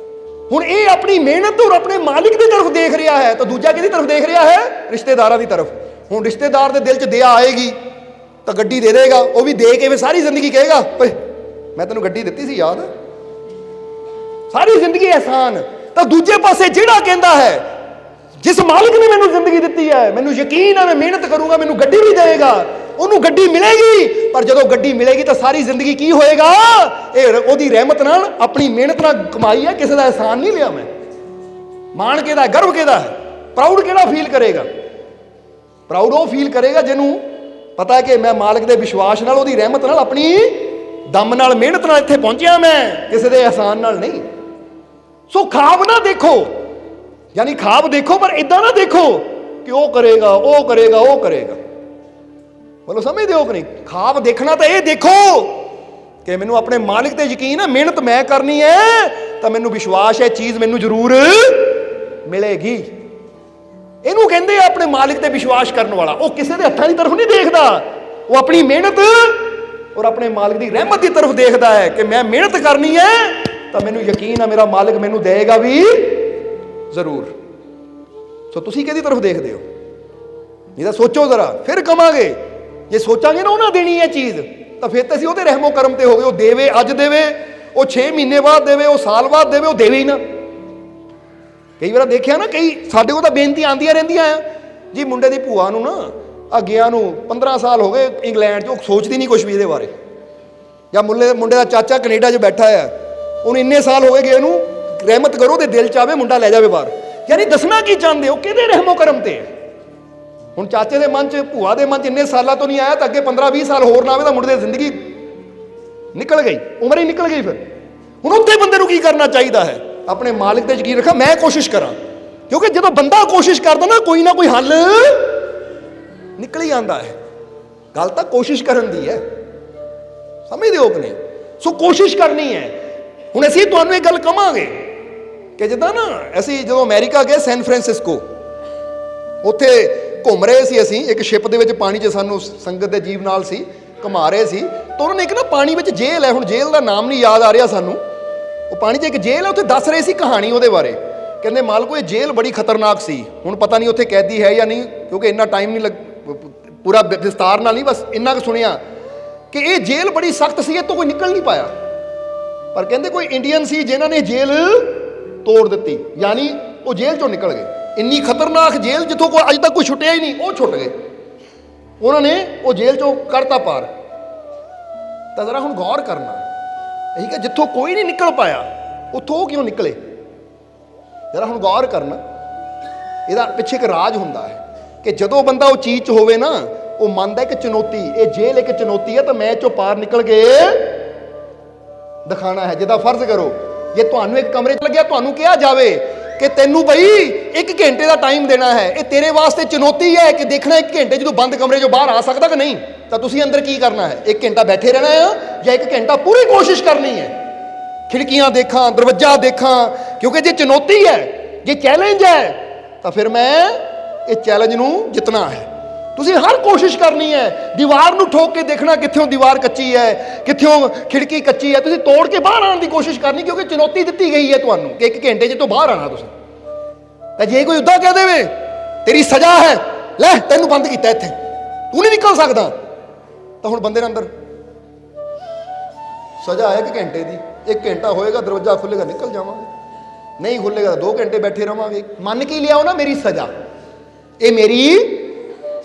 ਹੁਣ ਇਹ ਆਪਣੀ ਮਿਹਨਤ ਔਰ ਆਪਣੇ ਮਾਲਿਕ ਦੀ ਤਰਫ ਦੇਖ ਰਿਹਾ ਹੈ, ਤਾਂ ਦੂਜਾ ਕਿਹਦੀ ਤਰਫ ਦੇਖ ਰਿਹਾ ਹੈ? ਰਿਸ਼ਤੇਦਾਰਾਂ ਦੀ ਤਰਫ। ਹੁਣ ਰਿਸ਼ਤੇਦਾਰ ਦੇ ਦਿਲ 'ਚ ਦਇਆ ਆਏਗੀ ਤਾਂ ਗੱਡੀ ਦੇ ਦੇਗਾ, ਉਹ ਵੀ ਦੇ ਕੇ ਫਿਰ ਸਾਰੀ ਜ਼ਿੰਦਗੀ ਕਹੇਗਾ ਓਏ ਮੈਂ ਤੈਨੂੰ ਗੱਡੀ ਦਿੱਤੀ ਸੀ, ਯਾਦ ਹੈ? ਸਾਰੀ ਜ਼ਿੰਦਗੀ ਅਹਿਸਾਨ। ਤਾਂ ਦੂਜੇ ਪਾਸੇ ਜਿਹੜਾ ਕਹਿੰਦਾ ਹੈ ਜਿਸ ਮਾਲਿਕ ਨੇ ਮੈਨੂੰ ਜ਼ਿੰਦਗੀ ਦਿੱਤੀ ਹੈ, ਮੈਨੂੰ ਯਕੀਨ ਹੈ ਮੈਂ ਮਿਹਨਤ ਕਰੂੰਗਾ, ਮੈਨੂੰ ਗੱਡੀ ਵੀ ਦੇਵੇਗਾ, ਉਹਨੂੰ ਗੱਡੀ ਮਿਲੇਗੀ। ਪਰ ਜਦੋਂ ਗੱਡੀ ਮਿਲੇਗੀ ਤਾਂ ਸਾਰੀ ਜ਼ਿੰਦਗੀ ਕੀ ਹੋਏਗਾ? ਇਹ ਉਹਦੀ ਰਹਿਮਤ ਨਾਲ, ਆਪਣੀ ਮਿਹਨਤ ਨਾਲ ਕਮਾਈ ਹੈ, ਕਿਸੇ ਦਾ ਅਹਿਸਾਨ ਨਹੀਂ ਲਿਆ ਮੈਂ। ਮਾਣ ਕਿਹਦਾ, ਗਰਵ ਕਿਹਦਾ ਹੈ, ਪ੍ਰਾਊਡ ਕਿਹੜਾ ਫੀਲ ਕਰੇਗਾ? ਪ੍ਰਾਊਡ ਉਹ ਫੀਲ ਕਰੇਗਾ ਜਿਹਨੂੰ ਪਤਾ ਹੈ ਕਿ ਮੈਂ ਮਾਲਿਕ ਦੇ ਵਿਸ਼ਵਾਸ ਨਾਲ, ਉਹਦੀ ਰਹਿਮਤ ਨਾਲ, ਆਪਣੀ ਦਮ ਨਾਲ, ਮਿਹਨਤ ਨਾਲ ਇੱਥੇ ਪਹੁੰਚਿਆ, ਮੈਂ ਕਿਸੇ ਦੇ ਅਹਿਸਾਨ ਨਾਲ ਨਹੀਂ। ਸੋ ਖਾਬ ਨਾ ਦੇਖੋ, ਯਾਨੀ ਖਾਬ ਦੇਖੋ ਪਰ ਇਦਾਂ ਨਾ ਦੇਖੋ ਕਿ ਉਹ ਕਰੇਗਾ, ਉਹ ਕਰੇਗਾ, ਉਹ ਕਰੇਗਾ। ਬੋਲੋ ਸਮਝਦੇ ਹੋ ਕਿ ਨਹੀਂ? ਖਾਬ ਦੇਖਣਾ ਤਾਂ ਇਹ ਦੇਖੋ ਕਿ ਮੈਨੂੰ ਆਪਣੇ ਮਾਲਿਕ ਤੇ ਯਕੀਨ ਹੈ, ਮਿਹਨਤ ਮੈਂ ਕਰਨੀ ਹੈ ਤਾਂ ਮੈਨੂੰ ਵਿਸ਼ਵਾਸ ਹੈ ਚੀਜ਼ ਮੈਨੂੰ ਜ਼ਰੂਰ ਮਿਲੇਗੀ। ਇਹਨੂੰ ਕਹਿੰਦੇ ਆ ਆਪਣੇ ਮਾਲਿਕ ਤੇ ਵਿਸ਼ਵਾਸ ਕਰਨ ਵਾਲਾ। ਉਹ ਕਿਸੇ ਦੇ ਹੱਥਾਂ ਦੀ ਤਰਫ ਨਹੀਂ ਦੇਖਦਾ, ਉਹ ਆਪਣੀ ਮਿਹਨਤ ਔਰ ਆਪਣੇ ਮਾਲਿਕ ਦੀ ਰਹਿਮਤ ਦੀ ਤਰਫ ਦੇਖਦਾ ਹੈ ਕਿ ਮੈਂ ਮਿਹਨਤ ਕਰਨੀ ਹੈ ਤਾਂ ਮੈਨੂੰ ਯਕੀਨ ਹੈ ਮੇਰਾ ਮਾਲਿਕ ਮੈਨੂੰ ਦੇਗਾ ਵੀ ਜ਼ਰੂਰ। ਸੋ ਤੁਸੀਂ ਕਿਹਦੀ ਤਰਫ ਦੇਖਦੇ ਹੋ? ਇਹ ਤਾਂ ਸੋਚੋ ਜ਼ਰਾ, ਫਿਰ ਕਵਾਂਗੇ। ਜੇ ਸੋਚਾਂਗੇ ਨਾ ਉਹਨਾਂ ਦੇਣੀ ਹੈ ਚੀਜ਼, ਤਾਂ ਫਿਰ ਤਾਂ ਅਸੀਂ ਉਹਦੇ ਰਹਿਮੋ ਕਰਮ ਤੇ ਹੋ ਗਏ। ਉਹ ਦੇਵੇ, ਅੱਜ ਦੇਵੇ, ਉਹ 6 ਮਹੀਨੇ ਬਾਅਦ ਦੇਵੇ, ਉਹ ਸਾਲ ਬਾਅਦ ਦੇਵੇ, ਉਹ ਦੇਵੇ ਹੀ ਨਾ। ਕਈ ਵਾਰ ਦੇਖਿਆ ਨਾ, ਕਈ ਸਾਡੇ ਕੋਲ ਤਾਂ ਬੇਨਤੀਆਂ ਆਉਂਦੀਆਂ ਰਹਿੰਦੀਆਂ ਆ ਜੀ, ਮੁੰਡੇ ਦੀ ਭੂਆ ਨੂੰ ਨਾ ਅੱਗਿਆਂ ਨੂੰ 15 ਸਾਲ ਹੋ ਗਏ ਇੰਗਲੈਂਡ 'ਚ, ਉਹ ਸੋਚਦੀ ਨਹੀਂ ਕੁਛ ਵੀ ਇਹਦੇ ਬਾਰੇ। ਜਾਂ ਮੁੰਡੇ ਦਾ ਚਾਚਾ ਕੈਨੇਡਾ 'ਚ ਬੈਠਾ ਆ, ਉਹਨੂੰ ਇੰਨੇ ਸਾਲ ਹੋ ਗਏ ਉਹਨੂੰ, ਰਹਿਮਤ ਕਰੋ ਤੇ ਦਿਲ 'ਚ ਆਵੇ ਮੁੰਡਾ ਲੈ ਜਾਵੇ ਬਾਹਰ। ਯਾਨੀ ਦੱਸਣਾ ਕੀ ਚਾਹੁੰਦੇ ਹੋ? ਕਿਹਦੇ ਰਹਿਮੋ ਕਰਮ ਤੇ? ਹੁਣ ਚਾਚੇ ਦੇ ਮਨ 'ਚ, ਭੂਆ ਦੇ ਮਨ 'ਚ ਇੰਨੇ ਸਾਲਾਂ ਤੋਂ ਨਹੀਂ ਆਇਆ, ਤਾਂ ਅੱਗੇ 15-20 ਸਾਲ ਹੋਰ ਨਾ ਆਵੇ ਤਾਂ ਮੁੰਡੇ ਦੀ ਜ਼ਿੰਦਗੀ ਨਿਕਲ ਗਈ, ਉਮਰ ਹੀ ਨਿਕਲ ਗਈ। ਫਿਰ ਹੁਣ ਉੱਥੇ ਬੰਦੇ ਨੂੰ ਕੀ ਕਰਨਾ ਚਾਹੀਦਾ ਹੈ? ਆਪਣੇ ਮਾਲਿਕ ਤੇ ਯਕੀਨ ਰੱਖਾਂ, ਮੈਂ ਕੋਸ਼ਿਸ਼ ਕਰਾਂ, ਕਿਉਂਕਿ ਜਦੋਂ ਬੰਦਾ ਕੋਸ਼ਿਸ਼ ਕਰਦਾ ਨਾ ਕੋਈ ਹੱਲ ਨਿਕਲ ਹੀ ਆਉਂਦਾ ਹੈ। ਗੱਲ ਤਾਂ ਕੋਸ਼ਿਸ਼ ਕਰਨ ਦੀ ਹੈ, ਸਮਝਦੇ ਹੋ ਕਿ ਨਹੀਂ? ਸੋ ਕੋਸ਼ਿਸ਼ ਕਰਨੀ ਹੈ। ਹੁਣ ਅਸੀਂ ਤੁਹਾਨੂੰ ਇਹ ਗੱਲ ਕਵਾਂਗੇ ਕਿ ਜਿੱਦਾਂ ਨਾ ਅਸੀਂ ਜਦੋਂ ਅਮਰੀਕਾ ਗਏ, ਸੈਨ ਫਰਾਂਸਿਸਕੋ, ਉੱਥੇ ਘੁੰਮ ਰਹੇ ਸੀ ਅਸੀਂ ਇੱਕ ਸ਼ਿਪ ਦੇ ਵਿੱਚ, ਪਾਣੀ 'ਚ ਸਾਨੂੰ ਸੰਗਤ ਦੇ ਜੀਵ ਨਾਲ ਸੀ, ਘੁਮਾ ਰਹੇ ਸੀ। ਤਾਂ ਉਹਨਾਂ ਨੇ ਇੱਕ ਨਾ ਪਾਣੀ ਵਿੱਚ ਜੇਲ੍ਹ ਹੈ, ਹੁਣ ਜੇਲ੍ਹ ਦਾ ਨਾਮ ਨਹੀਂ ਯਾਦ ਆ ਰਿਹਾ ਸਾਨੂੰ, ਉਹ ਪਾਣੀ 'ਚ ਇੱਕ ਜੇਲ੍ਹ ਹੈ, ਉੱਥੇ ਦੱਸ ਰਹੇ ਸੀ ਕਹਾਣੀ ਉਹਦੇ ਬਾਰੇ। ਕਹਿੰਦੇ ਮਾਲਕੋ ਇਹ ਜੇਲ੍ਹ ਬੜੀ ਖਤਰਨਾਕ ਸੀ। ਹੁਣ ਪਤਾ ਨਹੀਂ ਉੱਥੇ ਕੈਦੀ ਹੈ ਜਾਂ ਨਹੀਂ, ਕਿਉਂਕਿ ਇੰਨਾ ਟਾਈਮ ਨਹੀਂ ਪੂਰਾ ਵਿਸਤਾਰ ਨਾਲ ਨਹੀਂ, ਬਸ ਇੰਨਾ ਕੁ ਸੁਣਿਆ ਕਿ ਇਹ ਜੇਲ੍ਹ ਬੜੀ ਸਖਤ ਸੀ, ਇਹ ਤੋਂ ਕੋਈ ਨਿਕਲ ਨਹੀਂ ਪਾਇਆ। ਪਰ ਕਹਿੰਦੇ ਕੋਈ ਇੰਡੀਅਨ ਸੀ ਜਿਨ੍ਹਾਂ ਨੇ ਜੇਲ੍ਹ ਤੋੜ ਦਿੱਤੀ, ਯਾਨੀ ਉਹ ਜੇਲ੍ਹ ਚੋਂ ਨਿਕਲ ਗਏ। ਇੰਨੀ ਖਤਰਨਾਕ ਜੇਲ੍ਹ ਜਿੱਥੋਂ ਕੋਈ ਅੱਜ ਤੱਕ ਕੋਈ ਛੁੱਟਿਆ ਹੀ ਨਹੀਂ, ਉਹ ਛੁੱਟ ਗਏ, ਉਹਨਾਂ ਨੇ ਉਹ ਜੇਲ੍ਹ ਚੋਂ ਕਰਤਾ ਪਾਰ। ਤਾਂ ਜ਼ਰਾ ਹੁਣ ਗੌਰ ਕਰਨਾ, ਇਹੀ ਕਿ ਜਿੱਥੋਂ ਕੋਈ ਨਹੀਂ ਨਿਕਲ ਪਾਇਆ ਉੱਥੋਂ ਉਹ ਕਿਉਂ ਨਿਕਲੇ? ਜ਼ਰਾ ਹੁਣ ਗੌਰ ਕਰਨਾ, ਇਹਦਾ ਪਿੱਛੇ ਇੱਕ ਰਾਜ ਹੁੰਦਾ ਹੈ ਕਿ ਜਦੋਂ ਬੰਦਾ ਉਹ ਚੀਜ਼ 'ਚ ਹੋਵੇ ਨਾ, ਉਹ ਮੰਨਦਾ ਇੱਕ ਚੁਣੌਤੀ, ਇਹ ਜੇਲ੍ਹ ਇੱਕ ਚੁਣੌਤੀ ਹੈ, ਤਾਂ ਮੈਂ ਇਹ 'ਚੋਂ ਪਾਰ ਨਿਕਲ ਕੇ ਦਿਖਾਣਾ ਹੈ। ਜਿੱਦਾਂ ਫਰਜ਼ ਕਰੋ ਜੇ ਤੁਹਾਨੂੰ ਇੱਕ ਕਮਰੇ 'ਚ ਲੱਗਿਆ, ਤੁਹਾਨੂੰ ਕਿਹਾ ਜਾਵੇ ਕਿ ਤੈਨੂੰ ਬਈ 1 ਘੰਟੇ ਦਾ ਟਾਈਮ ਦੇਣਾ ਹੈ, ਇਹ ਤੇਰੇ ਵਾਸਤੇ ਚੁਣੌਤੀ ਹੈ ਕਿ ਦੇਖਣਾ 1 ਘੰਟੇ ਜਦੋਂ ਬੰਦ ਕਮਰੇ 'ਚੋਂ ਬਾਹਰ ਆ ਸਕਦਾ ਕਿ ਨਹੀਂ, ਤਾਂ ਤੁਸੀਂ ਅੰਦਰ ਕੀ ਕਰਨਾ ਹੈ? 1 ਘੰਟਾ ਬੈਠੇ ਰਹਿਣਾ ਹੈ ਜਾਂ 1 ਘੰਟਾ ਪੂਰੀ ਕੋਸ਼ਿਸ਼ ਕਰਨੀ ਹੈ? ਖਿੜਕੀਆਂ ਦੇਖਾਂ, ਦਰਵਾਜ਼ਾ ਦੇਖਾਂ, ਕਿਉਂਕਿ ਜੇ ਚੁਣੌਤੀ ਹੈ, ਜੇ ਚੈਲੰਜ ਹੈ, ਤਾਂ ਫਿਰ ਮੈਂ ਇਹ ਚੈਲੰਜ ਨੂੰ ਜਿੱਤਣਾ ਹੈ। ਤੁਸੀਂ ਹਰ ਕੋਸ਼ਿਸ਼ ਕਰਨੀ ਹੈ, ਦੀਵਾਰ ਨੂੰ ਠੋਕ ਕੇ ਦੇਖਣਾ ਕਿੱਥੋਂ ਦੀਵਾਰ ਕੱਚੀ ਹੈ, ਕਿੱਥੋਂ ਖਿੜਕੀ ਕੱਚੀ ਹੈ, ਤੁਸੀਂ ਤੋੜ ਕੇ ਬਾਹਰ ਆਉਣ ਦੀ ਕੋਸ਼ਿਸ਼ ਕਰਨੀ, ਕਿਉਂਕਿ ਚੁਣੌਤੀ ਦਿੱਤੀ ਗਈ ਹੈ ਤੁਹਾਨੂੰ ਕਿ 1 ਘੰਟੇ 'ਚ ਤੋਂ ਬਾਹਰ ਆਣਾ ਤੁਸੀਂ। ਤਾਂ ਜੇ ਕੋਈ ਉੱਦਾਂ ਕਹਿ ਦੇਵੇ ਤੇਰੀ ਸਜ਼ਾ ਹੈ, ਲੈ ਤੈਨੂੰ ਬੰਦ ਕੀਤਾ ਇੱਥੇ, ਤੂੰ ਨਹੀਂ ਨਿਕਲ ਸਕਦਾ, ਤਾਂ ਹੁਣ ਬੰਦੇ ਦੇ ਅੰਦਰ ਸਜ਼ਾ ਹੈ 1 ਘੰਟੇ ਦੀ, 1 ਘੰਟਾ ਹੋਏਗਾ, ਦਰਵਾਜ਼ਾ ਖੁੱਲੇਗਾ, ਨਿਕਲ ਜਾਵਾਂਗੇ, ਨਹੀਂ ਖੁੱਲੇਗਾ 2 ਘੰਟੇ ਬੈਠੇ ਰਵਾਂਗੇ। ਮੰਨ ਕੇ ਲਿਆਓ ਨਾ ਮੇਰੀ ਸਜ਼ਾ, ਇਹ ਮੇਰੀ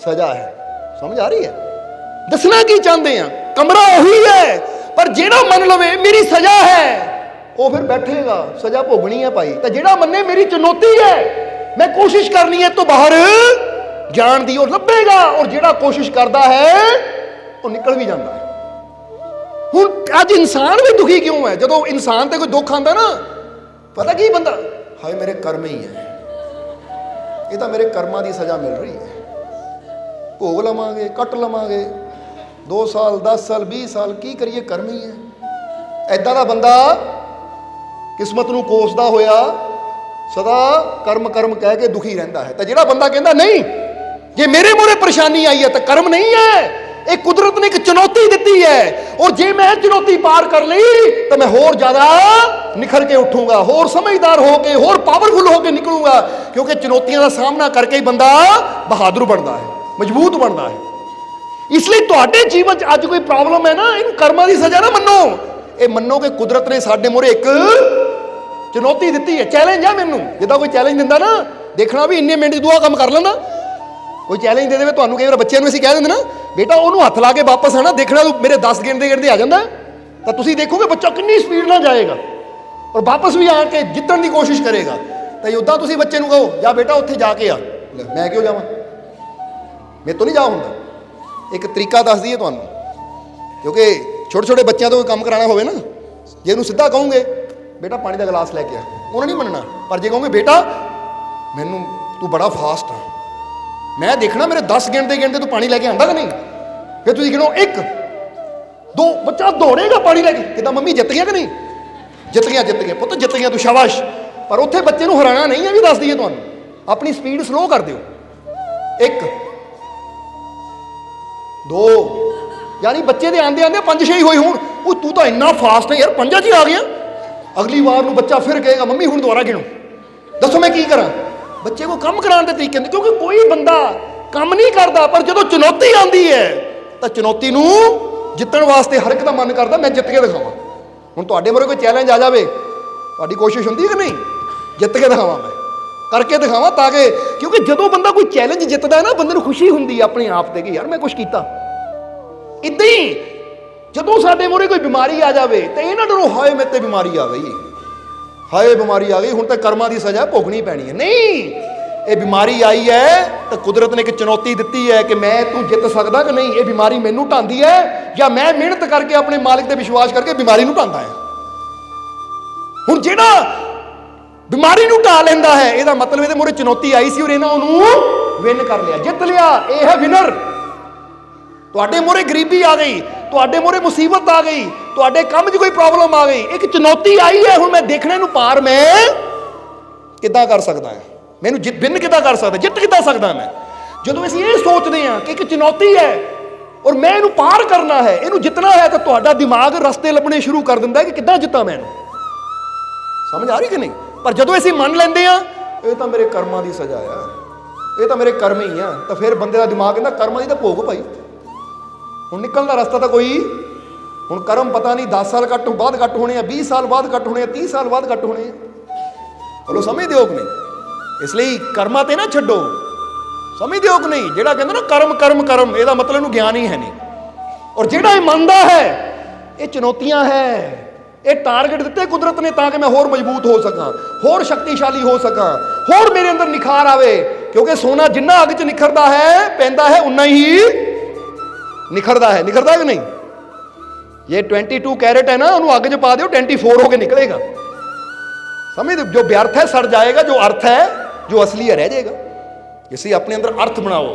ਸਜ਼ਾ ਹੈ। ਸਮਝ ਆ ਰਹੀ ਹੈ? ਦੱਸਣਾ ਕੀ ਚਾਹੁੰਦੇ ਆ? ਕਮਰਾ ਉਹੀ ਹੈ, ਪਰ ਜਿਹੜਾ ਮੰਨ ਲਵੇ ਮੇਰੀ ਸਜ਼ਾ ਹੈ, ਉਹ ਫਿਰ ਬੈਠੇਗਾ, ਸਜ਼ਾ ਭੋਗਣੀ ਹੈ ਭਾਈ। ਤਾਂ ਜਿਹੜਾ ਮੰਨੇ ਮੇਰੀ ਚੁਣੌਤੀ ਹੈ, ਮੈਂ ਕੋਸ਼ਿਸ਼ ਕਰਨੀ ਹੈ ਤੋਂ ਬਾਹਰ ਜਾਣ ਦੀ, ਉਹ ਲੱਭੇਗਾ। ਔਰ ਜਿਹੜਾ ਕੋਸ਼ਿਸ਼ ਕਰਦਾ ਹੈ ਉਹ ਨਿਕਲ ਵੀ ਜਾਂਦਾ ਹੈ। ਹੁਣ ਅੱਜ ਇਨਸਾਨ ਵੀ ਦੁਖੀ ਕਿਉਂ ਹੈ? ਜਦੋਂ ਇਨਸਾਨ ਤੇ ਕੋਈ ਦੁੱਖ ਆਉਂਦਾ ਨਾ, ਪਤਾ ਕੀ ਬੰਦਾ ਹਾਏ ਮੇਰੇ ਕਰਮ ਹੀ ਹੈ, ਇਹ ਤਾਂ ਮੇਰੇ ਕਰਮਾਂ ਦੀ ਸਜ਼ਾ ਮਿਲ ਰਹੀ ਹੈ। ਭੋਗ ਲਵਾਂਗੇ, ਕੱਟ ਲਵਾਂਗੇ, 2 ਸਾਲ 10 ਸਾਲ 20 ਸਾਲ, ਕੀ ਕਰੀਏ, ਕਰਮ ਹੀ ਹੈ। ਐਦਾਂ ਦਾ ਬੰਦਾ ਕਿਸਮਤ ਨੂੰ ਕੋਸਦਾ ਹੋਇਆ ਸਦਾ ਕਰਮ ਕਰਮ ਕਹਿ ਕੇ ਦੁਖੀ ਰਹਿੰਦਾ ਹੈ। ਤਾਂ ਜਿਹੜਾ ਬੰਦਾ ਕਹਿੰਦਾ ਨਹੀਂ, ਜੇ ਮੇਰੇ ਮੂਹਰੇ ਪਰੇਸ਼ਾਨੀ ਆਈ ਹੈ ਤਾਂ ਕਰਮ ਨਹੀਂ ਹੈ, ਇਹ ਕੁਦਰਤ ਨੇ ਇੱਕ ਚੁਣੌਤੀ ਦਿੱਤੀ ਹੈ, ਔਰ ਜੇ ਮੈਂ ਚੁਣੌਤੀ ਪਾਰ ਕਰ ਲਈ ਤਾਂ ਮੈਂ ਹੋਰ ਜ਼ਿਆਦਾ ਨਿਖਰ ਕੇ ਉੱਠੂੰਗਾ, ਹੋਰ ਸਮਝਦਾਰ ਹੋ ਕੇ, ਹੋਰ ਪਾਵਰਫੁਲ ਹੋ ਕੇ ਨਿਕਲੂੰਗਾ, ਕਿਉਂਕਿ ਚੁਣੌਤੀਆਂ ਦਾ ਸਾਹਮਣਾ ਕਰਕੇ ਹੀ ਬੰਦਾ ਬਹਾਦਰ ਬਣਦਾ ਹੈ, ਮਜ਼ਬੂਤ ਬਣਦਾ ਹੈ। ਇਸ ਲਈ ਤੁਹਾਡੇ ਜੀਵਨ 'ਚ ਅੱਜ ਕੋਈ ਪ੍ਰੋਬਲਮ ਹੈ ਨਾ, ਇਹਨੂੰ ਕਰਮਾਂ ਦੀ ਸਜ਼ਾ ਨਾ ਮੰਨੋ, ਇਹ ਮੰਨੋ ਕਿ ਕੁਦਰਤ ਨੇ ਸਾਡੇ ਮੂਹਰੇ ਇੱਕ ਚੁਣੌਤੀ ਦਿੱਤੀ ਹੈ, ਚੈਲੰਜ ਆ। ਮੈਨੂੰ ਜਿੱਦਾਂ ਕੋਈ ਚੈਲੰਜ ਦਿੰਦਾ ਨਾ, ਦੇਖਣਾ ਵੀ ਇੰਨੇ ਮਿੰਟ 'ਚ ਦੂਆ ਕੰਮ ਕਰ ਲੈਂਦਾ। ਕੋਈ ਚੈਲੰਜ ਦੇ ਦੇਵੇ ਤੁਹਾਨੂੰ, ਕਈ ਵਾਰ ਬੱਚਿਆਂ ਨੂੰ ਅਸੀਂ ਕਹਿ ਦਿੰਦੇ ਨਾ, ਬੇਟਾ ਉਹਨੂੰ ਹੱਥ ਲਾ ਕੇ ਵਾਪਸ ਆਣਾ, ਦੇਖਣਾ ਤੂੰ ਮੇਰੇ 10 ਗਿਣਦੇ ਗਿਣਦੇ ਆ ਜਾਂਦਾ, ਤਾਂ ਤੁਸੀਂ ਦੇਖੋਗੇ ਬੱਚਾ ਕਿੰਨੀ ਸਪੀਡ ਨਾਲ ਜਾਏਗਾ ਔਰ ਵਾਪਸ ਵੀ ਆ ਕੇ ਜਿੱਤਣ ਦੀ ਕੋਸ਼ਿਸ਼ ਕਰੇਗਾ। ਤਾਂ ਉੱਦਾਂ ਤੁਸੀਂ ਬੱਚੇ ਨੂੰ ਕਹੋ, ਜਾ ਬੇਟਾ ਉੱਥੇ ਜਾ ਕੇ ਆ, ਮੈਂ ਕਿਉਂ ਜਾਵਾਂ, ਮੇਰੇ ਤੋਂ ਨਹੀਂ ਜਾ ਹੁੰਦਾ। ਇੱਕ ਤਰੀਕਾ ਦੱਸ ਦਈਏ ਤੁਹਾਨੂੰ, ਕਿਉਂਕਿ ਛੋਟੇ ਛੋਟੇ ਬੱਚਿਆਂ ਤੋਂ ਕੰਮ ਕਰਾਉਣਾ ਹੋਵੇ ਨਾ, ਜੇ ਇਹਨੂੰ ਸਿੱਧਾ ਕਹੋਗੇ ਬੇਟਾ ਪਾਣੀ ਦਾ ਗਲਾਸ ਲੈ ਕੇ ਆ, ਉਹਨੇ ਨਹੀਂ ਮੰਨਣਾ। ਪਰ ਜੇ ਕਹੋਗੇ ਬੇਟਾ ਮੈਨੂੰ ਤੂੰ ਬੜਾ ਫਾਸਟ ਆ, ਮੈਂ ਦੇਖਣਾ ਮੇਰੇ 10 ਗਿਣਦੇ ਗਿਣਦੇ ਤੂੰ ਪਾਣੀ ਲੈ ਕੇ ਆਂਦਾ ਕਿ ਨਹੀਂ, ਫਿਰ ਤੁਸੀਂ ਗਿਣੋ 1 2, ਬੱਚਾ ਦੌੜੇਗਾ ਪਾਣੀ ਲੈ ਕੇ। ਕਿੱਦਾਂ ਮੰਮੀ ਜਿੱਤ ਗਿਆ ਕਿ ਨਹੀਂ, ਜਿੱਤ ਗਿਆ ਪੁੱਤ, ਜਿੱਤ ਗਿਆ ਤੂੰ, ਸ਼ਾਬਾਸ਼। ਪਰ ਉੱਥੇ ਬੱਚੇ ਨੂੰ ਹਰਾਣਾ ਨਹੀਂ ਹੈ, ਵੀ ਦੱਸ ਦਈਏ ਤੁਹਾਨੂੰ, ਆਪਣੀ ਸਪੀਡ ਸਲੋ ਕਰ ਦਿਓ। 1 2, ਯਾਨੀ ਬੱਚੇ ਦੇ ਆਂਦੇ ਆਂਦੇ 5-6 ਹੀ ਹੋਏ ਹੋਣ, ਉਹ ਤੂੰ ਤਾਂ ਇੰਨਾ ਫਾਸਟ ਹੈ ਯਾਰ, 5 'ਚ ਹੀ ਆ ਗਿਆ। ਅਗਲੀ ਵਾਰ ਨੂੰ ਬੱਚਾ ਫਿਰ ਕਹੇਗਾ ਮੰਮੀ ਹੁਣ ਦੁਬਾਰਾ ਗਿਣੋ, ਦੱਸੋ ਮੈਂ ਕੀ ਕਰਾਂ। ਬੱਚੇ ਕੋ ਕੰਮ ਕਰਾਉਣ ਦੇ ਤਰੀਕੇ ਹੁੰਦੇ, ਕਿਉਂਕਿ ਕੋਈ ਬੰਦਾ ਕੰਮ ਨਹੀਂ ਕਰਦਾ, ਪਰ ਜਦੋਂ ਚੁਣੌਤੀ ਆਉਂਦੀ ਹੈ ਤਾਂ ਚੁਣੌਤੀ ਨੂੰ ਜਿੱਤਣ ਵਾਸਤੇ ਹਰ ਇੱਕ ਦਾ ਮਨ ਕਰਦਾ ਮੈਂ ਜਿੱਤ ਕੇ ਦਿਖਾਵਾਂ। ਹੁਣ ਤੁਹਾਡੇ ਮੂਹਰੇ ਕੋਈ ਚੈਲੰਜ ਆ ਜਾਵੇ, ਤੁਹਾਡੀ ਕੋਸ਼ਿਸ਼ ਹੁੰਦੀ ਹੈ ਕਿ ਨਹੀਂ, ਜਿੱਤ ਕੇ ਦਿਖਾਵਾਂ, ਮੈਂ ਕਰਕੇ ਦਿਖਾਵਾਂ, ਤਾਂ ਕਿ ਕਿਉਂਕਿ ਜਦੋਂ ਬੰਦਾ ਕੋਈ ਚੈਲੰਜ ਜਿੱਤਦਾ ਹੈ ਨਾ, ਬੰਦੇ ਨੂੰ ਖੁਸ਼ੀ ਹੁੰਦੀ ਹੈ ਆਪਣੇ ਆਪ ਤੇ ਕਿ ਯਾਰ ਮੈਂ ਕੁਝ ਕੀਤਾ। ਇੱਦਾਂ ਹੀ ਜਦੋਂ ਸਾਡੇ ਮੂਹਰੇ ਕੋਈ ਬਿਮਾਰੀ ਆ ਜਾਵੇ ਤਾਂ ਇਹ ਨਾ ਡਰੋ ਹਾਏ ਮੇਰੇ ਤੇ ਬਿਮਾਰੀ ਆ ਗਈ, ਹਾਏ ਬਿਮਾਰੀ ਆ ਗਈ, ਹੁਣ ਤਾਂ ਕਰਮਾਂ ਦੀ ਸਜ਼ਾ ਭੋਗਣੀ ਪੈਣੀ ਹੈ। ਨਹੀਂ, ਇਹ ਬਿਮਾਰੀ ਆਈ ਹੈ ਤਾਂ ਕੁਦਰਤ ਨੇ ਇੱਕ ਚੁਣੌਤੀ ਦਿੱਤੀ ਹੈ ਕਿ ਮੈਂ ਤੂੰ ਜਿੱਤ ਸਕਦਾ ਕਿ ਨਹੀਂ। ਇਹ ਬਿਮਾਰੀ ਮੈਨੂੰ ਢਾਂਦੀ ਹੈ ਜਾਂ ਮੈਂ ਮਿਹਨਤ ਕਰਕੇ ਆਪਣੇ ਮਾਲਿਕ ਤੇ ਵਿਸ਼ਵਾਸ ਕਰਕੇ ਬਿਮਾਰੀ ਨੂੰ ਢਾਂਦਾ ਹੈ। ਹੁਣ ਜਿਹੜਾ ਬਿਮਾਰੀ ਨੂੰ ਢਾ ਲੈਂਦਾ ਹੈ, ਇਹਦਾ ਮਤਲਬ ਇਹਦੇ ਮੂਹਰੇ ਚੁਣੌਤੀ ਆਈ ਸੀ ਔਰ ਇਹਨਾਂ ਉਹਨੂੰ ਵਿਨ ਕਰ ਲਿਆ, ਜਿੱਤ ਲਿਆ, ਇਹ ਹੈ ਵਿਨਰ। ਤੁਹਾਡੇ ਮੂਹਰੇ ਗਰੀਬੀ ਆ ਗਈ, ਤੁਹਾਡੇ ਮੂਹਰੇ ਮੁਸੀਬਤ ਆ ਗਈ, ਤੁਹਾਡੇ ਕੰਮ 'ਚ ਕੋਈ ਪ੍ਰੋਬਲਮ ਆ ਗਈ, ਇੱਕ ਚੁਣੌਤੀ ਆਈ ਹੈ, ਹੁਣ ਮੈਂ ਦੇਖਣੇ ਨੂੰ ਪਾਰ ਮੈਂ ਕਿੱਦਾਂ ਕਰ ਸਕਦਾ ਹਾਂ, ਮੈਨੂੰ ਵਿਨ ਕਿੱਦਾਂ ਕਰ ਸਕਦਾ, ਜਿੱਤ ਕਿੱਦਾਂ ਸਕਦਾ ਮੈਂ। ਜਦੋਂ ਅਸੀਂ ਇਹ ਸੋਚਦੇ ਹਾਂ ਕਿ ਇੱਕ ਚੁਣੌਤੀ ਹੈ ਔਰ ਮੈਂ ਇਹਨੂੰ ਪਾਰ ਕਰਨਾ ਹੈ, ਇਹਨੂੰ ਜਿੱਤਣਾ ਹੈ, ਤਾਂ ਤੁਹਾਡਾ ਦਿਮਾਗ ਰਸਤੇ ਲੱਭਣੇ ਸ਼ੁਰੂ ਕਰ ਦਿੰਦਾ ਹੈ ਕਿ ਕਿੱਦਾਂ ਜਿੱਤਾਂ ਮੈਂ ਇਹਨੂੰ। ਸਮਝ ਆ ਰਹੀ ਕਿ ਨਹੀਂ। ਪਰ ਜਦੋਂ ਅਸੀਂ ਮੰਨ ਲੈਂਦੇ ਹਾਂ ਇਹ ਤਾਂ ਮੇਰੇ ਕਰਮਾਂ ਦੀ ਸਜ਼ਾ ਆ, ਇਹ ਤਾਂ ਮੇਰੇ ਕਰਮ ਹੀ ਆ, ਤਾਂ ਫਿਰ ਬੰਦੇ ਦਾ ਦਿਮਾਗ ਕਹਿੰਦਾ ਕਰਮਾਂ ਦੀ ਤਾਂ ਭੋਗ ਭਾਈ, ਹੁਣ ਨਿਕਲਣ ਦਾ ਰਸਤਾ ਤਾਂ ਕੋਈ। ਹੁਣ ਕਰਮ ਪਤਾ ਨਹੀਂ 10 ਸਾਲ ਘੱਟ ਬਾਅਦ ਘੱਟ ਹੋਣੇ ਆ, 20 ਸਾਲ ਬਾਅਦ ਘੱਟ ਹੋਣੇ ਆ, 30 ਸਾਲ ਬਾਅਦ ਘੱਟ ਹੋਣੇ ਆ। ਬੋਲੋ ਸਮਝਦੇ ਹੋ ਕਿ ਨਹੀਂ। ਇਸ ਲਈ ਕਰਮਾਂ ਤੇ ਨਾ ਛੱਡੋ, ਸਮਝਦੇ ਹੋ ਕਿ ਨਹੀਂ। ਜਿਹੜਾ ਕਹਿੰਦਾ ਨਾ ਕਰਮ ਕਰਮ ਕਰਮ, ਇਹਦਾ ਮਤਲਬ ਇਹਨੂੰ ਗਿਆਨ ਹੀ ਹੈ ਨਹੀਂ। ਔਰ ਜਿਹੜਾ ਇਹ ਮੰਨਦਾ ਹੈ ਇਹ ਚੁਣੌਤੀਆਂ ਹੈ, ਇਹ ਟਾਰਗੇਟ ਦਿੱਤੇ ਕੁਦਰਤ ਨੇ ਤਾਂ ਕਿ ਮੈਂ ਹੋਰ ਮਜ਼ਬੂਤ ਹੋ ਸਕਾਂ, ਹੋਰ ਸ਼ਕਤੀਸ਼ਾਲੀ ਹੋ ਸਕਾਂ, ਹੋਰ ਮੇਰੇ ਅੰਦਰ ਨਿਖਾਰ ਆਵੇ। ਕਿਉਂਕਿ ਸੋਨਾ ਜਿੰਨਾ ਅੱਗ 'ਚ ਨਿਖਰਦਾ ਹੈ, ਪੈਂਦਾ ਹੈ ਉਨਾ ਹੀ ਨਿਖਰਦਾ ਹੈ। ਨਿਖਰਦਾ ਕਿ ਨਹੀਂ। ਇਹ 22 ਕੈਰੇਟ ਹੈ ਨਾ, ਉਹਨੂੰ ਅੱਗ 'ਚ ਪਾ ਦਿਓ 24 ਹੋ ਕੇ ਨਿਕਲੇਗਾ। ਸਮਝਦੇ, ਜੋ ਵਿਅਰਥ ਹੈ ਸੜ ਜਾਏਗਾ, ਜੋ ਅਰਥ ਹੈ ਜੋ ਅਸਲੀ ਹੈ ਰਹਿ ਜਾਏਗਾ। ਇਸ ਲਈ ਆਪਣੇ ਅੰਦਰ ਅਰਥ ਬਣਾਓ,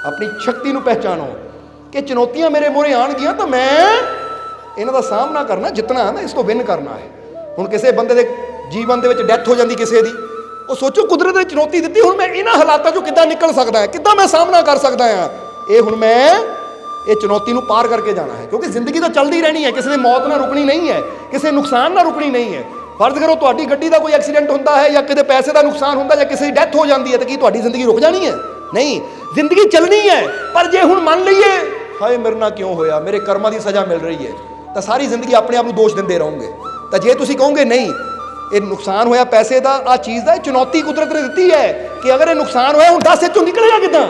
ਆਪਣੀ ਸ਼ਕਤੀ ਨੂੰ ਪਹਿਚਾਨੋ ਕਿ ਚੁਣੌਤੀਆਂ ਮੇਰੇ ਮੂਹਰੇ ਆਉਣਗੀਆਂ ਤਾਂ ਮੈਂ ਇਹਨਾਂ ਦਾ ਸਾਹਮਣਾ ਕਰਨਾ, ਜਿੱਤਣਾ ਹੈ, ਮੈਂ ਇਸ ਤੋਂ ਵਿਨ ਕਰਨਾ ਹੈ। ਹੁਣ ਕਿਸੇ ਬੰਦੇ ਦੇ ਜੀਵਨ ਦੇ ਵਿੱਚ ਡੈਥ ਹੋ ਜਾਂਦੀ ਕਿਸੇ ਦੀ, ਉਹ ਸੋਚੋ ਕੁਦਰਤ ਨੇ ਚੁਣੌਤੀ ਦਿੱਤੀ, ਹੁਣ ਮੈਂ ਇਹਨਾਂ ਹਾਲਾਤਾਂ 'ਚੋਂ ਕਿੱਦਾਂ ਨਿਕਲ ਸਕਦਾ ਹੈ, ਕਿੱਦਾਂ ਮੈਂ ਸਾਹਮਣਾ ਕਰ ਸਕਦਾ ਹਾਂ। ਇਹ ਹੁਣ ਮੈਂ ਇਹ ਚੁਣੌਤੀ ਨੂੰ ਪਾਰ ਕਰਕੇ ਜਾਣਾ ਹੈ, ਕਿਉਂਕਿ ਜ਼ਿੰਦਗੀ ਤਾਂ ਚੱਲਦੀ ਰਹਿਣੀ ਹੈ, ਕਿਸੇ ਦੀ ਮੌਤ ਨਾ ਰੁਕਣੀ ਨਹੀਂ ਹੈ, ਕਿਸੇ ਨੁਕਸਾਨ ਨਾ ਰੁਕਣੀ ਨਹੀਂ ਹੈ। ਫਰਜ਼ ਕਰੋ ਤੁਹਾਡੀ ਗੱਡੀ ਦਾ ਕੋਈ ਐਕਸੀਡੈਂਟ ਹੁੰਦਾ ਹੈ ਜਾਂ ਕਿਤੇ ਪੈਸੇ ਦਾ ਨੁਕਸਾਨ ਹੁੰਦਾ ਜਾਂ ਕਿਸੇ ਦੀ ਡੈਥ ਹੋ ਜਾਂਦੀ ਹੈ, ਤਾਂ ਕੀ ਤੁਹਾਡੀ ਜ਼ਿੰਦਗੀ ਰੁਕ ਜਾਣੀ ਹੈ? ਨਹੀਂ, ਜ਼ਿੰਦਗੀ ਚੱਲਣੀ ਹੈ। ਪਰ ਜੇ ਹੁਣ ਮੰਨ ਲਈਏ ਹਾਏ ਮੇਰੇ ਨਾਲ ਕਿਉਂ ਹੋਇਆ, ਮੇਰੇ ਕਰਮਾਂ ਦੀ ਸਜ਼ਾ ਮਿਲ ਰਹੀ ਹੈ, ਤਾਂ ਸਾਰੀ ਜ਼ਿੰਦਗੀ ਆਪਣੇ ਆਪ ਨੂੰ ਦੋਸ਼ ਦਿੰਦੇ ਰਹੋਗੇ। ਤਾਂ ਜੇ ਤੁਸੀਂ ਕਹੋਗੇ ਨਹੀਂ ਇਹ ਨੁਕਸਾਨ ਹੋਇਆ ਪੈਸੇ ਦਾ, ਆਹ ਚੀਜ਼ ਦਾ, ਇਹ ਚੁਣੌਤੀ ਕੁਦਰਤ ਨੇ ਦਿੱਤੀ ਹੈ ਕਿ ਅਗਰ ਇਹ ਨੁਕਸਾਨ ਹੋਇਆ ਹੁਣ 10 ਚੋਂ ਨਿਕਲੇਗਾ ਕਿੱਦਾਂ,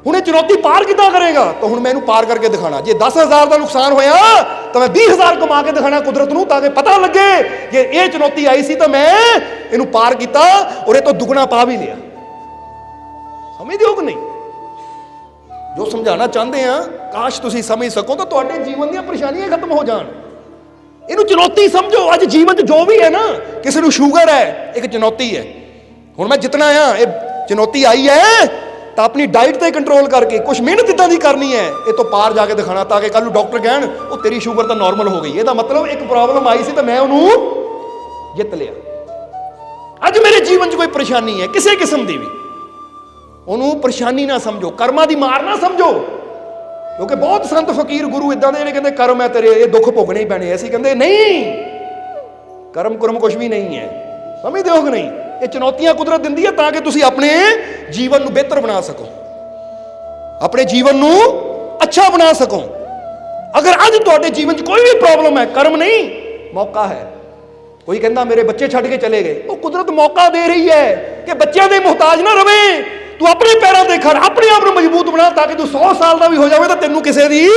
ਹੁਣ ਇਹ ਚੁਣੌਤੀ ਪਾਰ ਕਿੱਦਾਂ ਕਰੇਗਾ, ਤਾਂ ਹੁਣ ਮੈਂ ਇਹਨੂੰ ਪਾਰ ਕਰਕੇ ਦਿਖਾਣਾ। ਜੇ 10,000 ਦਾ ਨੁਕਸਾਨ ਹੋਇਆ ਤਾਂ ਮੈਂ 20,000 ਕਮਾ ਕੇ ਦਿਖਾਣਾ ਕੁਦਰਤ ਨੂੰ, ਤਾਂ ਕਿ ਪਤਾ ਲੱਗੇ ਕਿ ਇਹ ਚੁਣੌਤੀ ਆਈ ਸੀ ਤਾਂ ਮੈਂ ਇਹਨੂੰ ਪਾਰ ਕੀਤਾ ਔਰ ਇਹ ਤੋਂ ਦੁੱਗਣਾ ਪਾ ਵੀ ਲਿਆ। ਸਮਝਦੇ ਹੋ ਕਿ ਨਹੀਂ। ਜੋ ਸਮਝਾਉਣਾ ਚਾਹੁੰਦੇ ਆ, ਕਾਸ਼ ਤੁਸੀਂ ਸਮਝ ਸਕੋ ਤਾਂ ਤੁਹਾਡੇ ਜੀਵਨ ਦੀਆਂ ਪਰੇਸ਼ਾਨੀਆਂ ਖਤਮ ਹੋ ਜਾਣ। ਇਹਨੂੰ ਚੁਣੌਤੀ ਸਮਝੋ। ਅੱਜ ਜੀਵਨ 'ਚ ਜੋ ਵੀ ਹੈ ਨਾ, ਕਿਸੇ ਨੂੰ ਸ਼ੂਗਰ ਹੈ, ਇੱਕ ਚੁਣੌਤੀ ਹੈ। ਹੁਣ ਮੈਂ ਜਿੱਤਣਾ ਆ, ਇਹ ਚੁਣੌਤੀ ਆਈ ਹੈ ਤਾਂ ਆਪਣੀ ਡਾਈਟ ਤੇ ਕੰਟਰੋਲ ਕਰਕੇ ਕੁਝ ਮਿਹਨਤ ਇੱਦਾਂ ਦੀ ਕਰਨੀ ਹੈ, ਇਹ ਤੋਂ ਪਾਰ ਜਾ ਕੇ ਦਿਖਾਣਾ, ਤਾਂ ਕਿ ਕੱਲ ਨੂੰ ਡਾਕਟਰ ਕਹਿਣ ਉਹ ਤੇਰੀ ਸ਼ੂਗਰ ਤਾਂ ਨਾਰਮਲ ਹੋ ਗਈ। ਇਹਦਾ ਮਤਲਬ ਇੱਕ ਪ੍ਰੋਬਲਮ ਆਈ ਸੀ ਤਾਂ ਮੈਂ ਉਹਨੂੰ ਜਿੱਤ ਲਿਆ। ਅੱਜ ਮੇਰੇ ਜੀਵਨ 'ਚ ਕੋਈ ਪਰੇਸ਼ਾਨੀ ਹੈ ਕਿਸੇ ਕਿਸਮ ਦੀ ਵੀ, ਉਹਨੂੰ ਪਰੇਸ਼ਾਨੀ ਨਾ ਸਮਝੋ, ਕਰਮਾਂ ਦੀ ਮਾਰ ਨਾ ਸਮਝੋ। ਕਿਉਂਕਿ ਬਹੁਤ ਸੰਤ ਫਕੀਰ ਗੁਰੂ ਇਦਾਂ ਦੇ ਨੇ, ਕਹਿੰਦੇ ਕਰਮ ਹੈ ਤੇਰੇ, ਇਹ ਦੁੱਖ ਭੋਗਣੇ ਹੀ ਪੈਣੇ। ਅਸੀਂ ਕਹਿੰਦੇ ਨਹੀਂ, ਕਰਮ ਕੁਰਮ ਕੁਝ ਵੀ ਨਹੀਂ ਹੈ। ਸਮਝਦੇ ਹੋ ਕਿ ਨਹੀਂ? ਇਹ ਚੁਣੌਤੀਆਂ ਕੁਦਰਤ ਦਿੰਦੀ ਹੈ ਤਾਂ ਕਿ ਤੁਸੀਂ ਆਪਣੇ ਜੀਵਨ ਨੂੰ ਬਿਹਤਰ ਬਣਾ ਸਕੋ, ਆਪਣੇ ਜੀਵਨ ਨੂੰ ਅੱਛਾ ਬਣਾ ਸਕੋ। ਅਗਰ ਅੱਜ ਤੁਹਾਡੇ ਜੀਵਨ 'ਚ ਕੋਈ ਵੀ ਪ੍ਰੋਬਲਮ ਹੈ, ਕਰਮ ਨਹੀਂ, ਮੌਕਾ ਹੈ। ਕੋਈ ਕਹਿੰਦਾ ਮੇਰੇ ਬੱਚੇ ਛੱਡ ਕੇ ਚਲੇ ਗਏ, ਉਹ ਕੁਦਰਤ ਮੌਕਾ ਦੇ ਰਹੀ ਹੈ ਕਿ ਬੱਚਿਆਂ ਦੇ ਮੁਹਤਾਜ ਨਾ ਰਵੇਂ। ਤੂੰ ਆਪਣੇ ਪੈਰਾਂ ਤੇ ਖੜ, ਆਪਣੇ ਆਪ ਨੂੰ ਮਜ਼ਬੂਤ ਬਣਾ, ਤਾਂ ਕਿ ਤੂੰ 100 ਸਾਲ ਦਾ ਵੀ ਹੋ ਜਾਵੇ ਤਾਂ ਤੈਨੂੰ ਕਿਸੇ ਦੀ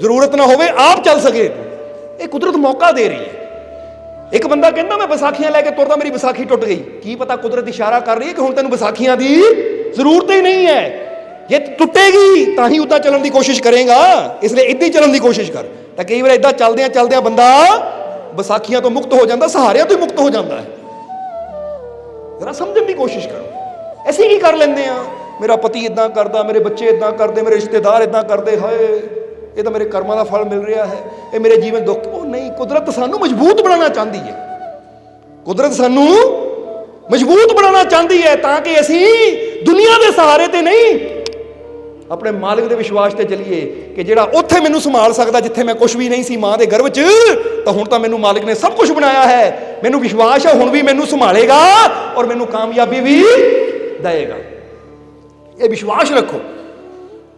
ਜ਼ਰੂਰਤ ਨਾ ਹੋਵੇ, ਆਪ ਚੱਲ ਸਕੇ। ਇਹ ਕੁਦਰਤ ਮੌਕਾ ਦੇ ਰਹੀ ਹੈ। ਇੱਕ ਬੰਦਾ ਕਹਿੰਦਾ ਮੈਂ ਵਿਸਾਖੀਆਂ ਲੈ ਕੇ ਤੁਰਦਾ, ਮੇਰੀ ਵਿਸਾਖੀ ਟੁੱਟ ਗਈ। ਕੀ ਪਤਾ ਕੁਦਰਤ ਇਸ਼ਾਰਾ ਕਰ ਰਹੀ ਹੈ ਕਿ ਹੁਣ ਤੈਨੂੰ ਵਿਸਾਖੀਆਂ ਦੀ ਜ਼ਰੂਰਤ ਹੀ ਨਹੀਂ ਹੈ। ਜੇ ਟੁੱਟੇਗੀ ਤਾਂ ਹੀ ਉੱਦਾਂ ਚੱਲਣ ਦੀ ਕੋਸ਼ਿਸ਼ ਕਰੇਗਾ, ਇਸ ਲਈ ਇੱਦਾਂ ਹੀ ਚੱਲਣ ਦੀ ਕੋਸ਼ਿਸ਼ ਕਰ। ਤਾਂ ਕਈ ਵਾਰ ਇੱਦਾਂ ਚੱਲਦਿਆਂ ਚੱਲਦਿਆਂ ਬੰਦਾ ਵਿਸਾਖੀਆਂ ਤੋਂ ਮੁਕਤ ਹੋ ਜਾਂਦਾ, ਸਹਾਰਿਆਂ ਤੋਂ ਹੀ ਮੁਕਤ ਹੋ ਜਾਂਦਾ ਹੈ। ਜ਼ਰਾ ਸਮਝਣ ਦੀ ਕੋਸ਼ਿਸ਼ ਕਰੋ। ਅਸੀਂ ਕੀ ਕਰ ਲੈਂਦੇ ਆ, ਮੇਰਾ ਪਤੀ ਇਦਾਂ ਕਰਦਾ, ਮੇਰੇ ਬੱਚੇ ਇਦਾਂ ਕਰਦੇ, ਮੇਰੇ ਰਿਸ਼ਤੇਦਾਰ ਇਦਾਂ ਕਰਦੇ, ਹਾਏ ਇਹ ਤਾਂ ਮੇਰੇ ਕਰਮਾਂ ਦਾ ਫਲ ਮਿਲ ਰਿਹਾ ਹੈ, ਇਹ ਮੇਰੇ ਜੀਵਨ ਦੁੱਖ। ਉਹ ਨਹੀਂ, ਕੁਦਰਤ ਸਾਨੂੰ ਮਜ਼ਬੂਤ ਬਣਾਉਣਾ ਚਾਹੁੰਦੀ ਹੈ। ਕੁਦਰਤ ਸਾਨੂੰ ਮਜ਼ਬੂਤ ਬਣਾਉਣਾ ਚਾਹੁੰਦੀ ਹੈ ਤਾਂ ਕਿ ਅਸੀਂ ਦੁਨੀਆ ਦੇ ਸਹਾਰੇ ਤੇ ਨਹੀਂ, ਆਪਣੇ ਮਾਲਿਕ ਦੇ ਵਿਸ਼ਵਾਸ ਤੇ ਚੱਲੀਏ ਕਿ ਜਿਹੜਾ ਉੱਥੇ ਮੈਨੂੰ ਸੰਭਾਲ ਸਕਦਾ, ਜਿੱਥੇ ਮੈਂ ਕੁਝ ਵੀ ਨਹੀਂ ਸੀ ਮਾਂ ਦੇ ਗਰਭ 'ਚ, ਤਾਂ ਹੁਣ ਤਾਂ ਮੈਨੂੰ ਮਾਲਿਕ ਨੇ ਸਭ ਕੁਝ ਬਣਾਇਆ ਹੈ। ਮੈਨੂੰ ਵਿਸ਼ਵਾਸ ਹੈ ਹੁਣ ਵੀ ਮੈਨੂੰ ਸੰਭਾਲੇਗਾ ਔਰ ਮੈਨੂੰ ਕਾਮਯਾਬੀ ਵੀ ਦੇਗਾ। ਇਹ ਵਿਸ਼ਵਾਸ ਰੱਖੋ।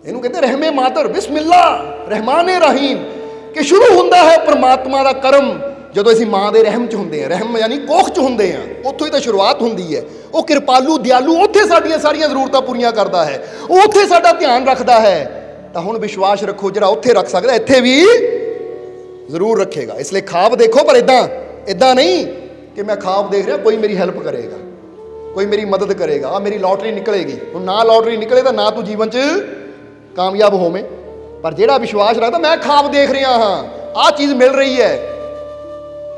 ਇਹਨੂੰ ਕਹਿੰਦੇ ਰਹਿਮੇ ਮਾਤਰ, ਬਿਸਮਿਲ੍ਲਾ ਰਹਿਮਾਨੇ ਰਹੀਮ, ਕਿ ਸ਼ੁਰੂ ਹੁੰਦਾ ਹੈ ਪਰਮਾਤਮਾ ਦਾ ਕਰਮ ਜਦੋਂ ਅਸੀਂ ਮਾਂ ਦੇ ਰਹਿਮ 'ਚ ਹੁੰਦੇ ਹਾਂ। ਰਹਿਮ ਯਾਨੀ ਕੋਖ 'ਚ ਹੁੰਦੇ ਹਾਂ, ਉੱਥੋਂ ਹੀ ਤਾਂ ਸ਼ੁਰੂਆਤ ਹੁੰਦੀ ਹੈ। ਉਹ ਕਿਰਪਾਲੂ ਦਿਆਲੂ ਉੱਥੇ ਸਾਡੀਆਂ ਸਾਰੀਆਂ ਜ਼ਰੂਰਤਾਂ ਪੂਰੀਆਂ ਕਰਦਾ ਹੈ, ਉਹ ਉੱਥੇ ਸਾਡਾ ਧਿਆਨ ਰੱਖਦਾ ਹੈ। ਤਾਂ ਹੁਣ ਵਿਸ਼ਵਾਸ ਰੱਖੋ, ਜਿਹੜਾ ਉੱਥੇ ਰੱਖ ਸਕਦਾ ਇੱਥੇ ਵੀ ਜ਼ਰੂਰ ਰੱਖੇਗਾ। ਇਸ ਲਈ ਖਾਬ ਦੇਖੋ, ਪਰ ਇਦਾਂ ਨਹੀਂ ਕਿ ਮੈਂ ਖਾਬ ਦੇਖ ਰਿਹਾ ਕੋਈ ਮੇਰੀ ਹੈਲਪ ਕਰੇਗਾ, ਕੋਈ ਮੇਰੀ ਮਦਦ ਕਰੇਗਾ, ਆ ਮੇਰੀ ਲੋਟਰੀ ਨਿਕਲੇਗੀ। ਹੁਣ ਨਾ ਲੋਟਰੀ ਨਿਕਲੇ ਤਾਂ ਨਾ ਤੂੰ ਜੀਵਨ 'ਚ ਕਾਮਯਾਬ ਹੋਵੇਂ। ਪਰ ਜਿਹੜਾ ਵਿਸ਼ਵਾਸ ਰੱਖਦਾ, ਮੈਂ ਖਾਬ ਦੇਖ ਰਿਹਾ ਹਾਂ, ਆਹ ਚੀਜ਼ ਮਿਲ ਰਹੀ ਹੈ।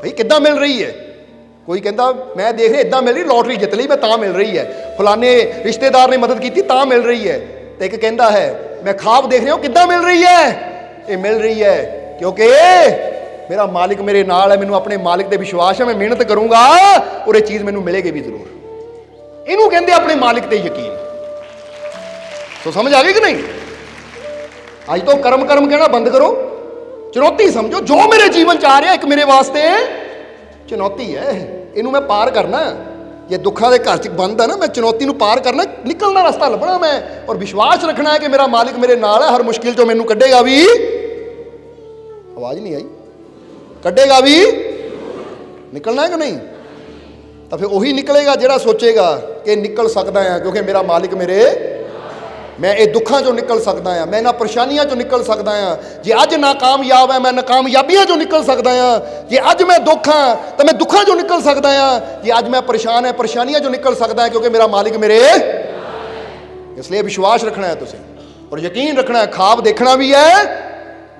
ਭਾਈ ਕਿੱਦਾਂ ਮਿਲ ਰਹੀ ਹੈ? ਕੋਈ ਕਹਿੰਦਾ ਮੈਂ ਦੇਖ ਰਿਹਾ ਇਦਾਂ ਮਿਲ ਰਹੀ, ਲੋਟਰੀ ਜਿੱਤ ਲਈ ਮੈਂ ਤਾਂ ਮਿਲ ਰਹੀ ਹੈ, ਫਲਾਣੇ ਰਿਸ਼ਤੇਦਾਰ ਨੇ ਮਦਦ ਕੀਤੀ ਤਾਂ ਮਿਲ ਰਹੀ ਹੈ। ਤੇ ਇੱਕ ਕਹਿੰਦਾ ਹੈ ਮੈਂ ਖਾਬ ਦੇਖ ਰਿਹਾ, ਉਹ ਕਿੱਦਾਂ ਮਿਲ ਰਹੀ ਹੈ? ਇਹ ਮਿਲ ਰਹੀ ਹੈ ਕਿਉਂਕਿ ਮੇਰਾ ਮਾਲਿਕ ਮੇਰੇ ਨਾਲ ਹੈ, ਮੈਨੂੰ ਆਪਣੇ ਮਾਲਿਕ ਤੇ ਵਿਸ਼ਵਾਸ ਹੈ, ਮੈਂ ਮਿਹਨਤ ਕਰੂੰਗਾ ਔਰ ਇਹ ਚੀਜ਼ ਮੈਨੂੰ ਮਿਲੇਗੀ ਵੀ ਜ਼ਰੂਰ। ਇਹਨੂੰ ਕਹਿੰਦੇ ਆਪਣੇ ਮਾਲਿਕ ਤੇ ਯਕੀਨ। ਸੋ ਸਮਝ ਆ ਗਈ ਕਿ ਨਹੀਂ? ਅੱਜ ਤੋਂ ਕਰਮ ਕਹਿਣਾ ਬੰਦ ਕਰੋ, ਚੁਣੌਤੀ ਸਮਝੋ। ਜੋ ਮੇਰੇ ਜੀਵਨ 'ਚ ਆ ਰਿਹਾ ਇੱਕ ਮੇਰੇ ਵਾਸਤੇ ਚੁਣੌਤੀ ਹੈ, ਇਹਨੂੰ ਮੈਂ ਪਾਰ ਕਰਨਾ। ਜੇ ਦੁੱਖਾਂ ਦੇ ਘਰ 'ਚ ਬੰਦ ਹੈ ਨਾ, ਮੈਂ ਚੁਣੌਤੀ ਨੂੰ ਪਾਰ ਕਰਨਾ, ਨਿਕਲਣ ਦਾ ਰਸਤਾ ਲੱਭਣਾ ਮੈਂ, ਔਰ ਵਿਸ਼ਵਾਸ ਰੱਖਣਾ ਹੈ ਕਿ ਮੇਰਾ ਮਾਲਿਕ ਮੇਰੇ ਨਾਲ ਹੈ, ਹਰ ਮੁਸ਼ਕਿਲ 'ਚੋਂ ਮੈਨੂੰ ਕੱਢੇਗਾ ਵੀ। ਆਵਾਜ਼ ਨਹੀਂ ਆਈ? ਕੱਢੇਗਾ ਵੀ। ਨਿਕਲਣਾ ਹੈ ਕਿ ਨਹੀਂ? ਤਾਂ ਫਿਰ ਉਹੀ ਨਿਕਲੇਗਾ ਜਿਹੜਾ ਸੋਚੇਗਾ ਕਿ ਨਿਕਲ ਸਕਦਾ ਹਾਂ ਕਿਉਂਕਿ ਮੇਰਾ ਮਾਲਿਕ ਮੇਰੇ, ਮੈਂ ਇਹ ਦੁੱਖਾਂ 'ਚੋਂ ਨਿਕਲ ਸਕਦਾ ਹਾਂ, ਮੈਂ ਇਹਨਾਂ ਪਰੇਸ਼ਾਨੀਆਂ 'ਚੋਂ ਨਿਕਲ ਸਕਦਾ ਹਾਂ। ਜੇ ਅੱਜ ਨਾਕਾਮਯਾਬ ਹੈ, ਮੈਂ ਨਾਕਾਮਯਾਬੀਆਂ 'ਚੋਂ ਨਿਕਲ ਸਕਦਾ ਹਾਂ। ਜੇ ਅੱਜ ਮੈਂ ਦੁੱਖ ਹਾਂ ਤਾਂ ਮੈਂ ਦੁੱਖਾਂ 'ਚੋਂ ਨਿਕਲ ਸਕਦਾ ਹਾਂ। ਜੇ ਅੱਜ ਮੈਂ ਪਰੇਸ਼ਾਨ ਹੈ, ਪਰੇਸ਼ਾਨੀਆਂ 'ਚੋਂ ਨਿਕਲ ਸਕਦਾ ਹਾਂ ਕਿਉਂਕਿ ਮੇਰਾ ਮਾਲਿਕ ਮੇਰੇ। ਇਸ ਲਈ ਵਿਸ਼ਵਾਸ ਰੱਖਣਾ ਹੈ ਤੁਸੀਂ, ਔਰ ਯਕੀਨ ਰੱਖਣਾ ਹੈ। ਖਾਬ ਦੇਖਣਾ ਵੀ ਹੈ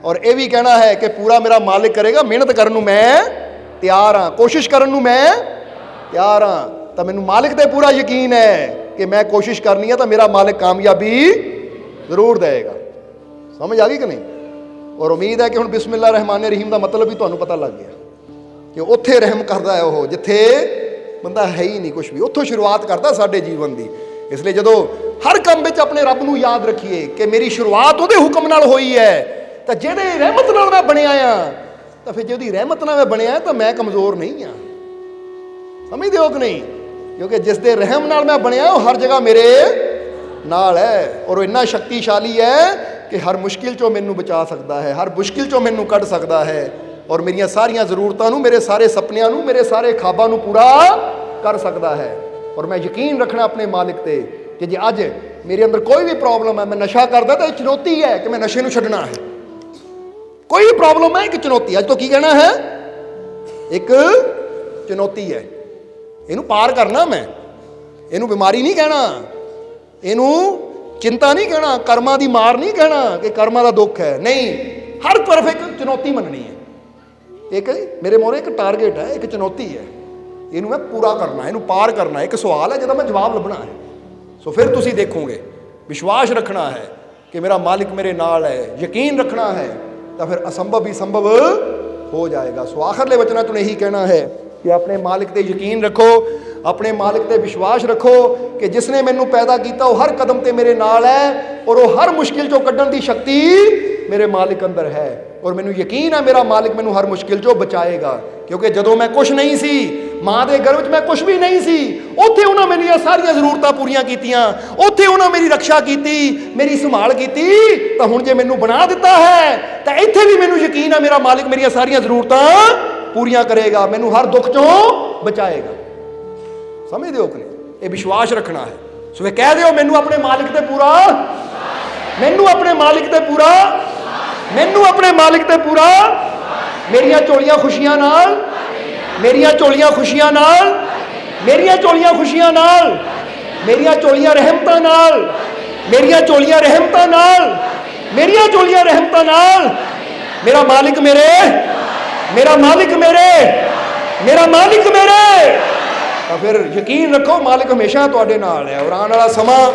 ਔਰ ਇਹ ਵੀ ਕਹਿਣਾ ਹੈ ਕਿ ਪੂਰਾ ਮੇਰਾ ਮਾਲਿਕ ਕਰੇਗਾ। ਮਿਹਨਤ ਕਰਨ ਨੂੰ ਮੈਂ ਤਿਆਰ ਹਾਂ, ਕੋਸ਼ਿਸ਼ ਕਰਨ ਨੂੰ ਮੈਂ ਤਿਆਰ ਹਾਂ। ਤਾਂ ਮੈਨੂੰ ਮਾਲਿਕ ਤੇ ਪੂਰਾ ਯਕੀਨ ਹੈ ਕਿ ਮੈਂ ਕੋਸ਼ਿਸ਼ ਕਰਨੀ ਹੈ ਤਾਂ ਮੇਰਾ ਮਾਲਿਕ ਕਾਮਯਾਬੀ ਜ਼ਰੂਰ ਦੇਗਾ। ਸਮਝ ਆ ਗਈ ਕਿ ਨਹੀਂ? ਔਰ ਉਮੀਦ ਹੈ ਕਿ ਹੁਣ ਬਿਸਮਿਲ੍ਲਾ ਰਹਿਮਾਨੇ ਰਹੀਮ ਦਾ ਮਤਲਬ ਵੀ ਤੁਹਾਨੂੰ ਪਤਾ ਲੱਗ ਗਿਆ ਕਿ ਉੱਥੇ ਰਹਿਮ ਕਰਦਾ ਹੈ ਉਹ ਜਿੱਥੇ ਬੰਦਾ ਹੈ ਹੀ ਨਹੀਂ ਕੁਝ ਵੀ, ਉੱਥੋਂ ਸ਼ੁਰੂਆਤ ਕਰਦਾ ਸਾਡੇ ਜੀਵਨ ਦੀ। ਇਸ ਲਈ ਜਦੋਂ ਹਰ ਕੰਮ ਵਿੱਚ ਆਪਣੇ ਰੱਬ ਨੂੰ ਯਾਦ ਰੱਖੀਏ ਕਿ ਮੇਰੀ ਸ਼ੁਰੂਆਤ ਉਹਦੇ ਹੁਕਮ ਨਾਲ ਹੋਈ ਹੈ, ਤਾਂ ਜਿਹਦੇ ਰਹਿਮਤ ਨਾਲ ਮੈਂ ਬਣਿਆ ਆ, ਤਾਂ ਫਿਰ ਜੇ ਉਹਦੀ ਰਹਿਮਤ ਨਾਲ ਮੈਂ ਬਣਿਆ ਤਾਂ ਮੈਂ ਕਮਜ਼ੋਰ ਨਹੀਂ ਹਾਂ। ਸਮਝਦੇ ਹੋ ਕਿ ਨਹੀਂ? ਕਿਉਂਕਿ ਜਿਸ ਦੇ ਰਹਿਮ ਨਾਲ ਮੈਂ ਬਣਿਆ ਉਹ ਹਰ ਜਗ੍ਹਾ ਮੇਰੇ ਨਾਲ ਹੈ, ਔਰ ਉਹ ਇੰਨਾ ਸ਼ਕਤੀਸ਼ਾਲੀ ਹੈ ਕਿ ਹਰ ਮੁਸ਼ਕਿਲ 'ਚੋਂ ਮੈਨੂੰ ਬਚਾ ਸਕਦਾ ਹੈ, ਹਰ ਮੁਸ਼ਕਿਲ 'ਚੋਂ ਮੈਨੂੰ ਕੱਢ ਸਕਦਾ ਹੈ, ਔਰ ਮੇਰੀਆਂ ਸਾਰੀਆਂ ਜ਼ਰੂਰਤਾਂ ਨੂੰ, ਮੇਰੇ ਸਾਰੇ ਸੁਪਨਿਆਂ ਨੂੰ, ਮੇਰੇ ਸਾਰੇ ਖਾਬਾਂ ਨੂੰ ਪੂਰਾ ਕਰ ਸਕਦਾ ਹੈ। ਔਰ ਮੈਂ ਯਕੀਨ ਰੱਖਣਾ ਆਪਣੇ ਮਾਲਿਕ ਤੇ ਕਿ ਜੇ ਅੱਜ ਮੇਰੇ ਅੰਦਰ ਕੋਈ ਵੀ ਪ੍ਰੋਬਲਮ ਹੈ, ਮੈਂ ਨਸ਼ਾ ਕਰਦਾ ਤਾਂ ਇਹ ਚੁਣੌਤੀ ਹੈ ਕਿ ਮੈਂ ਨਸ਼ੇ ਨੂੰ ਛੱਡਣਾ ਹੈ। ਕੋਈ ਵੀ ਪ੍ਰੋਬਲਮ ਹੈ ਇੱਕ ਚੁਣੌਤੀ। ਅੱਜ ਤੋਂ ਕੀ ਕਹਿਣਾ ਹੈ? ਇੱਕ ਚੁਣੌਤੀ ਹੈ, ਇਹਨੂੰ ਪਾਰ ਕਰਨਾ ਮੈਂ। ਇਹਨੂੰ ਬਿਮਾਰੀ ਨਹੀਂ ਕਹਿਣਾ, ਇਹਨੂੰ ਚਿੰਤਾ ਨਹੀਂ ਕਹਿਣਾ, ਕਰਮਾਂ ਦੀ ਮਾਰ ਨਹੀਂ ਕਹਿਣਾ ਕਿ ਕਰਮਾਂ ਦਾ ਦੁੱਖ ਹੈ। ਨਹੀਂ, ਹਰ ਤਰਫ ਇੱਕ ਚੁਣੌਤੀ ਮੰਨਣੀ ਹੈ। एक मेरे मोहरे एक टारगेट है, एक चुनौती है, ਇਹਨੂੰ ਮੈਂ ਪੂਰਾ ਕਰਨਾ, ਇਹਨੂੰ ਪਾਰ ਕਰਨਾ। ਇੱਕ ਸਵਾਲ ਹੈ ਜਿਹਦਾ ਮੈਂ ਜਵਾਬ ਲੱਭਣਾ ਹੈ। ਸੋ ਫਿਰ ਤੁਸੀਂ ਦੇਖੋਗੇ, ਵਿਸ਼ਵਾਸ ਰੱਖਣਾ ਹੈ ਕਿ ਮੇਰਾ ਮਾਲਿਕ ਮੇਰੇ ਨਾਲ ਹੈ, ਯਕੀਨ ਰੱਖਣਾ ਹੈ, ਤਾਂ ਫਿਰ ਅਸੰਭਵ ਵੀ ਸੰਭਵ ਹੋ ਜਾਏਗਾ। ਸੋ ਆਖਰਲੇ ਵਚਨਾਂ ਤੋਂ ਇਹੀ ਕਹਿਣਾ ਹੈ ਕਿ ਆਪਣੇ ਮਾਲਿਕ ਤੇ ਯਕੀਨ ਰੱਖੋ, ਆਪਣੇ ਮਾਲਿਕ ਤੇ ਵਿਸ਼ਵਾਸ ਰੱਖੋ ਕਿ ਜਿਸ ਨੇ ਮੈਨੂੰ ਪੈਦਾ ਕੀਤਾ ਉਹ ਹਰ ਕਦਮ ਤੇ ਮੇਰੇ ਨਾਲ ਹੈ, ਔਰ ਉਹ ਹਰ ਮੁਸ਼ਕਿਲ ਚੋਂ ਕੱਢਣ ਦੀ ਸ਼ਕਤੀ ਮੇਰੇ ਮਾਲਿਕ ਅੰਦਰ ਹੈ। ਔਰ ਮੈਨੂੰ ਯਕੀਨ ਹੈ ਮੇਰਾ ਮਾਲਿਕ ਮੈਨੂੰ ਹਰ ਮੁਸ਼ਕਿਲ ਚੋਂ ਬਚਾਏਗਾ, ਕਿਉਂਕਿ ਜਦੋਂ ਮੈਂ ਕੁਛ ਨਹੀਂ ਸੀ, ਮਾਂ ਦੇ ਗਰਭ 'ਚ ਮੈਂ ਕੁਛ ਵੀ ਨਹੀਂ ਸੀ, ਉੱਥੇ ਉਹਨਾਂ ਮੇਰੀਆਂ ਸਾਰੀਆਂ ਜ਼ਰੂਰਤਾਂ ਪੂਰੀਆਂ ਕੀਤੀਆਂ, ਉੱਥੇ ਉਹਨਾਂ ਮੇਰੀ ਰੱਖਿਆ ਕੀਤੀ, ਮੇਰੀ ਸੰਭਾਲ ਕੀਤੀ। ਤਾਂ ਹੁਣ ਜੇ ਮੈਨੂੰ ਬਣਾ ਦਿੱਤਾ ਹੈ ਤਾਂ ਇੱਥੇ ਵੀ ਮੈਨੂੰ ਯਕੀਨ ਹੈ ਮੇਰਾ ਮਾਲਿਕ ਮੇਰੀਆਂ ਸਾਰੀਆਂ ਜ਼ਰੂਰਤਾਂ ਪੂਰੀਆਂ ਕਰੇਗਾ, ਮੈਨੂੰ ਹਰ ਦੁੱਖ ਚੋਂ ਬਚਾਏਗਾ। ਸਮਝਦੇ ਹੋ ਕਿ ਨਹੀਂ? ਇਹ ਵਿਸ਼ਵਾਸ ਰੱਖਣਾ ਹੈ। ਸੋ ਇਹ ਕਹਿ ਦਿਓ, ਮੈਨੂੰ ਆਪਣੇ ਮਾਲਿਕ ਤੇ ਪੂਰਾ, ਮੈਨੂੰ ਆਪਣੇ ਮਾਲਿਕ ਤੇ ਪੂਰਾ, ਮੈਨੂੰ ਆਪਣੇ ਮਾਲਿਕ ਤੇ ਪੂਰਾ, ਮੇਰੀਆਂ ਝੋਲੀਆਂ ਖੁਸ਼ੀਆਂ ਨਾਲ, ਮੇਰੀਆਂ ਝੋਲੀਆਂ ਖੁਸ਼ੀਆਂ ਨਾਲ, ਮੇਰੀਆਂ ਝੋਲੀਆਂ ਖੁਸ਼ੀਆਂ ਨਾਲ, ਮੇਰੀਆਂ ਝੋਲੀਆਂ ਰਹਿਮਤਾਂ ਨਾਲ, ਮੇਰੀਆਂ ਝੋਲੀਆਂ ਰਹਿਮਤਾਂ ਨਾਲ, ਮੇਰੀਆਂ ਝੋਲੀਆਂ ਰਹਿਮਤਾਂ ਨਾਲ। ਮੇਰਾ ਮਾਲਿਕ ਮੇਰੇ, ਮੇਰਾ ਮਾਲਿਕ ਮੇਰੇ, ਮੇਰਾ ਮਾਲਿਕ ਮੇਰੇ। ਤਾਂ ਫਿਰ ਯਕੀਨ ਰੱਖੋ ਮਾਲਿਕ ਹਮੇਸ਼ਾ ਤੁਹਾਡੇ ਨਾਲ ਹੈ, ਔਰ ਆਉਣ ਵਾਲਾ ਸਮਾਂ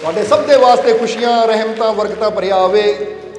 ਤੁਹਾਡੇ ਸਭ ਦੇ ਵਾਸਤੇ ਖੁਸ਼ੀਆਂ, ਰਹਿਮਤਾਂ, ਬਰਕਤਾਂ ਭਰਿਆ ਆਵੇ।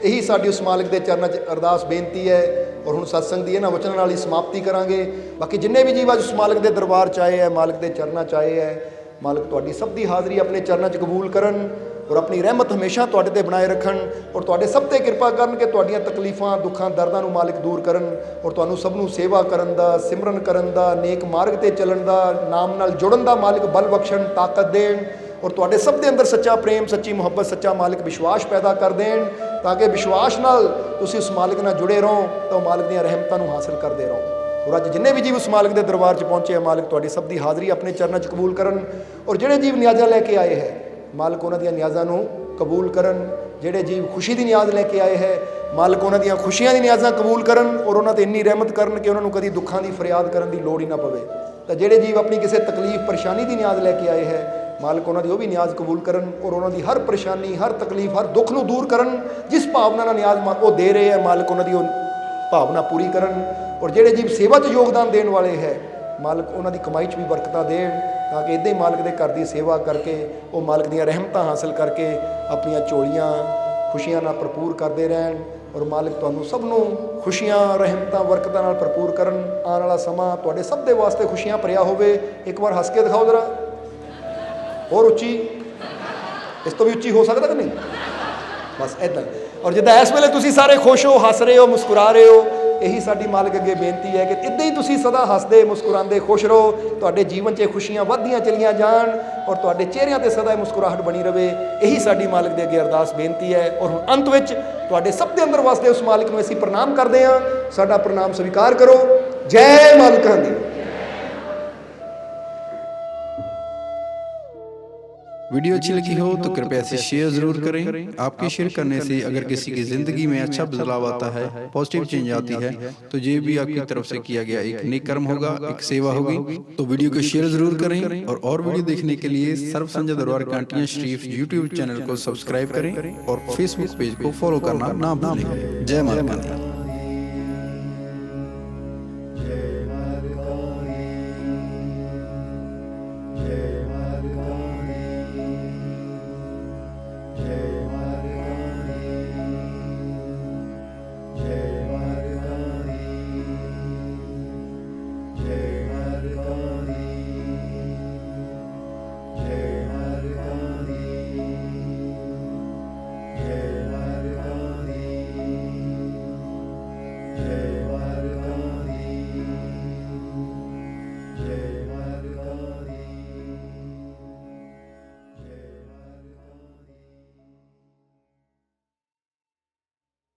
ਇਹੀ ਸਾਡੀ ਉਸ ਮਾਲਿਕ ਦੇ ਚਰਨਾਂ 'ਚ ਅਰਦਾਸ ਬੇਨਤੀ ਹੈ। ਔਰ ਹੁਣ ਸਤਸੰਗ ਦੀ ਇਹਨਾਂ ਵਚਨਾਂ ਨਾਲ ਹੀ ਸਮਾਪਤੀ ਕਰਾਂਗੇ। ਬਾਕੀ ਜਿੰਨੇ ਵੀ ਜੀਵ ਅੱਜ ਉਸ ਮਾਲਿਕ ਦੇ ਦਰਬਾਰ 'ਚ ਆਏ ਹੈ, ਮਾਲਿਕ ਦੇ ਚਰਨਾਂ 'ਚ ਆਏ ਹੈ, ਮਾਲਿਕ ਤੁਹਾਡੀ ਸਭ ਦੀ ਹਾਜ਼ਰੀ ਆਪਣੇ ਚਰਨਾਂ 'ਚ ਕਬੂਲ ਕਰਨ, ਔਰ ਆਪਣੀ ਰਹਿਮਤ ਹਮੇਸ਼ਾ ਤੁਹਾਡੇ ਤੇ ਬਣਾਏ ਰੱਖਣ, ਔਰ ਤੁਹਾਡੇ ਸਭ ਤੇ ਕਿਰਪਾ ਕਰਨ ਕਿ ਤੁਹਾਡੀਆਂ ਤਕਲੀਫਾਂ, ਦੁੱਖਾਂ, ਦਰਦਾਂ ਨੂੰ ਮਾਲਿਕ ਦੂਰ ਕਰਨ, ਔਰ ਤੁਹਾਨੂੰ ਸਭ ਨੂੰ ਸੇਵਾ ਕਰਨ ਦਾ, ਸਿਮਰਨ ਕਰਨ ਦਾ, ਨੇਕ ਮਾਰਗ ਤੇ ਚੱਲਣ ਦਾ, ਨਾਮ ਨਾਲ ਜੁੜਨ ਦਾ ਮਾਲਿਕ ਬਲ ਬਖਸ਼ਣ, ਤਾਕਤ ਦੇਣ, ਔਰ ਤੁਹਾਡੇ ਸਭ ਦੇ ਅੰਦਰ ਸੱਚਾ ਪ੍ਰੇਮ, ਸੱਚੀ ਮੁਹੱਬਤ, ਸੱਚਾ ਮਾਲਿਕ ਵਿਸ਼ਵਾਸ ਪੈਦਾ ਕਰ ਦੇਣ, ਤਾਂ ਕਿ ਵਿਸ਼ਵਾਸ ਨਾਲ ਤੁਸੀਂ ਉਸ ਮਾਲਿਕ ਨਾਲ ਜੁੜੇ ਰਹੋ, ਤਾਂ ਉਹ ਮਾਲਿਕ ਦੀਆਂ ਰਹਿਮਤਾਂ ਨੂੰ ਹਾਸਿਲ ਕਰਦੇ ਰਹੋ। ਔਰ ਅੱਜ ਜਿੰਨੇ ਵੀ ਜੀਵ ਉਸ ਮਾਲਿਕ ਦੇ ਦਰਬਾਰ 'ਚ ਪਹੁੰਚੇ ਆ, ਮਾਲਿਕ ਤੁਹਾਡੀ ਸਭ ਦੀ ਹਾਜ਼ਰੀ ਆਪਣੇ ਚਰਨਾਂ 'ਚ ਕਬੂਲ ਕਰਨ, ਔਰ ਜਿਹੜੇ ਜੀਵ ਨਿਆਜ਼ਾਂ ਲੈ ਕੇ ਆਏ ਹੈ, ਮਾਲਿਕ ਉਹਨਾਂ ਦੀਆਂ ਨਿਆਜ਼ਾਂ ਨੂੰ ਕਬੂਲ ਕਰਨ। ਜਿਹੜੇ ਜੀਵ ਖੁਸ਼ੀ ਦੀ ਨਿਆਜ਼ ਲੈ ਕੇ ਆਏ ਹੈ, ਮਾਲਿਕ ਉਹਨਾਂ ਦੀਆਂ ਖੁਸ਼ੀਆਂ ਦੀ ਨਿਆਜ਼ਾਂ ਕਬੂਲ ਕਰਨ, ਔਰ ਉਹਨਾਂ ਤੇ ਇੰਨੀ ਰਹਿਮਤ ਕਰਨ ਕਿ ਉਹਨਾਂ ਨੂੰ ਕਦੀ ਦੁੱਖਾਂ ਦੀ ਫਰਿਆਦ ਕਰਨ ਦੀ ਲੋੜ ਹੀ ਨਾ ਪਵੇ। ਤਾਂ ਜਿਹੜੇ ਜੀਵ ਆਪਣੀ ਕਿਸੇ ਤਕਲੀਫ, ਪਰੇਸ਼ਾਨੀ ਦੀ ਨਿਆਜ਼ ਲੈ ਕੇ ਆਏ ਹੈ, ਮਾਲਿਕ ਉਹਨਾਂ ਦੀ ਉਹ ਵੀ ਨਿਆਜ਼ ਕਬੂਲ ਕਰਨ, ਔਰ ਉਹਨਾਂ ਦੀ ਹਰ ਪਰੇਸ਼ਾਨੀ, ਹਰ ਤਕਲੀਫ, ਹਰ ਦੁੱਖ ਨੂੰ ਦੂਰ ਕਰਨ। ਜਿਸ ਭਾਵਨਾ ਨਾਲ ਨਿਆਜ਼ ਉਹ ਦੇ ਰਹੇ ਹੈ, ਮਾਲਿਕ ਉਹਨਾਂ ਦੀ ਉਹ ਭਾਵਨਾ ਪੂਰੀ ਕਰਨ। ਔਰ ਜਿਹੜੇ ਜੀਵ ਸੇਵਾ 'ਚ ਯੋਗਦਾਨ ਦੇਣ ਵਾਲੇ ਹੈ, ਮਾਲਿਕ ਉਹਨਾਂ ਦੀ ਕਮਾਈ 'ਚ ਵੀ ਬਰਕਤਾਂ ਦੇਣ, ਤਾਂ ਕਿ ਇੱਦਾਂ ਹੀ ਮਾਲਿਕ ਦੇ ਘਰ ਦੀ ਸੇਵਾ ਕਰਕੇ ਉਹ ਮਾਲਿਕ ਦੀਆਂ ਰਹਿਮਤਾਂ ਹਾਸਲ ਕਰਕੇ ਆਪਣੀਆਂ ਝੋਲੀਆਂ ਖੁਸ਼ੀਆਂ ਨਾਲ ਭਰਪੂਰ ਕਰਦੇ ਰਹਿਣ। ਔਰ ਮਾਲਿਕ ਤੁਹਾਨੂੰ ਸਭ ਨੂੰ ਖੁਸ਼ੀਆਂ, ਰਹਿਮਤਾਂ, ਬਰਕਤਾਂ ਨਾਲ ਭਰਪੂਰ ਕਰਨ। ਆਉਣ ਵਾਲਾ ਸਮਾਂ ਤੁਹਾਡੇ ਸਭ ਦੇ ਵਾਸਤੇ ਖੁਸ਼ੀਆਂ ਭਰਿਆ ਹੋਵੇ। ਇੱਕ ਵਾਰ ਹੱਸ ਕੇ ਦਿਖਾਓ ਜ਼ਰਾ, ਹੋਰ ਉੱਚੀ, ਇਸ ਤੋਂ ਵੀ ਉੱਚੀ ਹੋ ਸਕਦਾ ਕਿ ਨਹੀਂ? ਬਸ ਇੱਦਾਂ। ਔਰ ਜਿੱਦਾਂ ਇਸ ਵੇਲੇ ਤੁਸੀਂ ਸਾਰੇ ਖੁਸ਼ ਹੋ, ਹੱਸ ਰਹੇ ਹੋ, ਮੁਸਕਰਾ ਰਹੇ ਹੋ, ਇਹੀ ਸਾਡੀ ਮਾਲਿਕ ਅੱਗੇ ਬੇਨਤੀ ਹੈ ਕਿ ਇੱਦਾਂ ਹੀ ਤੁਸੀਂ ਸਦਾ ਹੱਸਦੇ, ਮੁਸਕਰਾਉਂਦੇ, ਖੁਸ਼ ਰਹੋ। ਤੁਹਾਡੇ ਜੀਵਨ 'ਚ ਖੁਸ਼ੀਆਂ ਵੱਧਦੀਆਂ ਚਲੀਆਂ ਜਾਣ, ਔਰ ਤੁਹਾਡੇ ਚਿਹਰਿਆਂ 'ਤੇ ਸਦਾ ਮੁਸਕਰਾਹਟ ਬਣੀ ਰਹੇ। ਇਹੀ ਸਾਡੀ ਮਾਲਿਕ ਦੇ ਅੱਗੇ ਅਰਦਾਸ ਬੇਨਤੀ ਹੈ। ਔਰ ਹੁਣ ਅੰਤ ਵਿੱਚ ਤੁਹਾਡੇ ਸਭ ਦੇ ਅੰਦਰ ਵਾਸਤੇ ਉਸ ਮਾਲਿਕ ਨੂੰ ਅਸੀਂ ਪ੍ਰਣਾਮ ਕਰਦੇ ਹਾਂ। ਸਾਡਾ ਪ੍ਰਣਾਮ ਸਵੀਕਾਰ ਕਰੋ। ਜੈ ਮਾਲਿਕਾਂ ਦੀ। वीडियो अच्छी लगी हो तो कृपया इसे शेयर जरूर करें। आपके शेयर करने से अगर किसी की ज़िंदगी में अच्छा बदलाव आता है, पॉजिटिव चेंज आती है, तो ये भी आपकी तरफ से किया गया एक नेक कर्म होगा, एक सेवा होगी। तो वीडियो को शेयर जरूर करें, और वीडियो देखने के लिए सर्व संजय दरबार कांटियाँ शरीफ यूट्यूब चैनल को सब्सक्राइब करें, और फेसबुक पेज को फॉलो करना ना भूलें। जय माता दी।